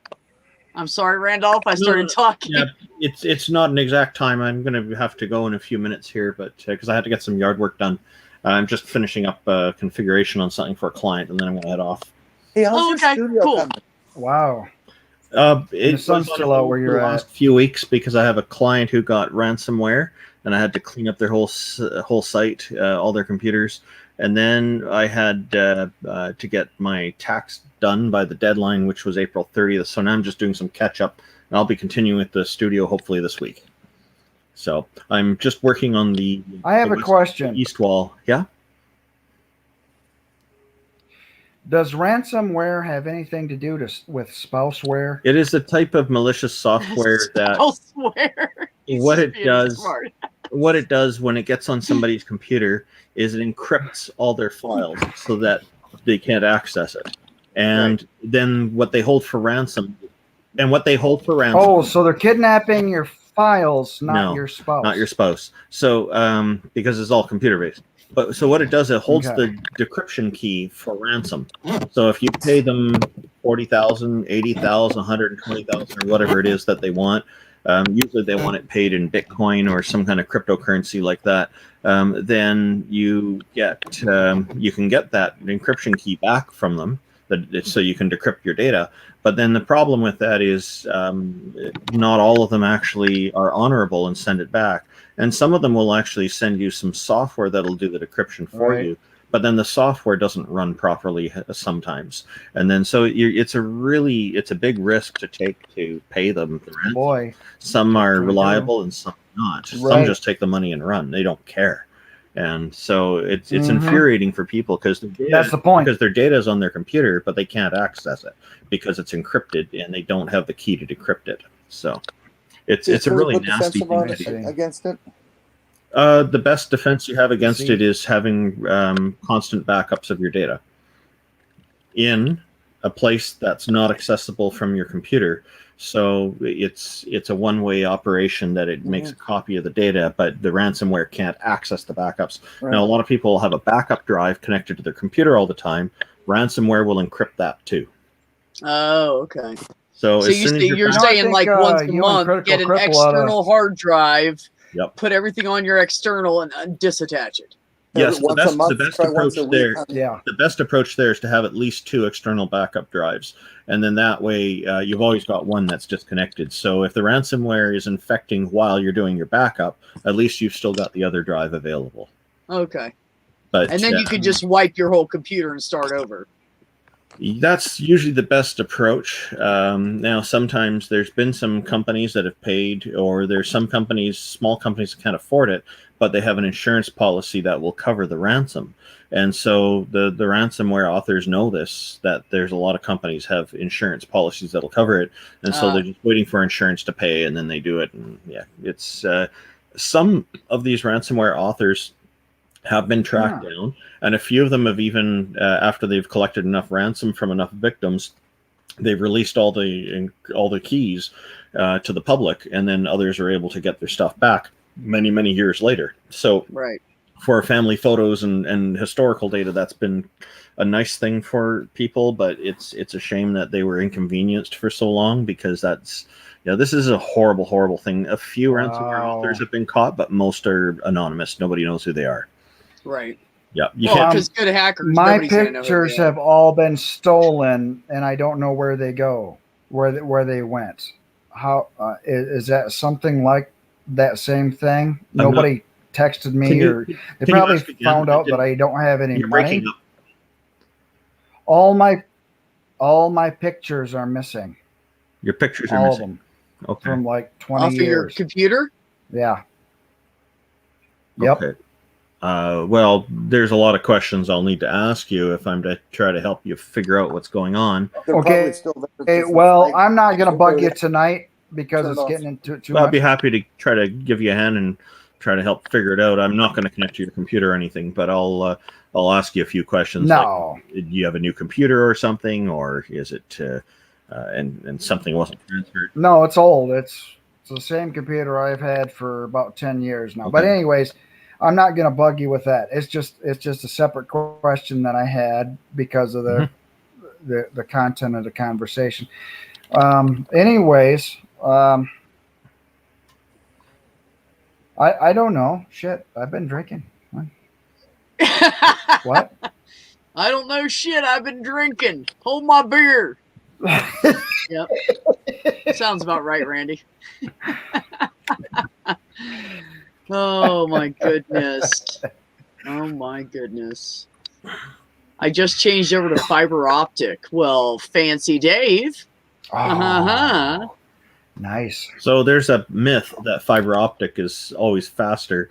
I'm sorry, Randolph. I started talking. Yeah, it's not an exact time. I'm going to have to go in a few minutes here, but because I had to get some yard work done. I'm just finishing up configuration on something for a client, and then I'm going to head off. hey, how's Oh, your okay, studio cool. coming? Wow. The sun's still out where you're the at. last few weeks because I have a client who got ransomware, and I had to clean up their whole site, all their computers, and then I had to get my tax done by the deadline, which was April 30th. So now I'm just doing some catch up, and I'll be continuing with the studio hopefully this week. So I'm just working on the. I have the a question. East wall, yeah. Does ransomware have anything to do with spouseware? It is a type of malicious software that I'll swear. what it Being does. smart. What it does when it gets on somebody's computer is it encrypts all their files so that they can't access it. And then what they hold for ransom, Oh, so they're kidnapping your files, not your spouse. not your spouse. So because it's all computer based. But so what it does, it holds Okay. the decryption key for ransom. So if you pay them 40,000, 80,000, 120,000, or whatever it is that they want, usually they want it paid in Bitcoin or some kind of cryptocurrency like that. Then you can get that encryption key back from them, so you can decrypt your data. But then the problem with that is not all of them actually are honorable and send it back. And some of them will actually send you some software that'll do the decryption for Right. you. But then the software doesn't run properly sometimes. And then so it's a big risk to take to pay them the rent. Boy. Some are True. reliable and some not. Some Right. just take the money and run. They don't care. And so it's Mhm. infuriating for people because That's the point. because their data is on their computer, but they can't access it because it's encrypted and they don't have the key to decrypt it. So it's a Who really put nasty defensive thing on to it do. against it. The best defense you have against See. it is having constant backups of your data in a place that's not accessible from your computer. So it's a one-way operation that it makes a copy of the data, but the ransomware can't access the backups. Right. Now, a lot of people have a backup drive connected to their computer all the time. Ransomware will encrypt that too. Oh, okay. So, So as soon as you're No, I saying think, like once a you and month, Critical get an Cripple oughta- external hard drive, Yep. put everything on your external, and disattach it. Yes, the Once a best month, try approach once a week there. on- Yeah. The best approach there is to have at least 2 external backup drives, and then that way you've always got one that's disconnected. So if the ransomware is infecting while you're doing your backup, at least you've still got the other drive available. Okay. But And then you could just wipe your whole computer and start over. that's usually the best approach. Now, sometimes there's been some companies that have paid, or there's some companies, small companies that can't afford it, but they have an insurance policy that will cover the ransom. And so the ransomware authors know this, that there's a lot of companies have insurance policies that'll cover it. And so they're just waiting for insurance to pay, and then they do it. And yeah, it's some of these ransomware authors have been tracked down, and a few of them have even, after they've collected enough ransom from enough victims, they've released all the keys to the public, and then others are able to get their stuff back many years later. So Right. for family photos and historical data, that's been a nice thing for people, but it's a shame that they were inconvenienced for so long, because this is a horrible thing. A few ransomware authors have been caught, but most are anonymous. Nobody knows who they are. Right. Yeah. Because good hackers. My pictures have all been stolen, and I don't know where they go, where they went. How is that something like that same thing? Nobody texted me, or they probably found out that I don't have any money. All my pictures are missing. Your pictures are all missing. Of them. Okay. From like 20 off years. Of your computer? Yeah. Yep. Okay. Well, there's a lot of questions I'll need to ask you if I'm to try to help you figure out what's going on. Okay. Well, I'm not going to bug you tonight because it's getting into too much. I'd be happy to try to give you a hand and try to help figure it out. I'm not going to connect to your computer or anything, but I'll ask you a few questions. No. Like, do you have a new computer or something, or is it and something wasn't transferred? No, it's old. It's the same computer I've had for about 10 years now. Okay. But anyways, I'm not going to bug you with that. It's just a separate question that I had because of the content of the conversation. Anyways, I don't know. Shit, I've been drinking. What? I don't know shit. I've been drinking. Hold my beer. Yep. Sounds about right, Randy. Oh my goodness. Oh my goodness. I just changed over to fiber optic. Well, fancy Dave. Oh, nice. So there's a myth that fiber optic is always faster.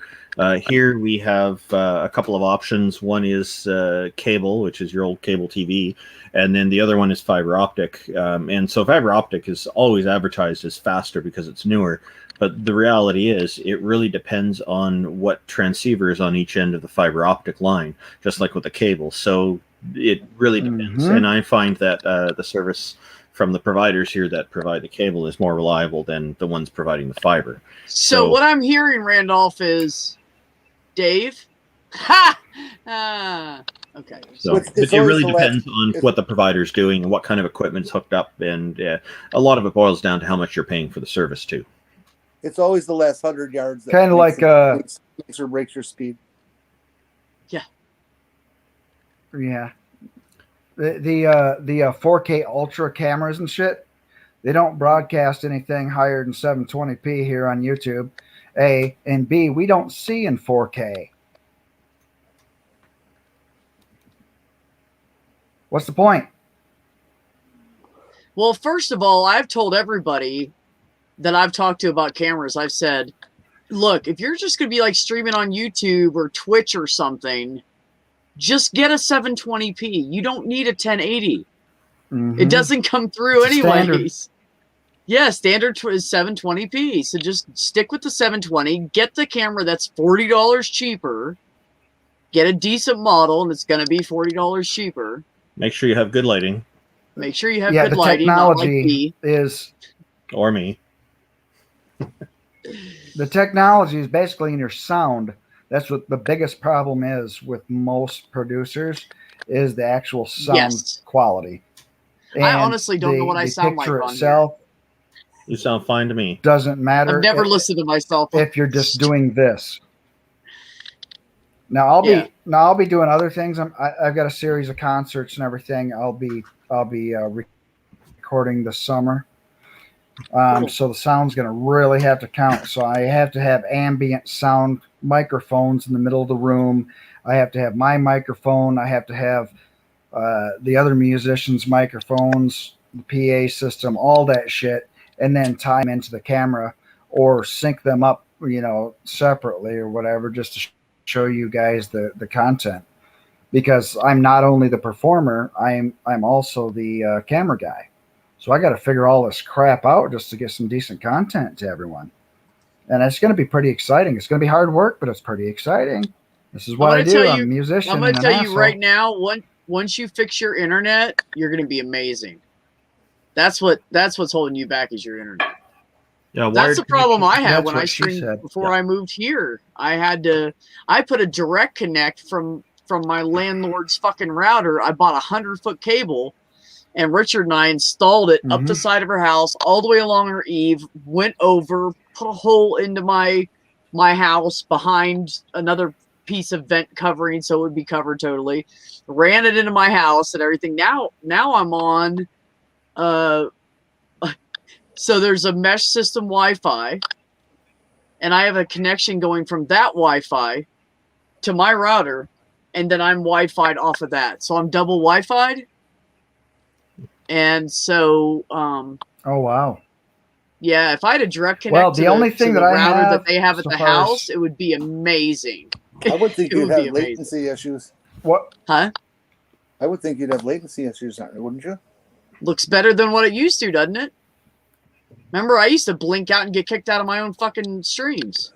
Here we have a couple of options. One is cable, which is your old cable TV, and then the other one is fiber optic. And so fiber optic is always advertised as faster because it's newer. But the reality is it really depends on what transceiver is on each end of the fiber optic line, just like with the cable. So it really depends. And I find that the service from the providers here that provide the cable is more reliable than the ones providing the fiber. So what I'm hearing, Randolph, is Dave. Ha! Okay. So it really depends on what the provider's doing and what kind of equipment's hooked up, and a lot of it boils down to how much you're paying for the service too. It's always the last 100 yards that kind of like makes or breaks your speed. Yeah. Yeah. The 4K Ultra cameras and shit, they don't broadcast anything higher than 720p here on YouTube. A, and B, we don't see in 4K. What's the point? Well, first of all, I've told everybody that I've talked to about cameras, I've said, look, if you're just going to be like streaming on YouTube or Twitch or something, just get a 720p. You don't need a 1080. It doesn't come through anyways. Yeah, standard is 720p. So just stick with the 720. Get the camera that's $40 cheaper. Get a decent model, and it's going to be $40 cheaper. Make sure you have good lighting. Make sure you have good lighting. Technology is or me. The technology is basically in your sound. That's what the biggest problem is with most producers, is the actual sound quality. And I honestly don't know what I sound like on itself. You sound fine to me. Doesn't matter. I've never listened to myself if you're just doing this. Now I'll be doing other things. I've got a series of concerts and everything. I'll be recording this summer. So the sound's going to really have to count. So I have to have ambient sound microphones in the middle of the room. I have to have my microphone. I have to have the other musicians' microphones, the PA system, all that shit, and then tie them into the camera or sync them up, separately or whatever, just to show you guys the content. Because I'm not only the performer, I'm also the camera guy. So I got to figure all this crap out just to get some decent content to everyone. And it's going to be pretty exciting. It's going to be hard work, but it's pretty exciting. This is what I do. I'm a musician. I'm going to tell you right now, once you fix your internet, you're going to be amazing. That's what's holding you back is your internet. Yeah, That's the problem I had That's when what I she streamed said. before I moved here. I put a direct connect from my landlord's fucking router. I bought 100-foot cable, and Richard and I installed it up the side of her house, all the way along her eave, went over, put a hole into my house behind another piece of vent covering so it would be covered totally, ran it into my house and everything. Now I'm on so there's a mesh system Wi-Fi, and I have a connection going from that Wi-Fi to my router, and then I'm Wi-Fi'd off of that. So I'm double Wi-Fi'd. And so Oh wow. yeah, if I had a direct connect Well, the only to thing the that I router have that they have at so the far as- house, it would be amazing. I would think It you'd would be have amazing. latency issues. What? Huh? I would think you'd have latency issues, wouldn't you? Looks better than what it used to, doesn't it? Remember, I used to blink out and get kicked out of my own fucking streams.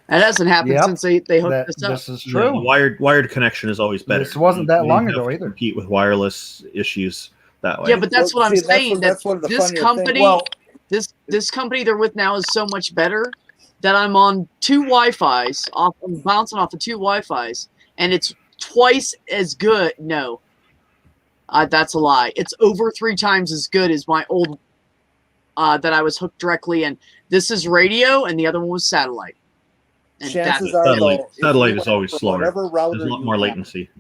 That hasn't happened Yep. since they hooked this up. This is Yeah, true. the wired connection is always better. This wasn't that You long don't have ago to either. Compete with wireless issues that way. Yeah, but that's Well, what I'm see, that's saying. what- that's one of the this funnier things. company, Well- this company they're with now is so much better that I'm on 2 Wi-Fis. I'm bouncing off of 2 Wi-Fis, and it's twice as good. No, that's a lie. It's over 3 times as good as my old that I was hooked directly in. This is radio, and the other one was satellite. And Chances that's are, Satellite- though, if satellite you is went always for slower. Whatever router There's a lot you more have, latency.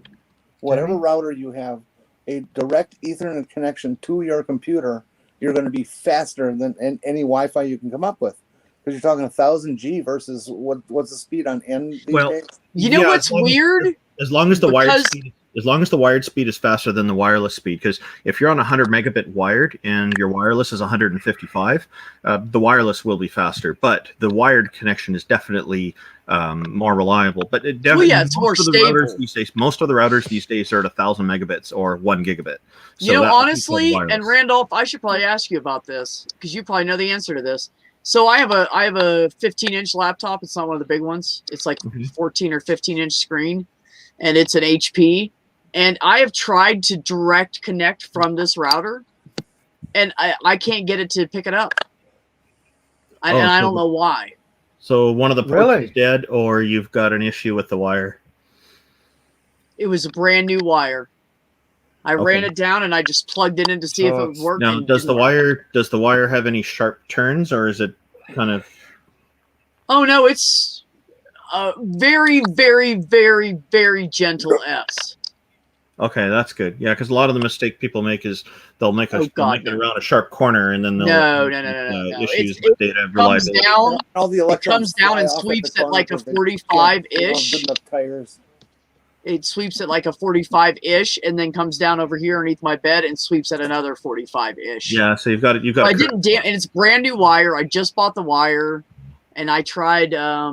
whatever router you have, a direct Ethernet connection to your computer, you're going to be faster than any Wi-Fi you can come up with. Because you're talking 1,000G versus what's the speed on N these Well, days? you know Yeah, what's as long as- weird? As long as the wired Because- speed, as long as the wired speed is faster than the wireless speed, because if you're on 100 megabit wired and your wireless is 155, the wireless will be faster. But the wired connection is definitely more reliable. But it definitely, yeah, it's more of the stable. routers these days, most of the routers these days are at 1,000 megabits or 1 gigabit. You know, that would be honestly, called and wireless. Randolph, I should probably ask you about this because you probably know the answer to this. So I have a 15-inch laptop. It's not one of the big ones. It's like Mhm. 14 or 15-inch screen, and it's an HP. And I have tried to direct connect from this router, and I can't get it to pick it up. And I so don't know why. So one of the ports Really? is dead, or you've got an issue with the wire. It was a brand new wire. I ran Okay. it down and I just plugged it in to see if So it would work. Now, and does the didn't work. wire have any sharp turns, or is it kind of? Oh no, it's very, very, very, very gentle S. Okay, that's good. Yeah, because a lot of the mistake people make is they'll make Oh, God, make it no. around a sharp corner, and then they'll No. issues It with data comes reliability. down. All the It electrons comes down fly and off at the sweeps at corner like a because they 45-ish. don't have good enough tires. It sweeps at like a 45-ish, and then comes down over here underneath my bed and sweeps at another 45-ish. Yeah, so you've got it. You've got. I it didn't and it's brand new wire. I just bought the wire, and I tried. I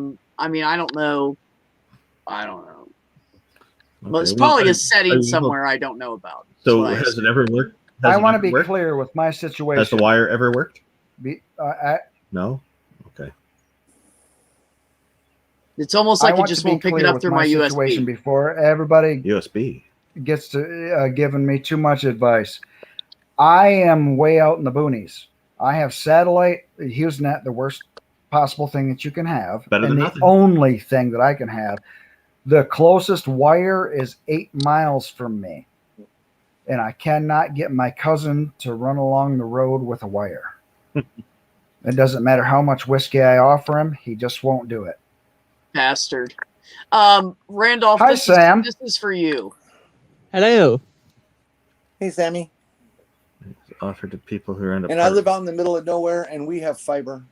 mean, I don't know. Well, it's probably a setting somewhere I don't know about. So That's why I has it ever worked? Has I it want to ever be worked? clear with my situation. Has the wire ever worked? No. Okay. It's almost I like it want just to be won't pick it clear up with through my situation USB. before everybody USB. gets to giving me too much advice. I am way out in the boonies. I have satellite HughesNet, the worst possible thing that you can have, Better and than the nothing. only thing that I can have. The closest wire is 8 miles from me, and I cannot get my cousin to run along the road with a wire. It doesn't matter how much whiskey I offer him; he just won't do it. Bastard. Randolph, Hi, this Sam. Is, this is for you. Hello. Hey, Sammy. Offered to people who are in. And I live out in the middle of nowhere, and we have fiber.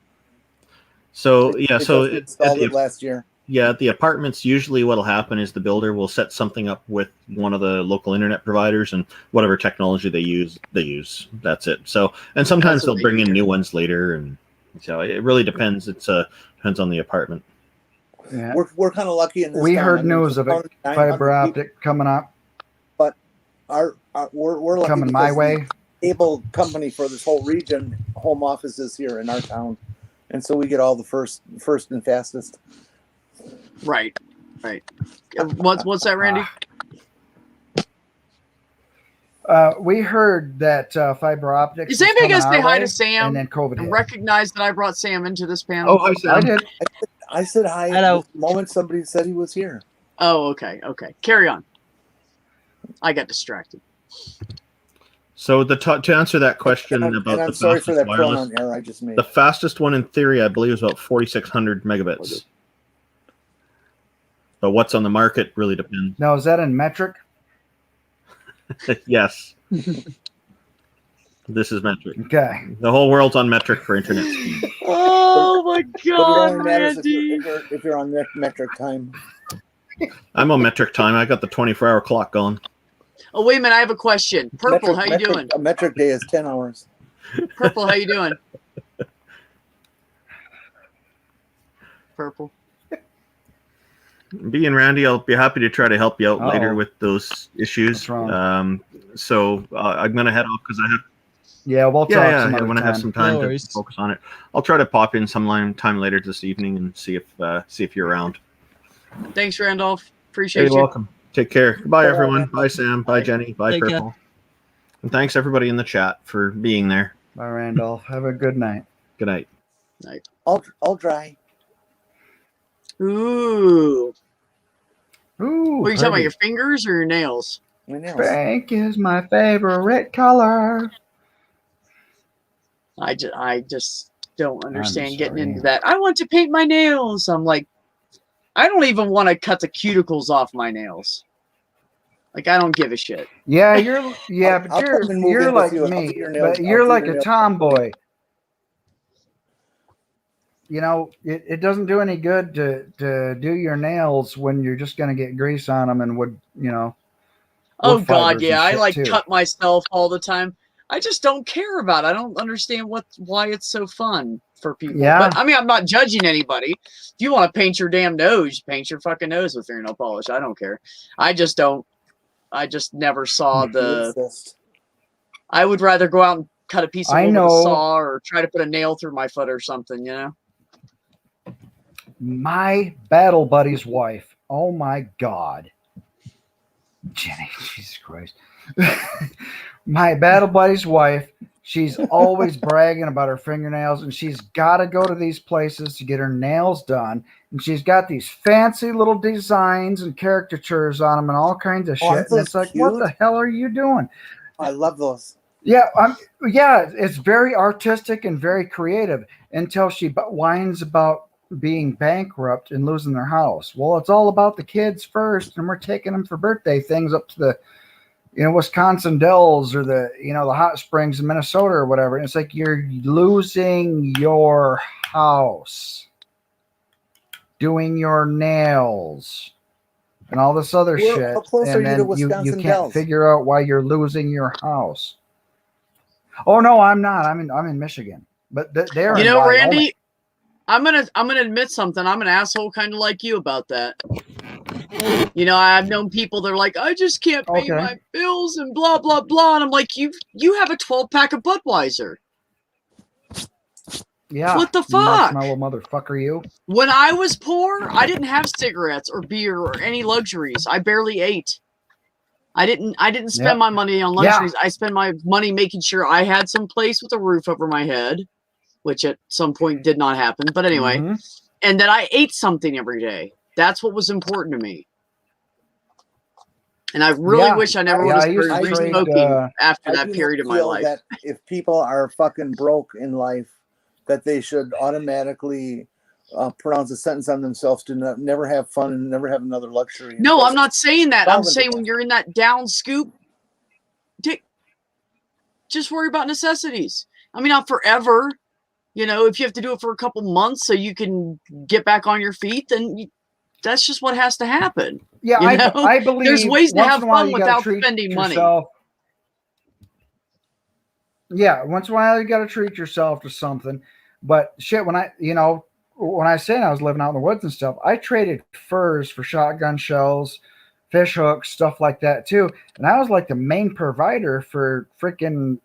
So yeah, They so just installed it last year. Yeah, at the apartments, usually what'll happen is the builder will set something up with one of the local internet providers, and whatever technology they use. That's it. So, and sometimes That's what they'll bring they in do. new ones later, and so it really depends. It's depends on the apartment. Yeah. We're kind of lucky in this We town. heard I mean, news of a 900 fiber people, optic coming up, we're lucky coming my because way. the cable company for this whole region, home office is here in our town, and so we get all the first and fastest. Right. What's that, Randy? We heard that fiber optics. Is anybody going gonna to say hi to Sam And then COVID and hit. recognize that I brought Sam into this panel? Oh, hi, I Sam. did. I said hi Hello. the moment somebody said he was here. Oh, okay. Carry on. I got distracted. So to answer that question about and I'm the sorry for fastest that wireless, pronoun error I just made. the fastest one in theory, I believe, is about 4,600 megabits. But what's on the market really depends. Now, is that in metric? Yes. This is metric. Okay. The whole world's on metric for internet speed. Oh my But it God, only matters Randy! if you're on metric time. I'm on metric time. I got the 24-hour clock going. Oh, wait a minute. I have a question. Purple, how you metric, doing? A metric day is 10 hours. Purple, how you doing? Purple. B and Randy, I'll be happy to try to help you out later Uh-oh. with those issues. What's wrong? So I'm going to head off because I have Yeah, we'll talk some other when I have time. some time No to worries. focus on it. I'll try to pop in some time later this evening and see if you're around. Thanks, Randolph. Appreciate You're you. welcome. Take care. Goodbye, Bye, everyone. Randolph. Bye, Sam. Bye, Jenny. Bye, Take care. Purple. And thanks everybody in the chat for being there. Bye, Randolph. Have a good night. Good night. All dry. Ooh. Ooh, What are you talking about? pretty. Your fingers or your nails? My nails. Pink is my favorite color. I just don't understand getting sorry. into that. I want to paint my nails. I'm like, I don't even want to cut the cuticles off my nails. Like, I don't give a shit. Yeah, I'll but come and move you're in with like you. I'll me, do your nails. but you're I'll do like your a nails. tomboy. You know, it doesn't do any good to do your nails when you're just going to get grease on them and wood, Oh wood God, fibers yeah. and I shit, like too. cut myself all the time. I just don't care about it. I don't understand why it's so fun for people. Yeah. But I mean, I'm not judging anybody. If you want to paint your damn nose, paint your fucking nose with fingernail polish. I don't care. I just don't. I just never saw You the. exist. I would rather go out and cut a piece of I wood with know. a saw or try to put a nail through my foot or something. You know. My battle buddy's wife. Oh my God. Jenny, Jesus Christ. My battle buddy's wife, she's always bragging about her fingernails, and she's got to go to these places to get her nails done. And she's got these fancy little designs and caricatures on them and all kinds of shit. Aren't And it's those like, what cute? the hell are you doing? I love those. Yeah, it's very artistic and very creative until she whines about being bankrupt and losing their house. Well, it's all about the kids first, and we're taking them for birthday things up to the, Wisconsin Dells or the, the hot springs in Minnesota or whatever. And it's like you're losing your house, doing your nails, and all this other How shit. close are And you to then you Wisconsin can't Dells? figure out why you're losing your house. Oh no, I'm not. I'm in Michigan, but they're You in know, Wyoming. Randy, I'm gonna admit something. I'm an asshole kind of like you about that. I've known people, they're like, I just can't pay Okay. my bills and blah blah blah. And I'm like, you have a 12-pack of Budweiser. Yeah. What the you fuck? marshmallow motherfucker, you. When I was poor, I didn't have cigarettes or beer or any luxuries. I barely ate. I didn't spend Yep. my money on luxuries. I spent my money making sure I had some place with a roof over my head, which at some point did not happen. But anyway, Mhm. and that I ate something every day. That's what was important to me. And I really Yeah. wish I never would Yeah, have I used to started trade, smoking after I that do period of my feel life. that if people are fucking broke in life, that they should automatically pronounce a sentence on themselves to never have fun and never have another luxury. No, I'm not saying that. I'm Solvent saying it. when you're in that down scoop, just worry about necessities. I mean, not forever. If you have to do it for a couple months so you can get back on your feet, then that's just what has to happen. Yeah, I believe there's ways to once have in a while fun you gotta without treat spending money. yourself. Yeah, once in a while you got to treat yourself to something. But shit, when I say I was living out in the woods and stuff, I traded furs for shotgun shells, fish hooks, stuff like that too. And I was like the main provider for freaking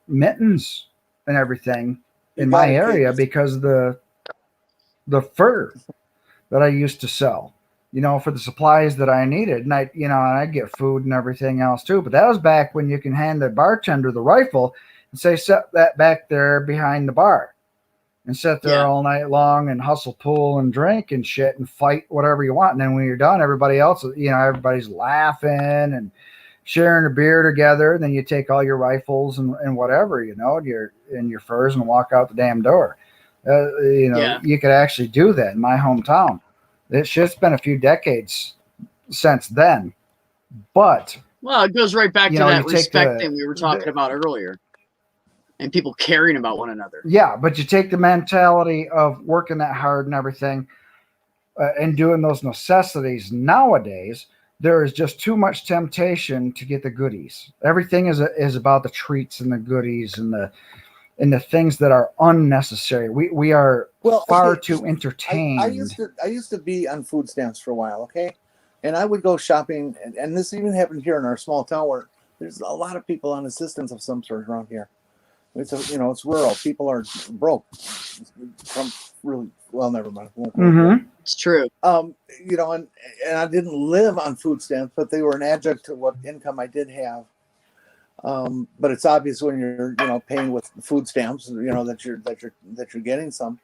mittens and everything in my area because of the fur that I used to sell. for the supplies that I needed. And I'd get food and everything else too. But that was back when you can hand the bartender the rifle and say, set that back there behind the bar and sit there all night long and hustle pool and drink and shit and fight whatever you want. And then when you're done, everybody else, everybody's laughing and sharing a beer together. And then you take all your rifles and whatever, your furs and walk out the damn door. You could actually do that in my hometown. It's just been a few decades since then, but it goes right back to that respect thing we were talking about earlier, and people caring about one another. Yeah, but you take the mentality of working that hard and everything, and doing those necessities. Nowadays, there is just too much temptation to get the goodies. Everything is about the treats and the goodies and the things that are unnecessary. We are far too entertained. I used to be on food stamps for a while, okay? And I would go shopping, and this even happened here in our small town where there's a lot of people on assistance of some sort around here. It's rural. People are broke. Never mind. Mm-hmm. It's true. And I didn't live on food stamps, but they were an adjunct to what income I did have. But it's obvious when you're, paying with food stamps, that you're getting some.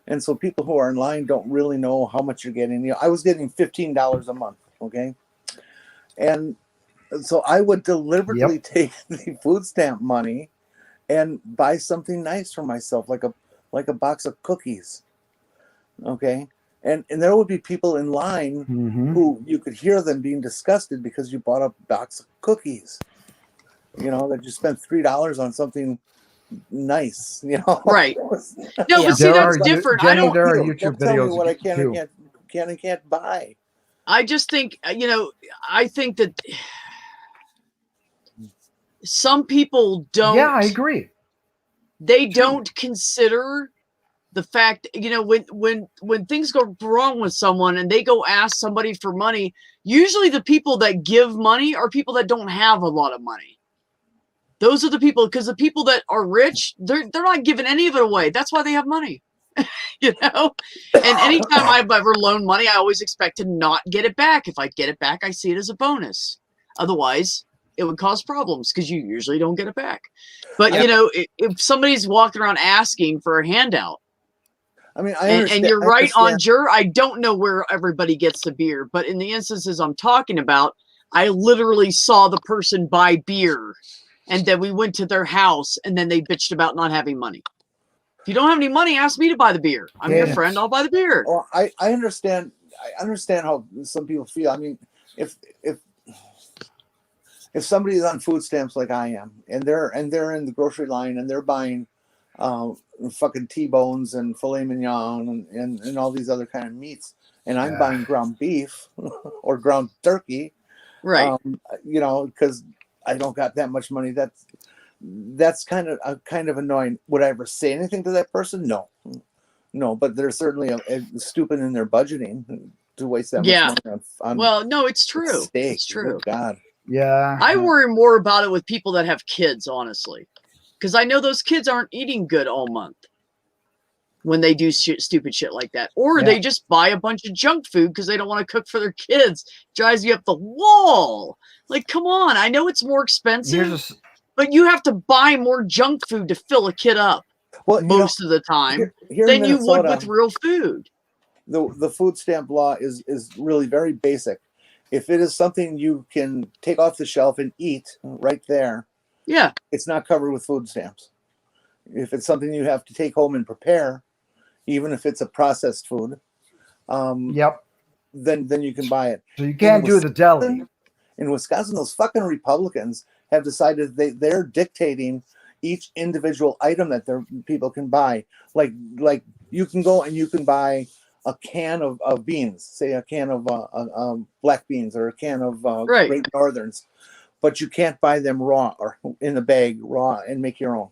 And so people who are in line don't really know how much you're getting. I was getting $15 a month. Okay. And so I would deliberately take the food stamp money and buy something nice for myself, like a box of cookies. Okay. And there would be people in line who you could hear them being disgusted because you bought a box of cookies. That you spent $3 on something nice, Right. No, but see, that's different. There are YouTube tell videos me what I can and can't buy. I just think, I think that some people don't. Yeah, I agree. They don't consider the fact, when things go wrong with someone and they go ask somebody for money, usually the people that give money are people that don't have a lot of money. Those are the people, because the people that are rich, they're not giving any of it away. That's why they have money, And anytime I've ever loaned money, I always expect to not get it back. If I get it back, I see it as a bonus. Otherwise, it would cause problems because you usually don't get it back. But, if somebody's walking around asking for a handout, I mean, and you're right on, Jur. I don't know where everybody gets the beer, but in the instances I'm talking about, I literally saw the person buy beer. And then we went to their house, and then they bitched about not having money. If you don't have any money, ask me to buy the beer. I'm your friend. I'll buy the beer. Well, I understand. I understand how some people feel. I mean, if somebody's on food stamps like I am, and they're in the grocery line and they're buying fucking T-bones and filet mignon and all these other kind of meats, and I'm buying ground beef or ground turkey, right? Because I don't got that much money. That's kind of annoying. Would I ever say anything to that person? No. But they're certainly stupid in their budgeting to waste that much money on. Well, no, it's true. Steak. It's true. Oh, God. Yeah. I worry more about it with people that have kids, honestly, because I know those kids aren't eating good all month when they do stupid shit like that, or they just buy a bunch of junk food because they don't want to cook for their kids. Drives you up the wall. Like, come on. I know it's more expensive, but you have to buy more junk food to fill a kid up most of the time than you would with real food. The food stamp law is really very basic. If it is something you can take off the shelf and eat right there, it's not covered with food stamps. If it's something you have to take home and prepare, even if it's a processed food, then you can buy it. So you can't do the deli. In Wisconsin, those fucking Republicans have decided they're dictating each individual item that their people can buy. Like you can go and you can buy a can of beans, say a can of black beans or a can of Great Northerns, but you can't buy them raw or in a bag raw and make your own.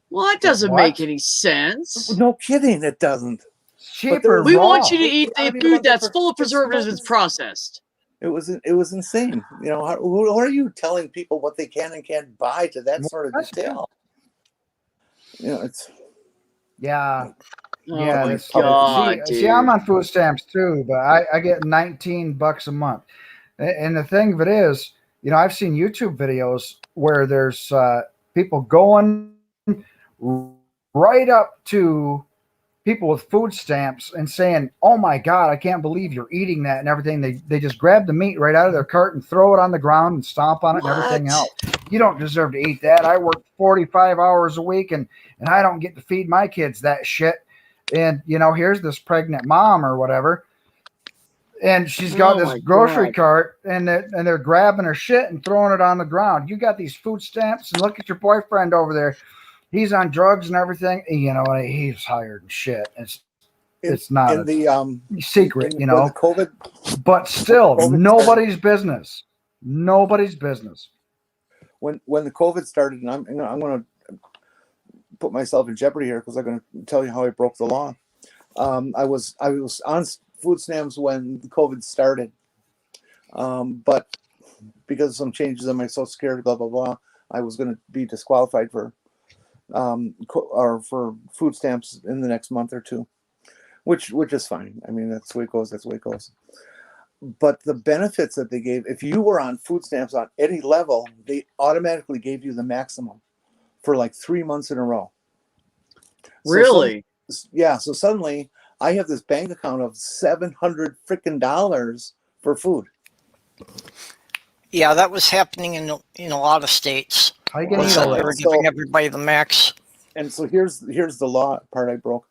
Well, that doesn't make any sense. No kidding, it doesn't. Cheaper. We want you to eat the food that's full of preservatives and processed. It was insane. Who are you telling people what they can and can't buy to that sort of detail? It's Oh my that's public God, see, I'm dude. on food stamps too, but I get $19 a month. And the thing of it is, I've seen YouTube videos where there's people going right up to people with food stamps and saying, "Oh my God, I can't believe you're eating that," and everything. They just grab the meat right out of their cart and throw it on the ground and stomp on it and everything What? else. You don't deserve to eat that. I work 45 hours a week and I don't get to feed my kids that shit. And here's this pregnant mom or whatever, and she's got Oh this my grocery God. cart, and they're grabbing her shit and throwing it on the ground. You got these food stamps, and look at your boyfriend over there. He's on drugs and everything. He's hired and shit. It's not in the secret, when the COVID but still, COVID nobody's business. Nobody's business. when the COVID started, and I'm going to put myself in jeopardy here because I'm going to tell you how I broke the law. I was on food stamps when COVID started, but because of some changes in my Social Security, blah blah blah, I was going to be disqualified for food stamps in the next month or two, which is fine. I mean, that's the way it goes. That's the way it goes. But the benefits that they gave, if you were on food stamps on any level, they automatically gave you the maximum for like 3 months in a row. Really? So suddenly I have this bank account of $700 freaking for food. Yeah, that was happening in a lot of states. How you gonna Was eat that all they were that? giving everybody the max. And so here's the law part I broke.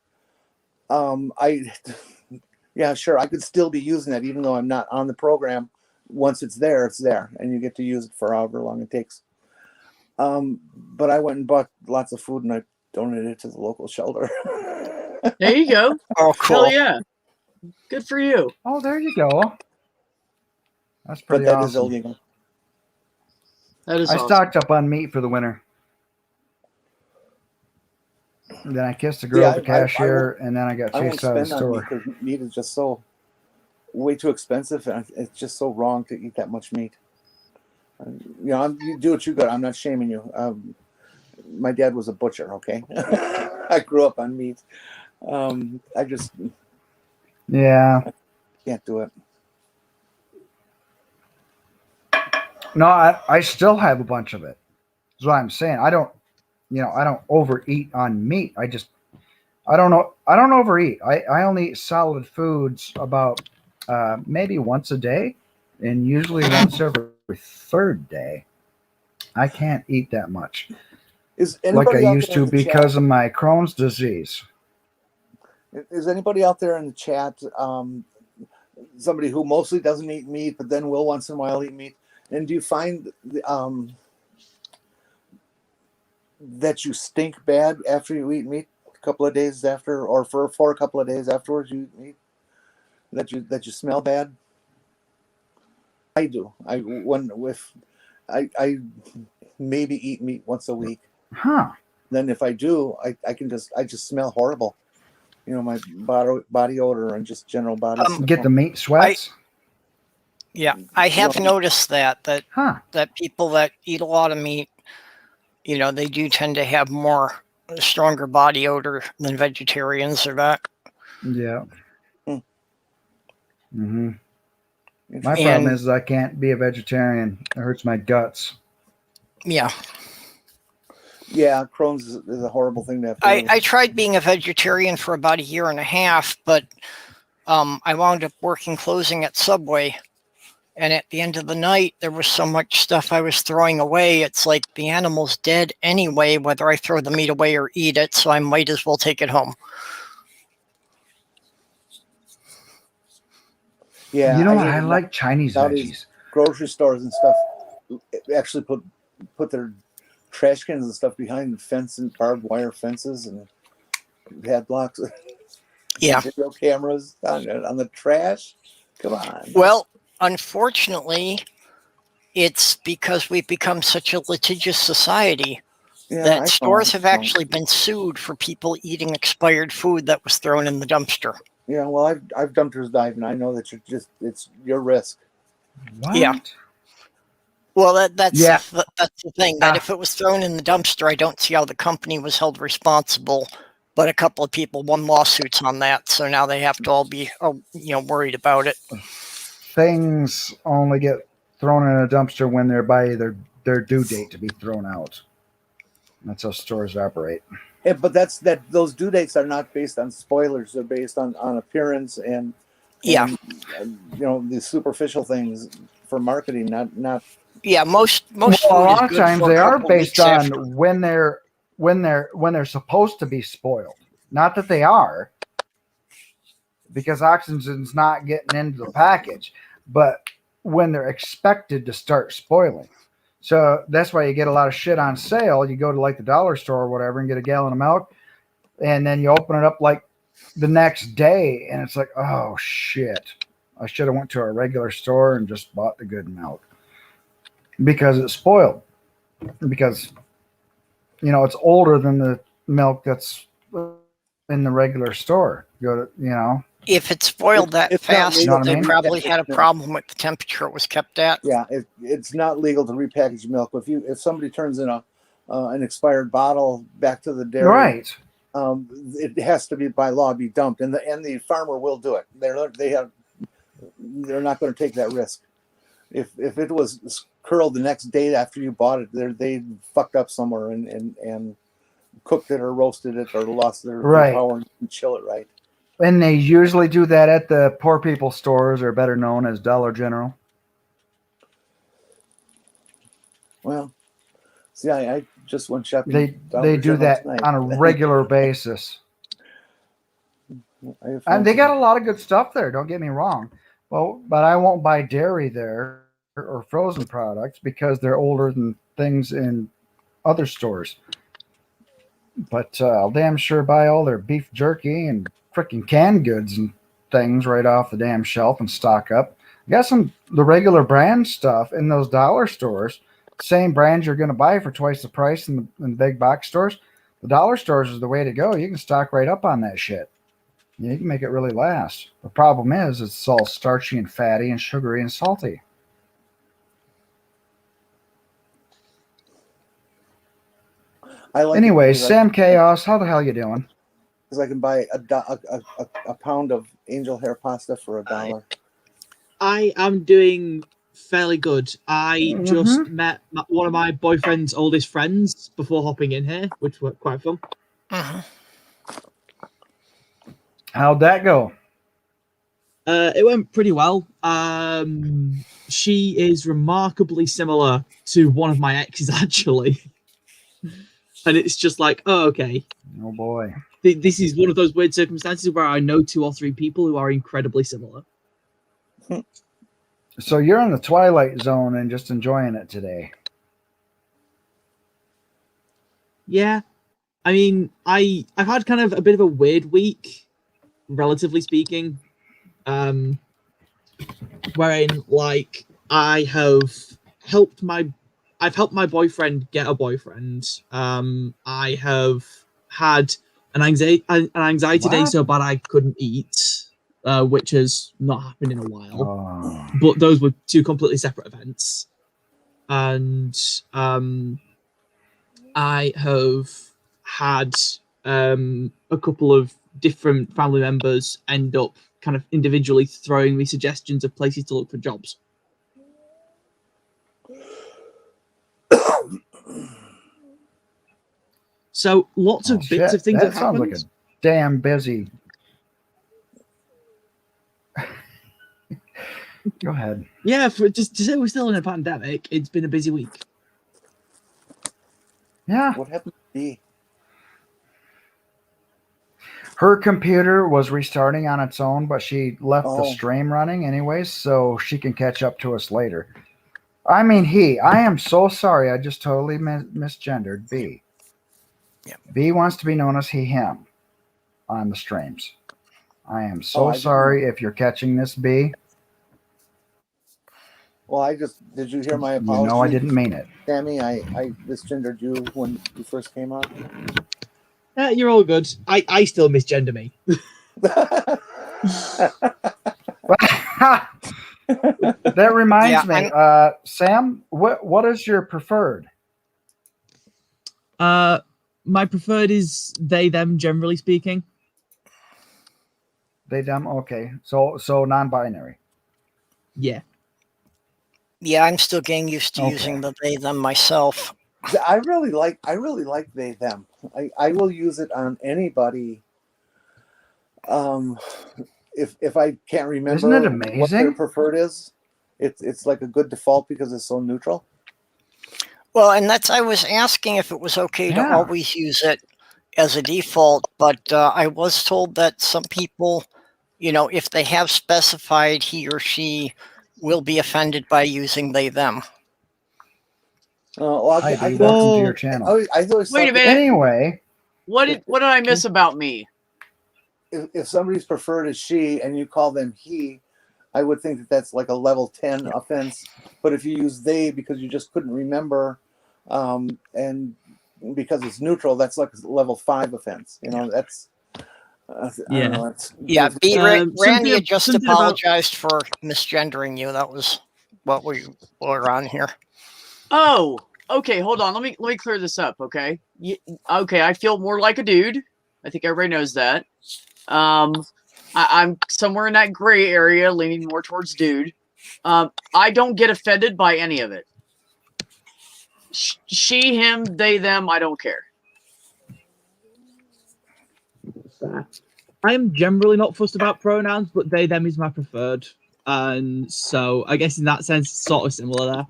Yeah, sure, I could still be using that even though I'm not on the program. Once it's there, and you get to use it for however long it takes. But I went and bought lots of food and I donated it to the local shelter. There you go. Oh, cool. Hell yeah. Good for you. Oh, there you go. That's But pretty that is awesome. illegal. That is I awesome. stocked up on meat for the winter. And then I kissed the girl at the cashier, and then I got I won't chased out of the spend on meat store. because meat is just so way too expensive, and it's just so wrong to eat that much meat. You do what you got. I'm not shaming you. My dad was a butcher. Okay, I grew up on meat. I just can't do it. No, I still have a bunch of it. That's what I'm saying. I don't overeat on meat. I don't overeat. I only eat solid foods about maybe once a day, and usually once every third day. I can't eat that much like I used to because of my Crohn's disease. Is anybody out there in the chat somebody who mostly doesn't eat meat but then will once in a while eat meat? And do you find that you stink bad after you eat meat a couple of days after, or for a couple of days afterwards you eat meat? That you smell bad? I do. I maybe eat meat once a week. Huh. Then if I do, I just smell horrible. My body odor and just general body. Get the meat sweats. I have noticed that people that eat a lot of meat, they do tend to have stronger body odor than vegetarians or that. Yeah. Mm-hmm. My problem is I can't be a vegetarian. It hurts my guts. Yeah. Yeah, Crohn's is a horrible thing to have. I tried being a vegetarian for about a year and a half, but I wound up working closing at Subway. And at the end of the night, there was so much stuff I was throwing away. It's like the animal's dead anyway, whether I throw the meat away or eat it. So I might as well take it home. Yeah, I like Chinese veggies. Grocery stores and stuff actually put their trash cans and stuff behind the fence and barbed wire fences and padlocks. Yeah. Video cameras on the trash. Come on. Well, unfortunately, it's because we've become such a litigious society that stores have actually been sued for people eating expired food that was thrown in the dumpster. Yeah, well, I've dumpsters dive, and I know that it's your risk. What? Yeah. Well, that's the thing. That if it was thrown in the dumpster, I don't see how the company was held responsible But a couple of people won lawsuits on that, so now they have to all be, worried about it. Things only get thrown in a dumpster when they're by their due date to be thrown out. That's how stores operate. Yeah, but those due dates are not based on spoilers. They're based on appearance and the superficial things for marketing, not. Yeah, most a lot of times they are based on after. when they're supposed to be spoiled. Not that they are, because oxygen's not getting into the package, but when they're expected to start spoiling. So that's why you get a lot of shit on sale. You go to like the dollar store or whatever and get a gallon of milk, and then you open it up like the next day, and it's like, oh shit, I should have went to a regular store and just bought the good milk because it's spoiled. Because it's older than the milk that's in the regular store. If it's spoiled that fast, they probably had a milk. Problem with the temperature it was kept at. Yeah, it's not legal to repackage milk. If somebody turns in an expired bottle back to the dairy, right, it has to be by law be dumped, and the farmer will do it. They're not going to take that risk. If it was curled the next day after you bought it, they fucked up somewhere and cooked it or roasted it or lost their power and chill it right. And they usually do that at the poor people stores, or better known as Dollar General. Well, see, I just went shopping. They do that on a regular basis. And they got a lot of good stuff there, don't get me wrong. Well, but I won't buy dairy there or frozen products because they're older than things in other stores. But I'll damn sure buy all their beef jerky and freaking canned goods and things right off the damn shelf and stock up. I got the regular brand stuff in those dollar stores, same brands you're going to buy for twice the price in the big box stores. The dollar stores is the way to go. You can stock right up on that shit. You can make it really last. The problem is it's all starchy and fatty and sugary and salty. Anyway, Sam Chaos, how the hell you doing? Because I can buy a pound of angel hair pasta for $1. I am doing fairly good. I just met one of my boyfriend's oldest friends before hopping in here, which was quite fun. How'd that go? It went pretty well. She is remarkably similar to one of my exes, actually. And it's just like, oh, okay. Oh, boy. This is one of those weird circumstances where I know 2 or 3 people who are incredibly similar. So you're in the Twilight Zone and just enjoying it today. Yeah. I mean, I've had kind of a bit of a weird week, relatively speaking. Wherein, like, I've helped my boyfriend get a boyfriend. I have had an anxiety day so bad I couldn't eat, which has not happened in a while. But those were 2 completely separate events. And I have had a couple of different family members end up kind of individually throwing me suggestions of places to look for jobs. So lots of bits of things that have sounds happened. like a damn busy. Go ahead. Yeah, just to say we're still in a pandemic, it's been a busy week. Yeah. What happened to me? Her computer was restarting on its own, but she left the stream running anyways, so she can catch up to us later. I mean, I am so sorry. I just totally misgendered B. Yeah. B wants to be known as he, him on the streams. I am so sorry if you're catching this, B. Well, did you hear my apology? No, I didn't mean it. Sammy, I misgendered you when you first came on. You're all good. I still misgender me. That reminds me, Sam, what is your preferred? my preferred is they, them, generally speaking. They, them. Okay. So non-binary. Yeah. Yeah, I'm still getting used to Okay. using the they, them myself. I really like they them. I will use it on anybody. If I can't remember Isn't it what their amazing? preferred is, it's like a good default because it's so neutral. Well, and I was asking if it was okay to Yeah. always use it as a default, but I was told that some people, if they have specified he or she will be offended by using they, them. Well, Hi, I dude. Welcome to your channel. I always Wait a thought minute. Anyway, What did I miss about me? if somebody's preferred is she and you call them he, I would think that that's like a level 10 offense. But if you use they because you just couldn't remember, and because it's neutral, that's like a level 5 offense. That's I don't know, Randy had just something apologized for misgendering you. That was what we were on here. Oh, okay. Hold on. Let me clear this up. Okay. Okay. I feel more like a dude. I think everybody knows that. I'm somewhere in that gray area, leaning more towards dude. I don't get offended by any of it. She, him, they, them. I don't care. I am generally not fussed about pronouns, but they, them is my preferred. And so I guess in that sense, it's sort of similar there.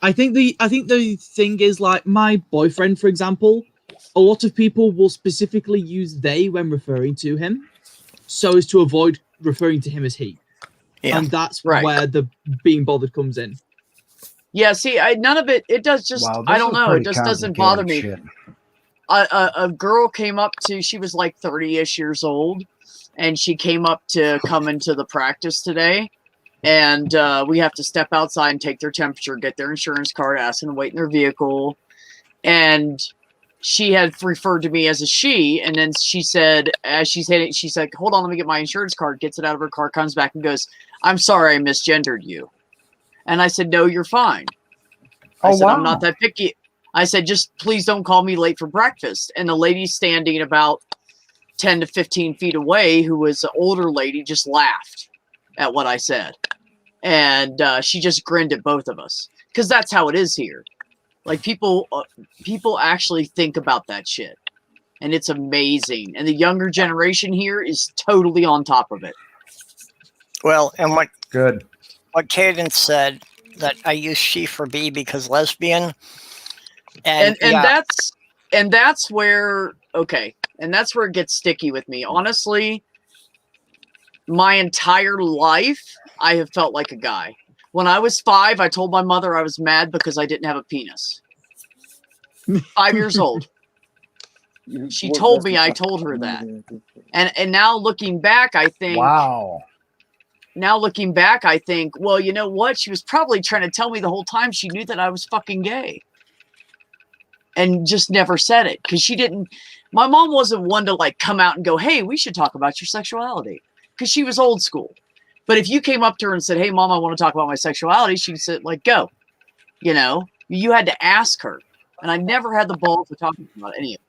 I think the thing is, like, my boyfriend, for example, a lot of people will specifically use they when referring to him, so as to avoid referring to him as he. Yeah. And that's where the being bothered comes in. Yeah, see, none of it, it does just, wow, I don't know, it just doesn't bother me. Shit. A girl came up to, she was like 30-ish years old, and she came up to come into the practice today, and we have to step outside and take their temperature, get their insurance card, ask them to wait in their vehicle, and she had referred to me as a she, and then she said, as she's hitting, she's like, hold on, let me get my insurance card, gets it out of her car, comes back and goes, I'm sorry I misgendered you. And I said, no, you're fine. I said, I'm not that picky. I said, just please don't call me late for breakfast. And the lady standing about 10 to 15 feet away, who was an older lady, just laughed at what I said. And she just grinned at both of us. Because that's how it is here. Like, people actually think about that shit. And it's amazing. And the younger generation here is totally on top of it. Well, and what Cadence said, that I use she for B because lesbian. And that's where, okay. And that's where it gets sticky with me. Honestly, my entire life, I have felt like a guy. When I was 5, I told my mother I was mad because I didn't have a penis. 5 years old. She told me I told her that. And now looking back, I think... Wow. Now looking back, I think, well, you know what? She was probably trying to tell me the whole time she knew that I was fucking gay. And just never said it. Because she didn't... My mom wasn't one to, like, come out and go, hey, we should talk about your sexuality. Because she was old school. But if you came up to her and said, hey, Mom, I want to talk about my sexuality, she'd say, like, go. You know? You had to ask her. And I never had the balls to talk about any of it.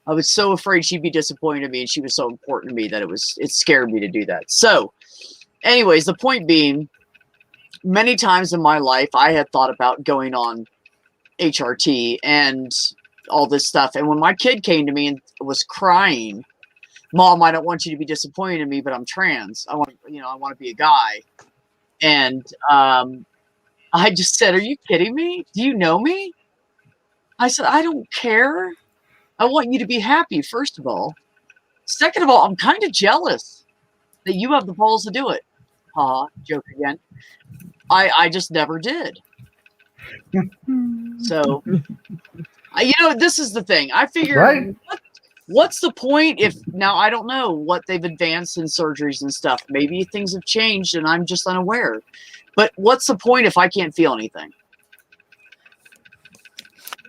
I was so afraid she'd be disappointed in me, and she was so important to me that it scared me to do that. So, anyways, the point being, many times in my life, I had thought about going on HRT and all this stuff. And when my kid came to me and was crying, Mom, I don't want you to be disappointed in me, but I'm trans. I want to be a guy. And I just said, are you kidding me? Do you know me? I said, I don't care. I want you to be happy, first of all. Second of all, I'm kind of jealous that you have the balls to do it. Joke again. I just never did. So, this is the thing. I figure, what's the point if, now I don't know what they've advanced in surgeries and stuff. Maybe things have changed and I'm just unaware. But what's the point if I can't feel anything?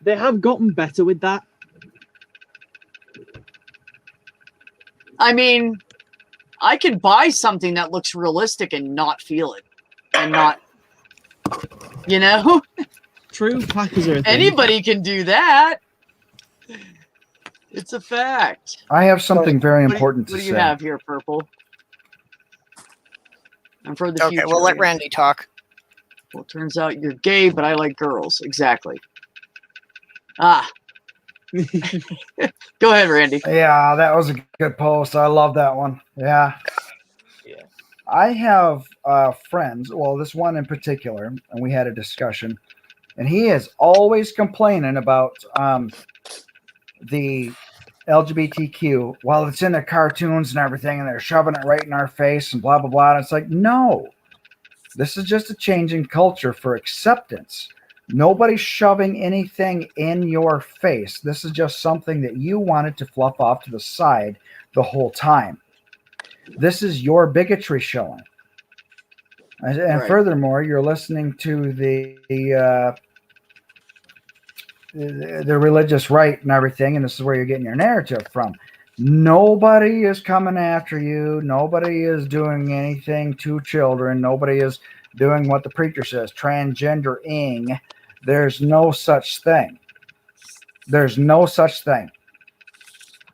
They have gotten better with that. I mean, I could buy something that looks realistic and not feel it. And not, True, packers are a thing. Anybody can do that. It's a fact. I have something very important What to do you say. have here, Purple? I'm for the Okay, future. we'll let Randy talk. Well, it turns out you're gay, but I like girls. Exactly. Ah. Go ahead, Randy. Yeah, that was a good post. I love that one. Yeah. Yeah. I have friends, well, this one in particular, and we had a discussion, and he is always complaining about the LGBTQ while it's in their cartoons and everything, and they're shoving it right in our face and blah, blah, blah. And it's like, no, this is just a change in culture for acceptance. Nobody's shoving anything in your face. This is just something that you wanted to fluff off to the side the whole time. This is your bigotry showing. And Right. Furthermore, you're listening to the religious right and everything, and this is where you're getting your narrative from. Nobody is coming after you. Nobody is doing anything to children. Nobody is doing what the preacher says, transgendering. There's no such thing. There's no such thing.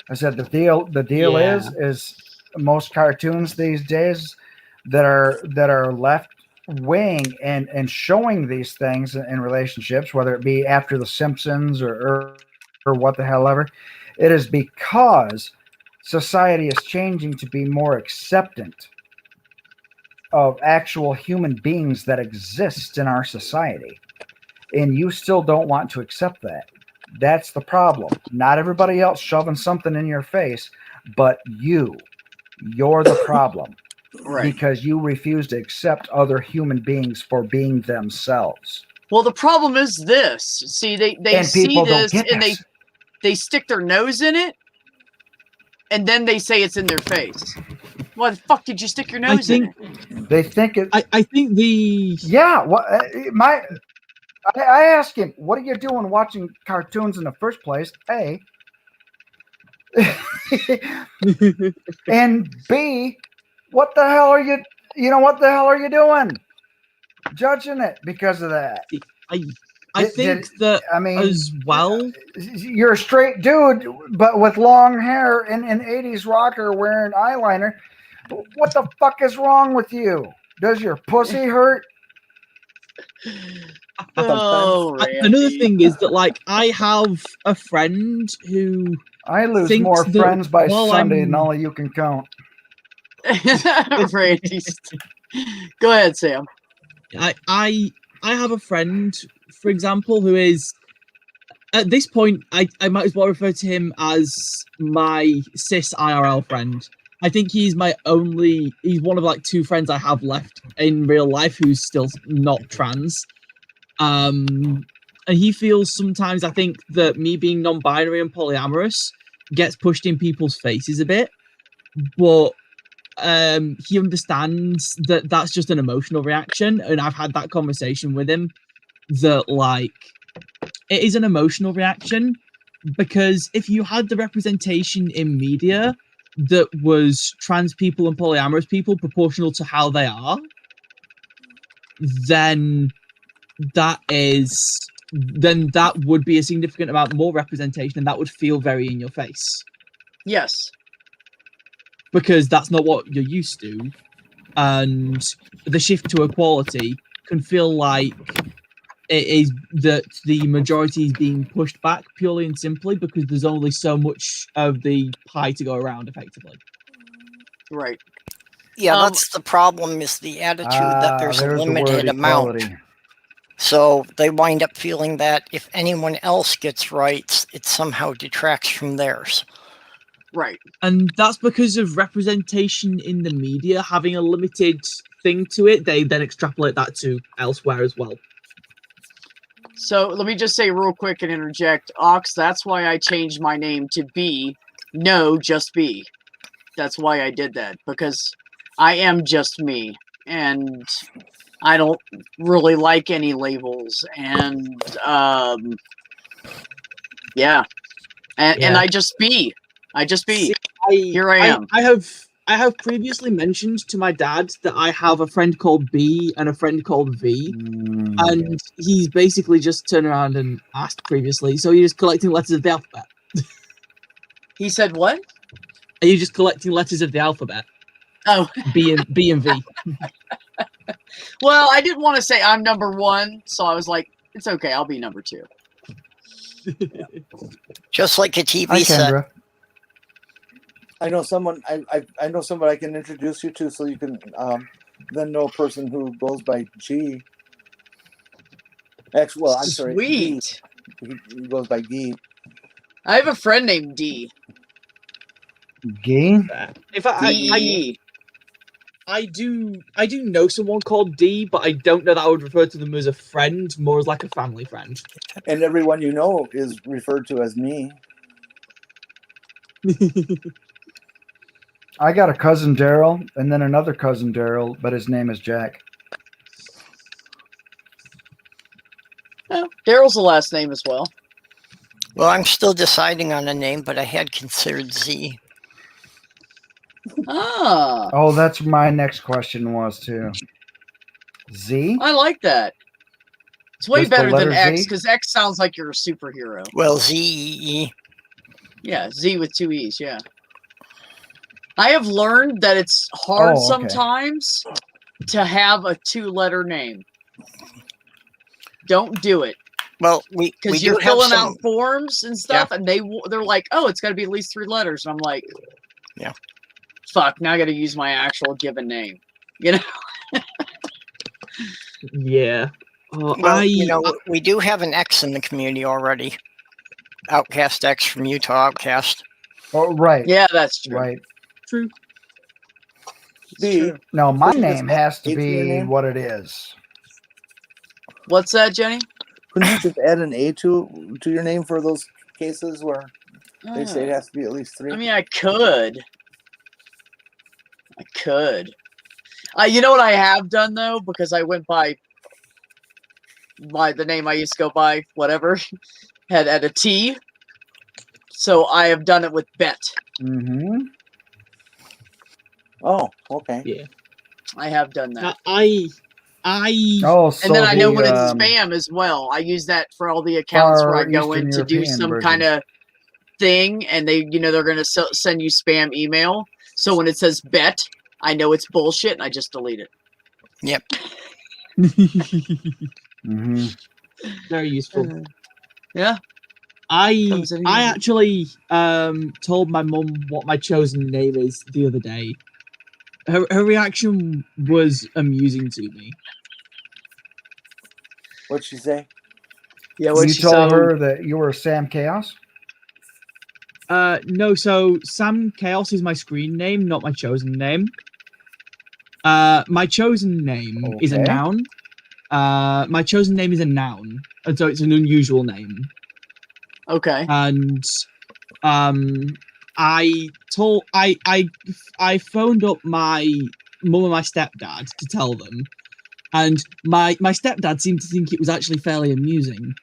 I said the deal is most cartoons these days that are left wing and showing these things in relationships, whether it be after The Simpsons or what the hell ever, it is because society is changing to be more acceptant of actual human beings that exist in our society. And you still don't want to accept that. That's the problem. Not everybody else shoving something in your face, but you're the problem. Right. Because you refuse to accept other human beings for being themselves. Well, the problem is this. See, they And see people don't this get and this. they stick their nose in it, and then they say it's in their face. Why the fuck did you stick your nose in it? They think it. I think the Yeah. What I asked him, what are you doing watching cartoons in the first place? A. And B, what the hell are you doing? Judging it because of that. I think that as well. You're a straight dude, but with long hair and an 80s rocker wearing eyeliner. What the fuck is wrong with you? Does your pussy hurt? Oh, another thing is that, like, I have a friend who I lose thinks more that friends by while Sunday I'm- than all of you can count. Randy's. Go ahead, Sam. I have a friend, for example, who is at this point I might as well refer to him as my cis IRL friend. I think he's one of like two friends I have left in real life who's still not trans. And he feels sometimes, I think, that me being non-binary and polyamorous gets pushed in people's faces a bit, but he understands that that's just an emotional reaction, and I've had that conversation with him that, like, it is an emotional reaction, because if you had the representation in media that was trans people and polyamorous people proportional to how they are, then that would be a significant amount more representation, and that would feel very in your face. Yes. Because that's not what you're used to. And the shift to equality can feel like it is that the majority is being pushed back purely and simply because there's only so much of the pie to go around, effectively. Right. Yeah, that's the problem, is the attitude that there's a limited amount. So they wind up feeling that if anyone else gets rights, it somehow detracts from theirs. Right. And that's because of representation in the media having a limited thing to it. They then extrapolate that to elsewhere as well. So let me just say real quick and interject. Ox, that's why I changed my name to B. No, just B. That's why I did that. Because I am just me. And I don't really like any labels. And yeah. And I just be. Here I am. I have have previously mentioned to my dad that I have a friend called B and a friend called V, and he's basically just turned around and asked previously. So you're just collecting letters of the alphabet? He said what? Are you just collecting letters of the alphabet? Oh, B and V. well, I didn't want to say I'm number 1, so I was like, it's okay, I'll be number 2. Just like a Hi, TV set. Kendra. I know someone. I know someone I can introduce you to, so you can then know a person who goes by G. Actually, well, I'm sorry. G. Sweet. He goes by G. I have a friend named D. Gay? In fact, D. I do know someone called D, but I don't know that I would refer to them as a friend, more as like a family friend. And everyone you know is referred to as me. I got a cousin Daryl, and then another cousin Daryl, but his name is Jack. Oh, Daryl's the last name as well. Well, I'm still deciding on a name, but I had considered Z. Ah, Oh, that's my next question was too. Z? I like that. It's way Just the better than letter X, Z? because X sounds like you're a superhero. Well, Z. Yeah, Z with 2 E's, yeah. I have learned that it's hard Oh, okay. sometimes to have a 2-letter name. Don't do it. Well, we Because do you're have filling some. out forms and stuff, and they're like, oh, it's got to be at least 3 letters. And I'm like, Yeah. Fuck, now I got to use my actual given name. You know? Yeah. Well, we do have an X in the community already. Outcast X from Utah Outcast. Oh, right. Yeah, that's true. Right. True. B. No, my Couldn't you just name add has to A to your be name? what it is. What's that, Jenny? Couldn't you just add an A to your name for those cases where they say it has to be at least 3? I mean, I could. You know what I have done though, because I went by the name I used to go by, whatever, had a T. So I have done it with Bet. Mm-hmm. Oh, okay. Yeah. I have done that. Oh, so And then I know when it's the, spam as well. I use that for all the accounts where I Far go in Eastern to do European some version. kind of thing, and they, they're going to send you spam email. So when it says Bet, I know it's bullshit, and I just delete it. Yep. Mm-hmm. Very useful. Yeah. I Comes in I handy. actually told my mum what my chosen name is the other day. Her reaction was amusing to me. What'd she say? Yeah. You told her that you were Sam Chaos? No, so Sam Chaos is my screen name, not my chosen name. My chosen name is a Okay. noun. My chosen name is a noun, and so it's an unusual name. Okay. And I phoned up my mum and my stepdad to tell them, and my stepdad seemed to think it was actually fairly amusing,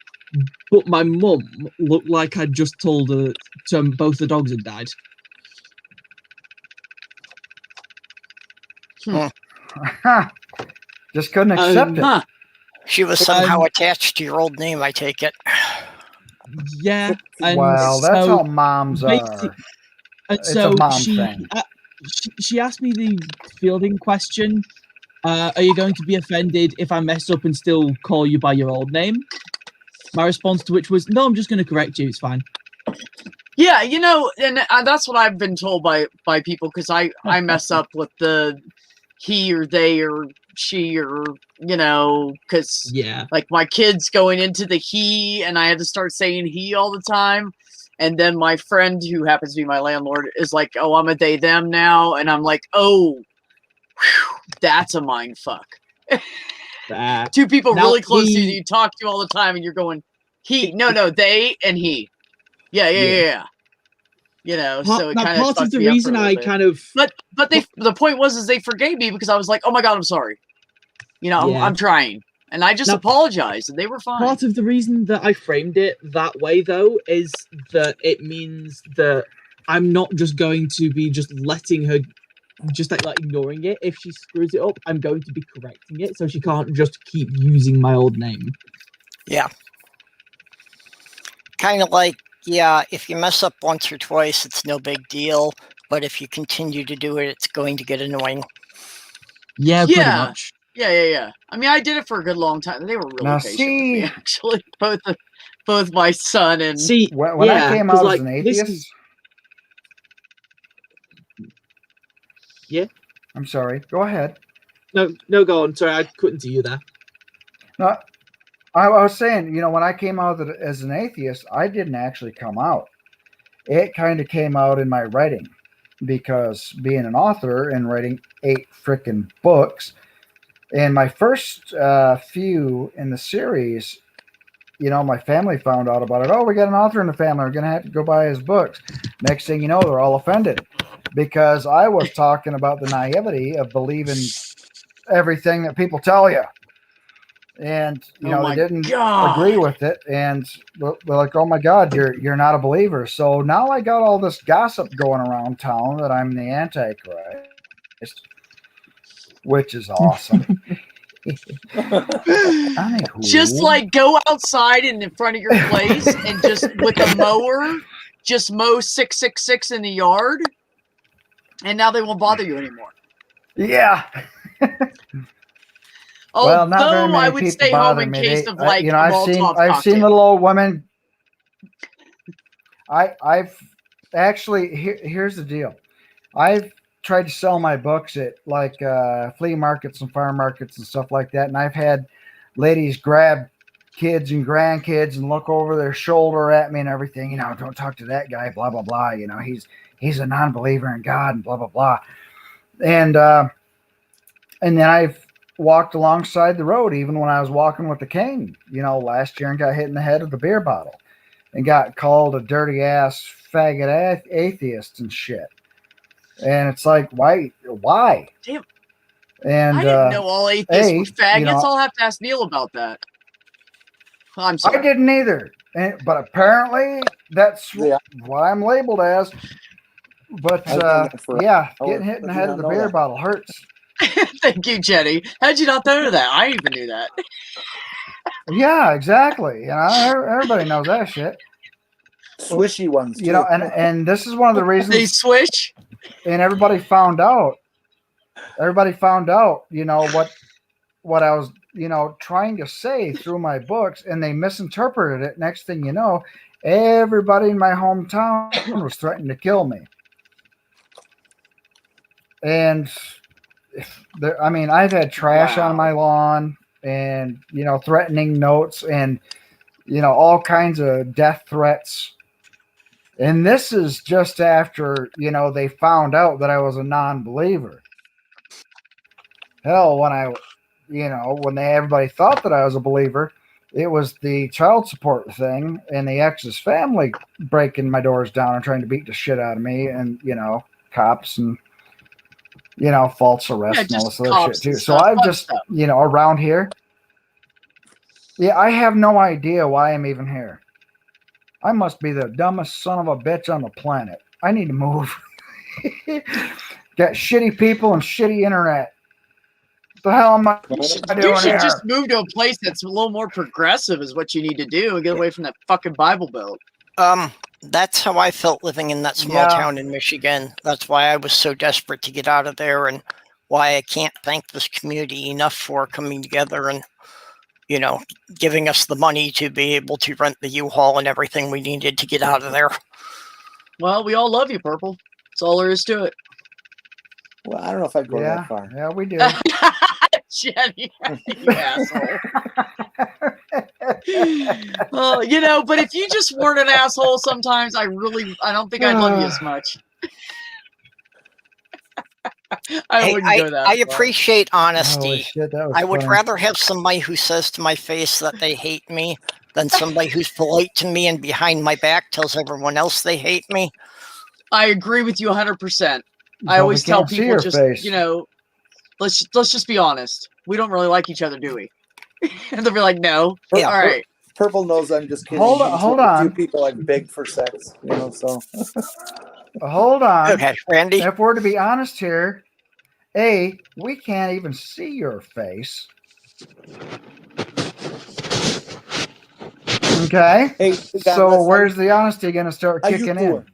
but my mum looked like I'd just told her both the dogs had died. Just couldn't accept it. Huh. She was somehow attached to your old name, I take it. Yeah, and Wow, that's so how moms basi- are. And It's so a mom she, thing. she asked me the fielding question. Are you going to be offended if I mess up and still call you by your old name? My response to which was, no, I'm just going to correct you. It's fine. Yeah, and that's what I've been told by people, because I mess up with the he or they or she or because Yeah. like my kid's going into the he, and I had to start saying he all the time. And then my friend, who happens to be my landlord, is like, oh, I'm a they them now, and I'm like, oh, whew, that's a mind fuck. Two people Now, really close to you he- that you talk to all the time, and you're going he, no, they and he. Yeah. So it Now, kind of part of fucked the me up for a reason little I bit. kind of But the point was they forgave me because I was like, oh my god, I'm sorry. Yeah. I'm trying, and I just Now- apologized, and they were fine. part of the reason that I framed it that way, though, is that it means that I'm not just going to be just letting her just like ignoring it. If she screws it up, I'm going to be correcting it, so she can't just keep using my old name. Yeah. Kind of like, yeah, if you mess up once or twice, it's no big deal. But if you continue to do it, it's going to get annoying. Yeah, pretty much. Yeah. I mean, I did it for a good long time. They were really Now, patient with me, actually. Both my son and See, when I came out as an atheist. Is... Yeah. I'm sorry. Go ahead. No, go on. Sorry, I couldn't see you there. No, I was saying, when I came out as an atheist, I didn't actually come out. It kind of came out in my writing, because being an author and writing 8 freaking books, and my first few in the series, my family found out about it. Oh, we got an author in the family. We're going to have to go buy his books. Next thing you know, they're all offended because I was talking about the naivety of believing everything that people tell you. And, they didn't agree with it. And they're like, oh, my God, you're not a believer. So now I got all this gossip going around town that I'm the Antichrist, which is awesome. Just like go outside in front of your place and just with a mower, just mow 666 in the yard, and now they won't bother you anymore. Yeah. Well, not very many I would stay home in case of like I've seen little old women. I've actually here's the deal. I've tried to sell my books at like flea markets and farm markets and stuff like that, and I've had ladies grab kids and grandkids and look over their shoulder at me and everything. Don't talk to that guy. Blah blah blah. He's a non-believer in God and blah blah blah. And then I've walked alongside the road, even when I was walking with the cane, last year, and got hit in the head with a beer bottle and got called a dirty ass faggot atheist and shit. And it's like, why? Damn. And I didn't know all atheists were faggots. I'll have to ask Neil about that. I'm sorry. I didn't either. But apparently that's what I'm labeled as. But getting hit in the head with a beer bottle hurts. Thank you, Jenny. How'd you not know that? I even knew that. Yeah, exactly. Everybody knows that shit. Swishy ones, too. And this is one of the reasons they swish. And everybody found out. What I was, trying to say through my books, and they misinterpreted it. Next thing you know, everybody in my hometown was threatening to kill me. And I've had trash on my lawn, and threatening notes, and all kinds of death threats. And this is just after they found out that I was a non-believer. Hell, when everybody thought that I was a believer, it was the child support thing and the ex's family breaking my doors down and trying to beat the shit out of me, and cops and false arrest and all this other shit too. So I've just around here. Yeah, I have no idea why I'm even here. I must be the dumbest son of a bitch on the planet. I need to move. Got shitty people and shitty internet. What the hell am I doing You should here? just move to a place that's a little more progressive is what you need to do, and get away from that fucking Bible Belt. That's how I felt living in that small town in Michigan. That's why I was so desperate to get out of there, and why I can't thank this community enough for coming together and giving us the money to be able to rent the U-Haul and everything we needed to get out of there. Well, we all love you, Purple. That's all there is to it. Well, I don't know if I'd go that far. Yeah, we do. Jenny, you asshole. But if you just weren't an asshole sometimes, I don't think I'd love you as much. I wouldn't go that I far. appreciate honesty. Shit, I would rather have somebody who says to my face that they hate me than somebody who's polite to me and behind my back tells everyone else they hate me. I agree with you 100%. I always tell people just, let's just be honest. We don't really like each other, do we? And they'll be like, no. Yeah, all right. Purple knows I'm just kidding. Hold on. Two people like big for sex, so. hold on. Okay, Randy. If we're to be honest here, A, we can't even see your face. Hey, Okay. God, So let's- where's the honesty going to start How you kicking doing?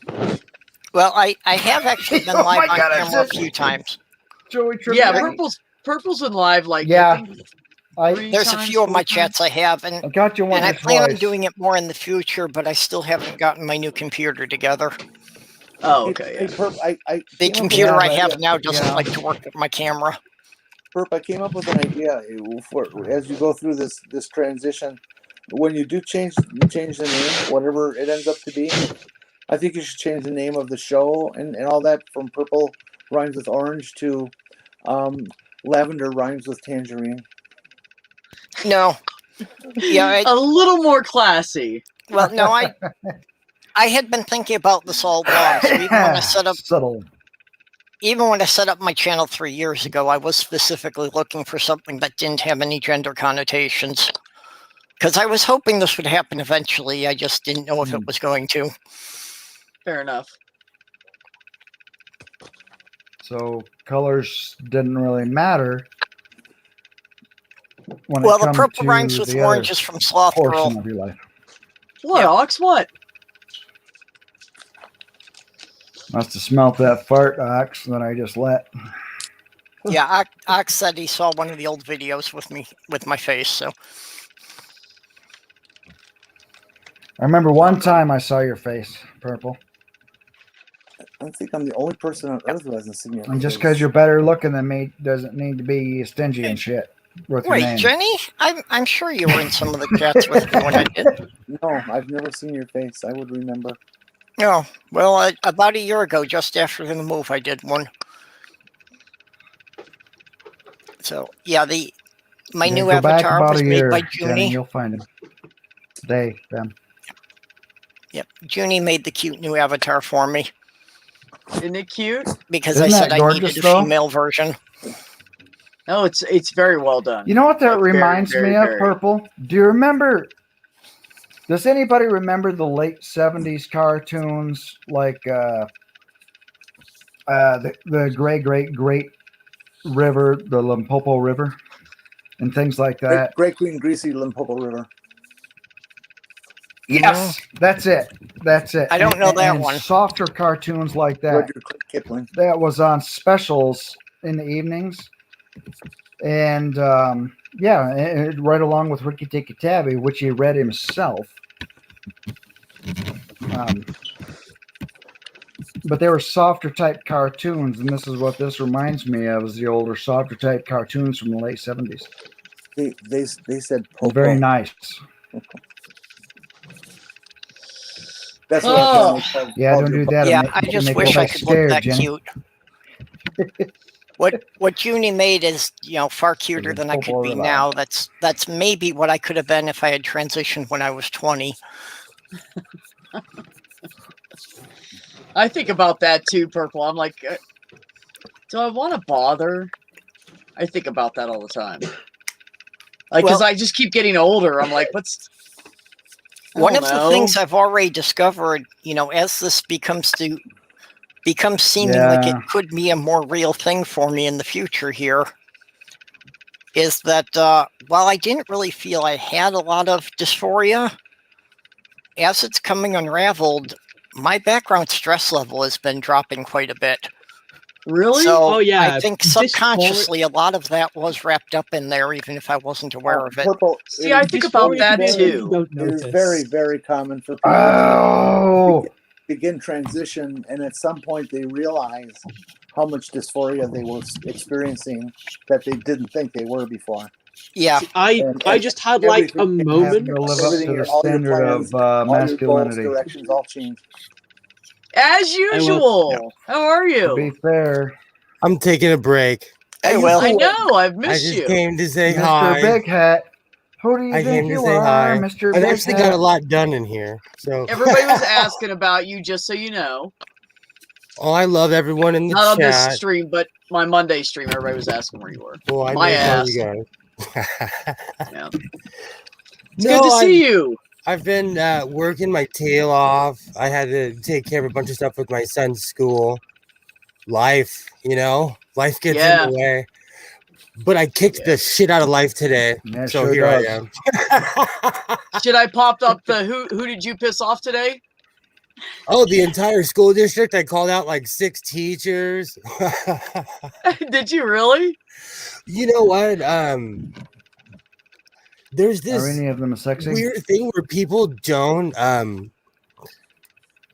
in? Well, I have actually been Oh live my on God, camera a it's- few times. Joey Yeah, Tribbiani? Purple's been live like Yeah. I think There's a few of my 4 times. chats I have, I and got you once I or plan on twice. doing it more in the future, but I still haven't gotten my new computer together. Oh, okay. Hey, Yeah. Perp, The came up with computer an I idea. have now doesn't Yeah. like to work with my camera. Perp, I came up with an idea for as you go through this transition. When you do change the name, whatever it ends up to be, I think you should change the name of the show and all that from Purple Rhymes with Orange to Lavender Rhymes with Tangerine. No. Yeah, A little more classy. well, no, I had been thinking about this all along. So even when I set up Subtle. my channel 3 years ago, I was specifically looking for something that didn't have any gender connotations. Because I was hoping this would happen eventually. I just didn't know if it was going to. Fair enough. So colors didn't really matter. When Well, it the come purple to rhymes with the orange other is from Sloth portion Girl. of your life. What, Yeah. Ox? What? Must have smelt that fart, Ox, that I just let. Yeah, Ox said he saw one of the old videos with me, with my face, so. I remember one time I saw your face, Purple. I think I'm the only person on earth who hasn't seen your And just face. because you're better looking than me doesn't need to be stingy and shit with your Wait, name. Jenny? I'm sure you were in some of the chats with me when I did. No, I've never seen your face. I would remember. No, well, about a year ago, just after the move, I did one. So, yeah, my Yeah, new go back avatar about was a made year, by Jenny, Junie. you'll find him. Them. Yep, Junie made the cute new avatar for me Isn't it cute? because Isn't I said that I gorgeous, needed a though? female version. No, it's very well done. You know what that Like, very, reminds very, me of, very. Purple? Do you remember? Does anybody remember the late 70s cartoons like the Great River, the Limpopo River, and things like that? Great Queen Greasy Limpopo River. Yes, that's it. That's it. I don't know that and one. Softer cartoons like that. Rudyard Kipling. That was on specials in the evenings, and right along with Ricky Tikki Tavi, which he read himself. But they were softer type cartoons, and this is what this reminds me of: is the older softer type cartoons from the late 70s. They said Popo. Very nice. That's what Oh. I'm trying to Yeah, don't do that. Yeah, It'll I make- just make wish I everybody could scared, look that Jenny. cute. What Junie made is, far cuter than I could be now. That's maybe what I could have been if I had transitioned when I was 20. I think about that too, Purple. I'm like, do I want to bother? I think about that all the time. Like, because Well- I just keep getting older. I'm like, what's... I One don't of the know. things I've already discovered, as this becomes seeming like it Yeah. could be a more real thing for me in the future here, is that while I didn't really feel I had a lot of dysphoria, as it's coming unraveled, my background stress level has been dropping quite a bit. Really? So Oh, yeah, I think dysphoria- subconsciously a lot of that was wrapped up in there, even if I wasn't aware of it. Purple. See, I think about Dysphoria that can be too. you don't It is notice. very, very common for people Oh, to begin transition, and at some point they realize how much dysphoria they were experiencing that they didn't think they were before. Yeah, I just had like a everything- moment. to live up to the all your standard plans, of all your goals, masculinity. directions all change. As usual. How are To be you? fair, I'm taking a break. I will. I know. I've I missed just you. came to say Mr. hi. Big Hat, who do you I think came to you say are, hi. Mr. I've Big actually Hat? got a lot done in here. So, Everybody was asking about you, just so you know. oh, I love everyone in the Not on this chat. stream, but my Monday stream. Everybody was asking where you were. Oh, I My know ass. you guys. Yeah. It's good to see you. I've been working my tail off. I had to take care of a bunch of stuff with my son's school. Life, life gets in the way. But I kicked the shit out of life today. Yeah, so sure here does. I am. Should I popped up the who did you piss off today? Oh, the entire school district. I called out like 6 teachers. Did you really? You know what? There's Are this any of them sexy? weird thing where people don't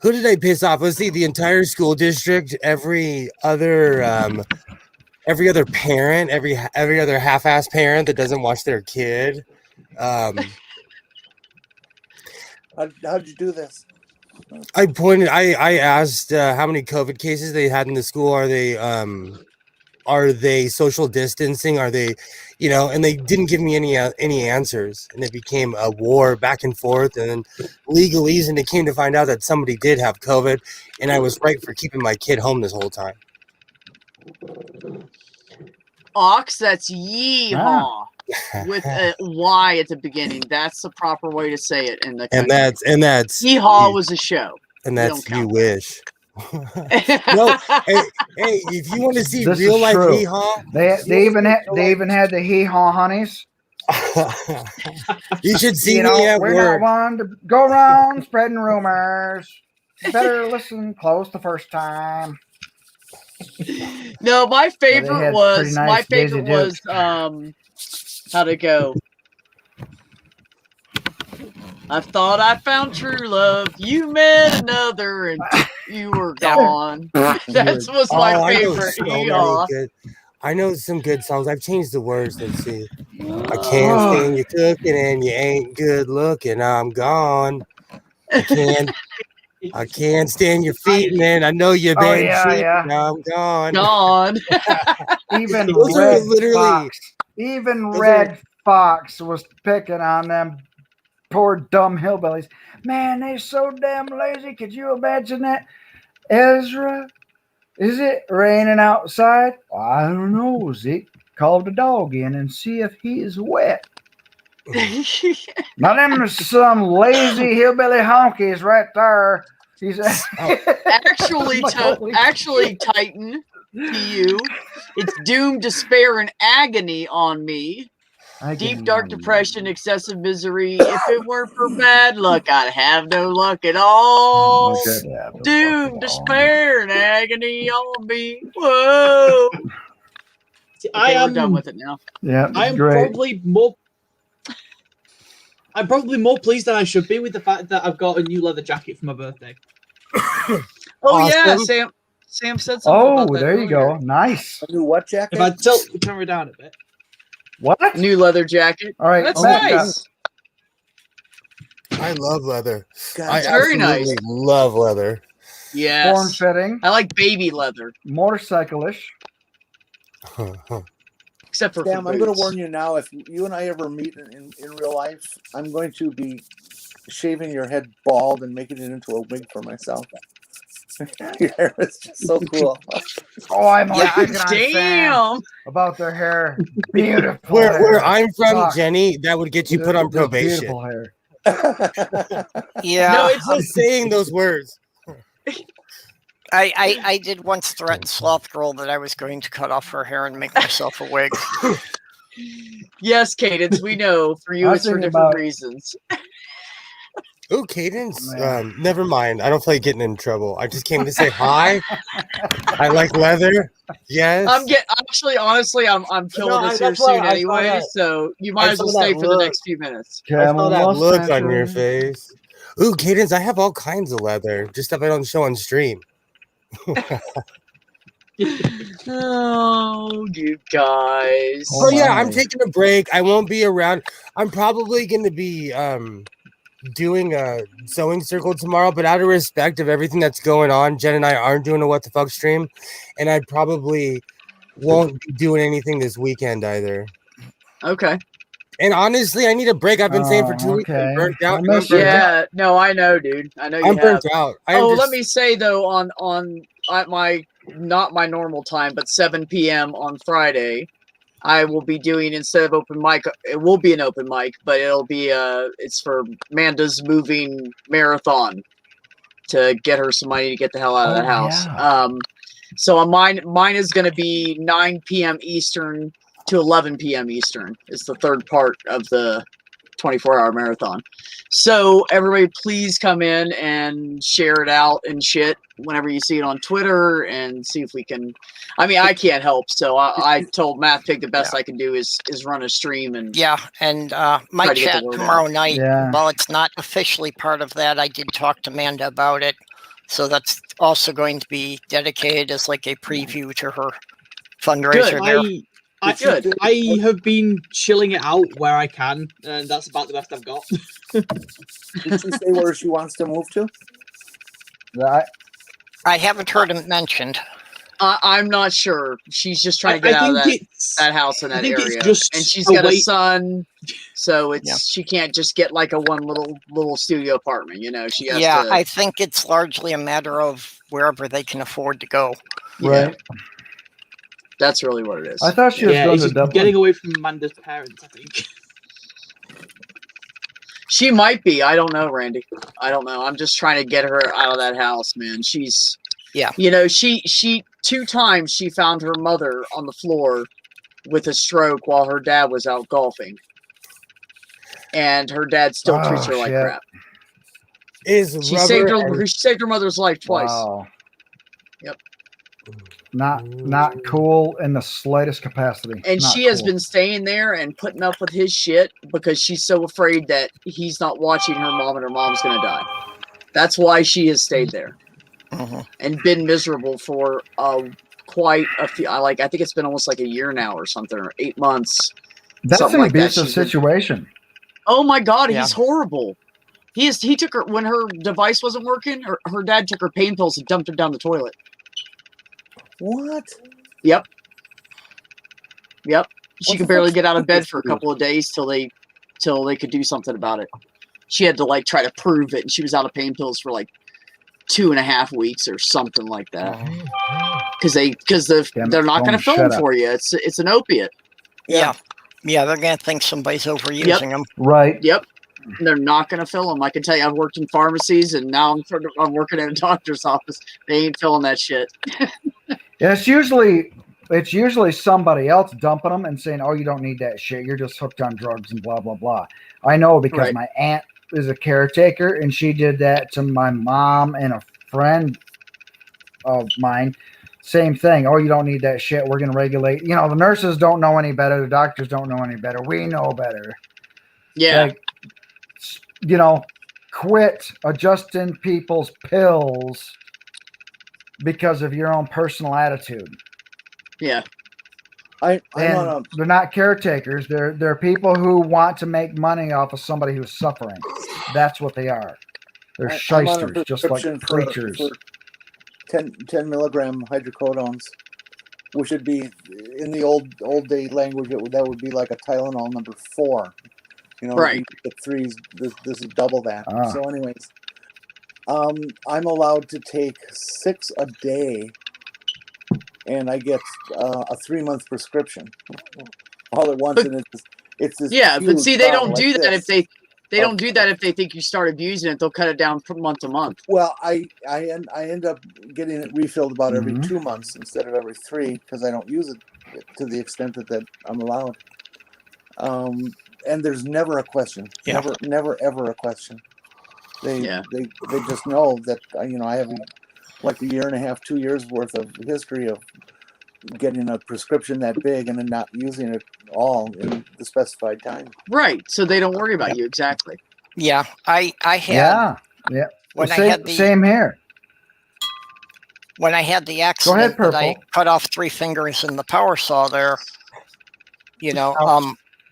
who did I piss off? Let's see, the entire school district, every other parent, every other half-ass parent that doesn't watch their kid. How'd you do this? I asked how many COVID cases they had in the school. Are they social distancing? Are they, and they didn't give me any answers, and it became a war back and forth, and then legalese, and it came to find out that somebody did have COVID, and I was right for keeping my kid home this whole time. Ox, that's yeehaw with a Y at the beginning. That's the proper way to say it in the country. And that's yeehaw was a show. And that's you wish. No, hey, if you want to see This real is life true. hee-haw, They even had the hee-haw honeys. you should see me at we're work. not one to go around spreading rumors. Better listen close the first time. No, my favorite had was pretty nice Daisy Dukes. How'd it go? I thought I found true love. You met another and you were gone. That was my favorite. I know some good songs. I've changed the words. Let's see. I can't stand you cooking and you ain't good looking. I'm gone. I can't stand your feet, man. I know you've been cheating. Now I'm gone. Gone. Even Those are literally. Red Fox was picking on them poor dumb hillbillies. Man, they're so damn lazy. Could you imagine that? Ezra, is it raining outside? I don't know, Zeke. Call the dog in and see if he is wet. Now them are some lazy hillbilly honkies right there. He's actually Titan to you. It's doom, despair, and agony on me. Deep, dark depression, excessive misery. If it weren't for bad luck, I'd have no luck at all. Doom, despair, and agony on me. Whoa. See, okay, we're done with it now. Yeah, I'm probably more pleased than I should be with the fact that I've got a new leather jacket for my birthday. Yeah, Sam said something. Oh, there you go. Nice. A new what jacket? If I tilt the camera down a bit. What? New leather jacket. All right. That's nice. I love leather. God, it's very nice. Love leather. Yes. Form fitting. I like baby leather. Motorcyclish. Except for Sam, I'm going to warn you now. If you and I ever meet in real life, I'm going to be shaving your head bald and making it into a wig for myself. Your hair is just so cool. Oh, I'm damn about their hair. Beautiful. Where I'm from, Jenny, that would get you put on probation. Beautiful hair. Yeah. No, it's just saying those words. I did once threaten Sloth Girl that I was going to cut off her hair and make myself a wig. Yes, Cadence, we know. For you, it's for different reasons. Oh, Cadence. Never mind. I don't feel like getting in trouble. I just came to say hi. I like leather. Yes. Honestly, I'm killing this here soon anyway. So you might as well stay for the next few minutes. I saw that look on your face. Ooh, Cadence, I have all kinds of leather. Just stuff I don't show on stream. Oh, you guys. Oh yeah, I'm taking a break. I won't be around. I'm probably going to be doing a sewing circle tomorrow, but out of respect of everything that's going on, Jen and I aren't doing a what the fuck stream, and I probably won't be doing anything this weekend either. Okay. And honestly, I need a break. I've been saying for 2 weeks. I'm burnt out. Yeah, no, I know, dude. I know I'm burnt out. Let me say though, at my not my normal time, but 7 p.m. on Friday, I will be doing, instead of open mic, it will be an open mic, but it'll be it's for Amanda's moving marathon to get her some money to get the hell out of that house. Yeah. So on mine is going to be 9 p.m. Eastern to 11 p.m. Eastern. It's the third part of the 24-hour marathon. So everybody please come in and share it out and shit whenever you see it on Twitter, and see if we can, I mean, I can't help. So I told Math Pig the best I can do is run a stream and my chat tomorrow night. Yeah. While it's not officially part of that, I did talk to Amanda about it. So that's also going to be dedicated as like a preview to her fundraiser there. I have been chilling it out where I can, and that's about the best I've got. Did she say where she wants to move to? I haven't heard him mentioned. I'm not sure. She's just trying to get out of that house in that area, and she's got a son, so she can't just get like a one little studio apartment. You know, she has to. I think it's largely a matter of wherever they can afford to go. Right. Yeah. That's really what it is. I thought she was going to Dublin. Getting away from Amanda's parents, I think. She might be. I don't know, Randy. I don't know. I'm just trying to get her out of that house, man. She's, you know, she 2 times she found her mother on the floor with a stroke while her dad was out golfing, and her dad still treats her like crap. She saved her mother's life twice. Wow. Yep. Not cool in the slightest capacity. And she has been staying there and putting up with his shit because she's so afraid that he's not watching her mom and her mom's going to die. That's why she has stayed there and been miserable for quite a few. I think it's been almost like a year now or something, or 8 months. That's an abusive situation. Oh my God, he's horrible. He took her when her device wasn't working. Her dad took her pain pills and dumped her down the toilet. What? Yep. She could barely get out of bed for a couple of days till they could do something about it. She had to try to prove it, and she was out of pain pills for 2.5 weeks or something like that. Because they're not going to fill them for you. It's an opiate. Yeah, they're going to think somebody's overusing them. Right. Yep. They're not going to fill them. I can tell you, I've worked in pharmacies, and now I'm working in a doctor's office. They ain't filling that shit. It's usually somebody else dumping them and saying, "Oh, you don't need that shit. You're just hooked on drugs and blah blah blah." I know because my aunt is a caretaker, and she did that to my mom and a friend of mine. Same thing. Oh, you don't need that shit. We're going to regulate. You know, the nurses don't know any better. The doctors don't know any better. We know better. Yeah. Quit adjusting people's pills because of your own personal attitude. Yeah. They're not caretakers. They're people who want to make money off of somebody who's suffering. That's what they are. They're shysters, just like preachers. For 10 milligram hydrocodones, which would be in the old day language. That would be like a Tylenol number 4. Right. The 3s. This is double that. So, anyways, I'm allowed to take 6 a day, and I get a 3-month prescription all at once. And it's this. Yeah, but see, they don't do that if they don't do that if they think you start abusing it. They'll cut it down from month to month. Well, I end up getting it refilled about every 2 months instead of every 3 because I don't use it to the extent that I'm allowed. And there's never a question. Yeah. Never ever a question. They just know that I have like a 1.5, 2 years worth of history of getting a prescription that big and then not using it all in the specified time. Right. So they don't worry about you. Exactly. Yeah. I had. Yeah. When same here. When I had the accident, I cut off 3 fingers in the power saw there.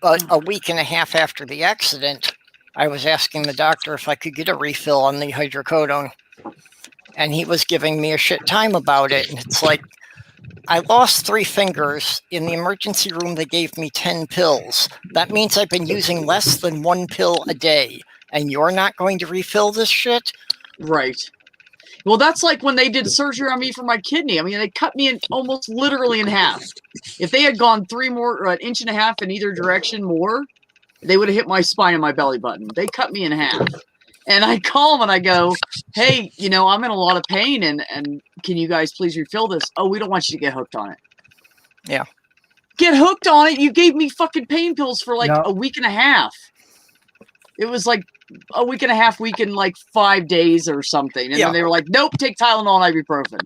A week and a half after the accident, I was asking the doctor if I could get a refill on the hydrocodone, and he was giving me a shit time about it. And it's like, I lost 3 fingers. In the emergency room, they gave me 10 pills. That means I've been using less than 1 pill a day, and you're not going to refill this shit? Right. Well, that's like when they did surgery on me for my kidney. I mean, they cut me in almost literally in half. If they had gone 3 more or an inch and a half in either direction more, they would have hit my spine and my belly button. They cut me in half. And I call them and I go, hey, you know, I'm in a lot of pain and can you guys please refill this? Oh, we don't want you to get hooked on it. Yeah. Get hooked on it? You gave me fucking pain pills for like a week and a half. It was like a week and a half, week and like 5 days or something. And then they were like, nope, take Tylenol and ibuprofen.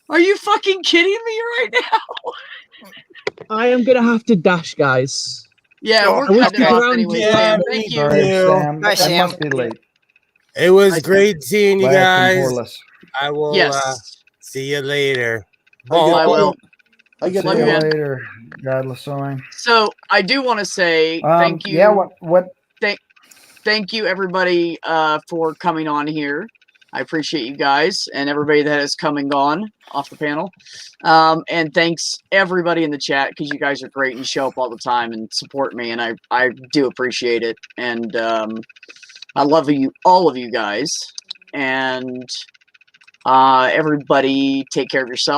Are you fucking kidding me right now? I am going to have to dash, guys. Yeah, we're cutting it off anyway, Sam. Thank you. Sam. Bye, Sam. Must be late. It was great seeing you guys. I will see you later. I will. I get See you later. Godless sewing. So I do want to say thank you. Yeah. What? Thank you, everybody, for coming on here. I appreciate you guys and everybody that has come and gone off the panel. And thanks everybody in the chat because you guys are great and show up all the time and support me, and I do appreciate it. And I love you, all of you guys. And everybody, take care of yourself.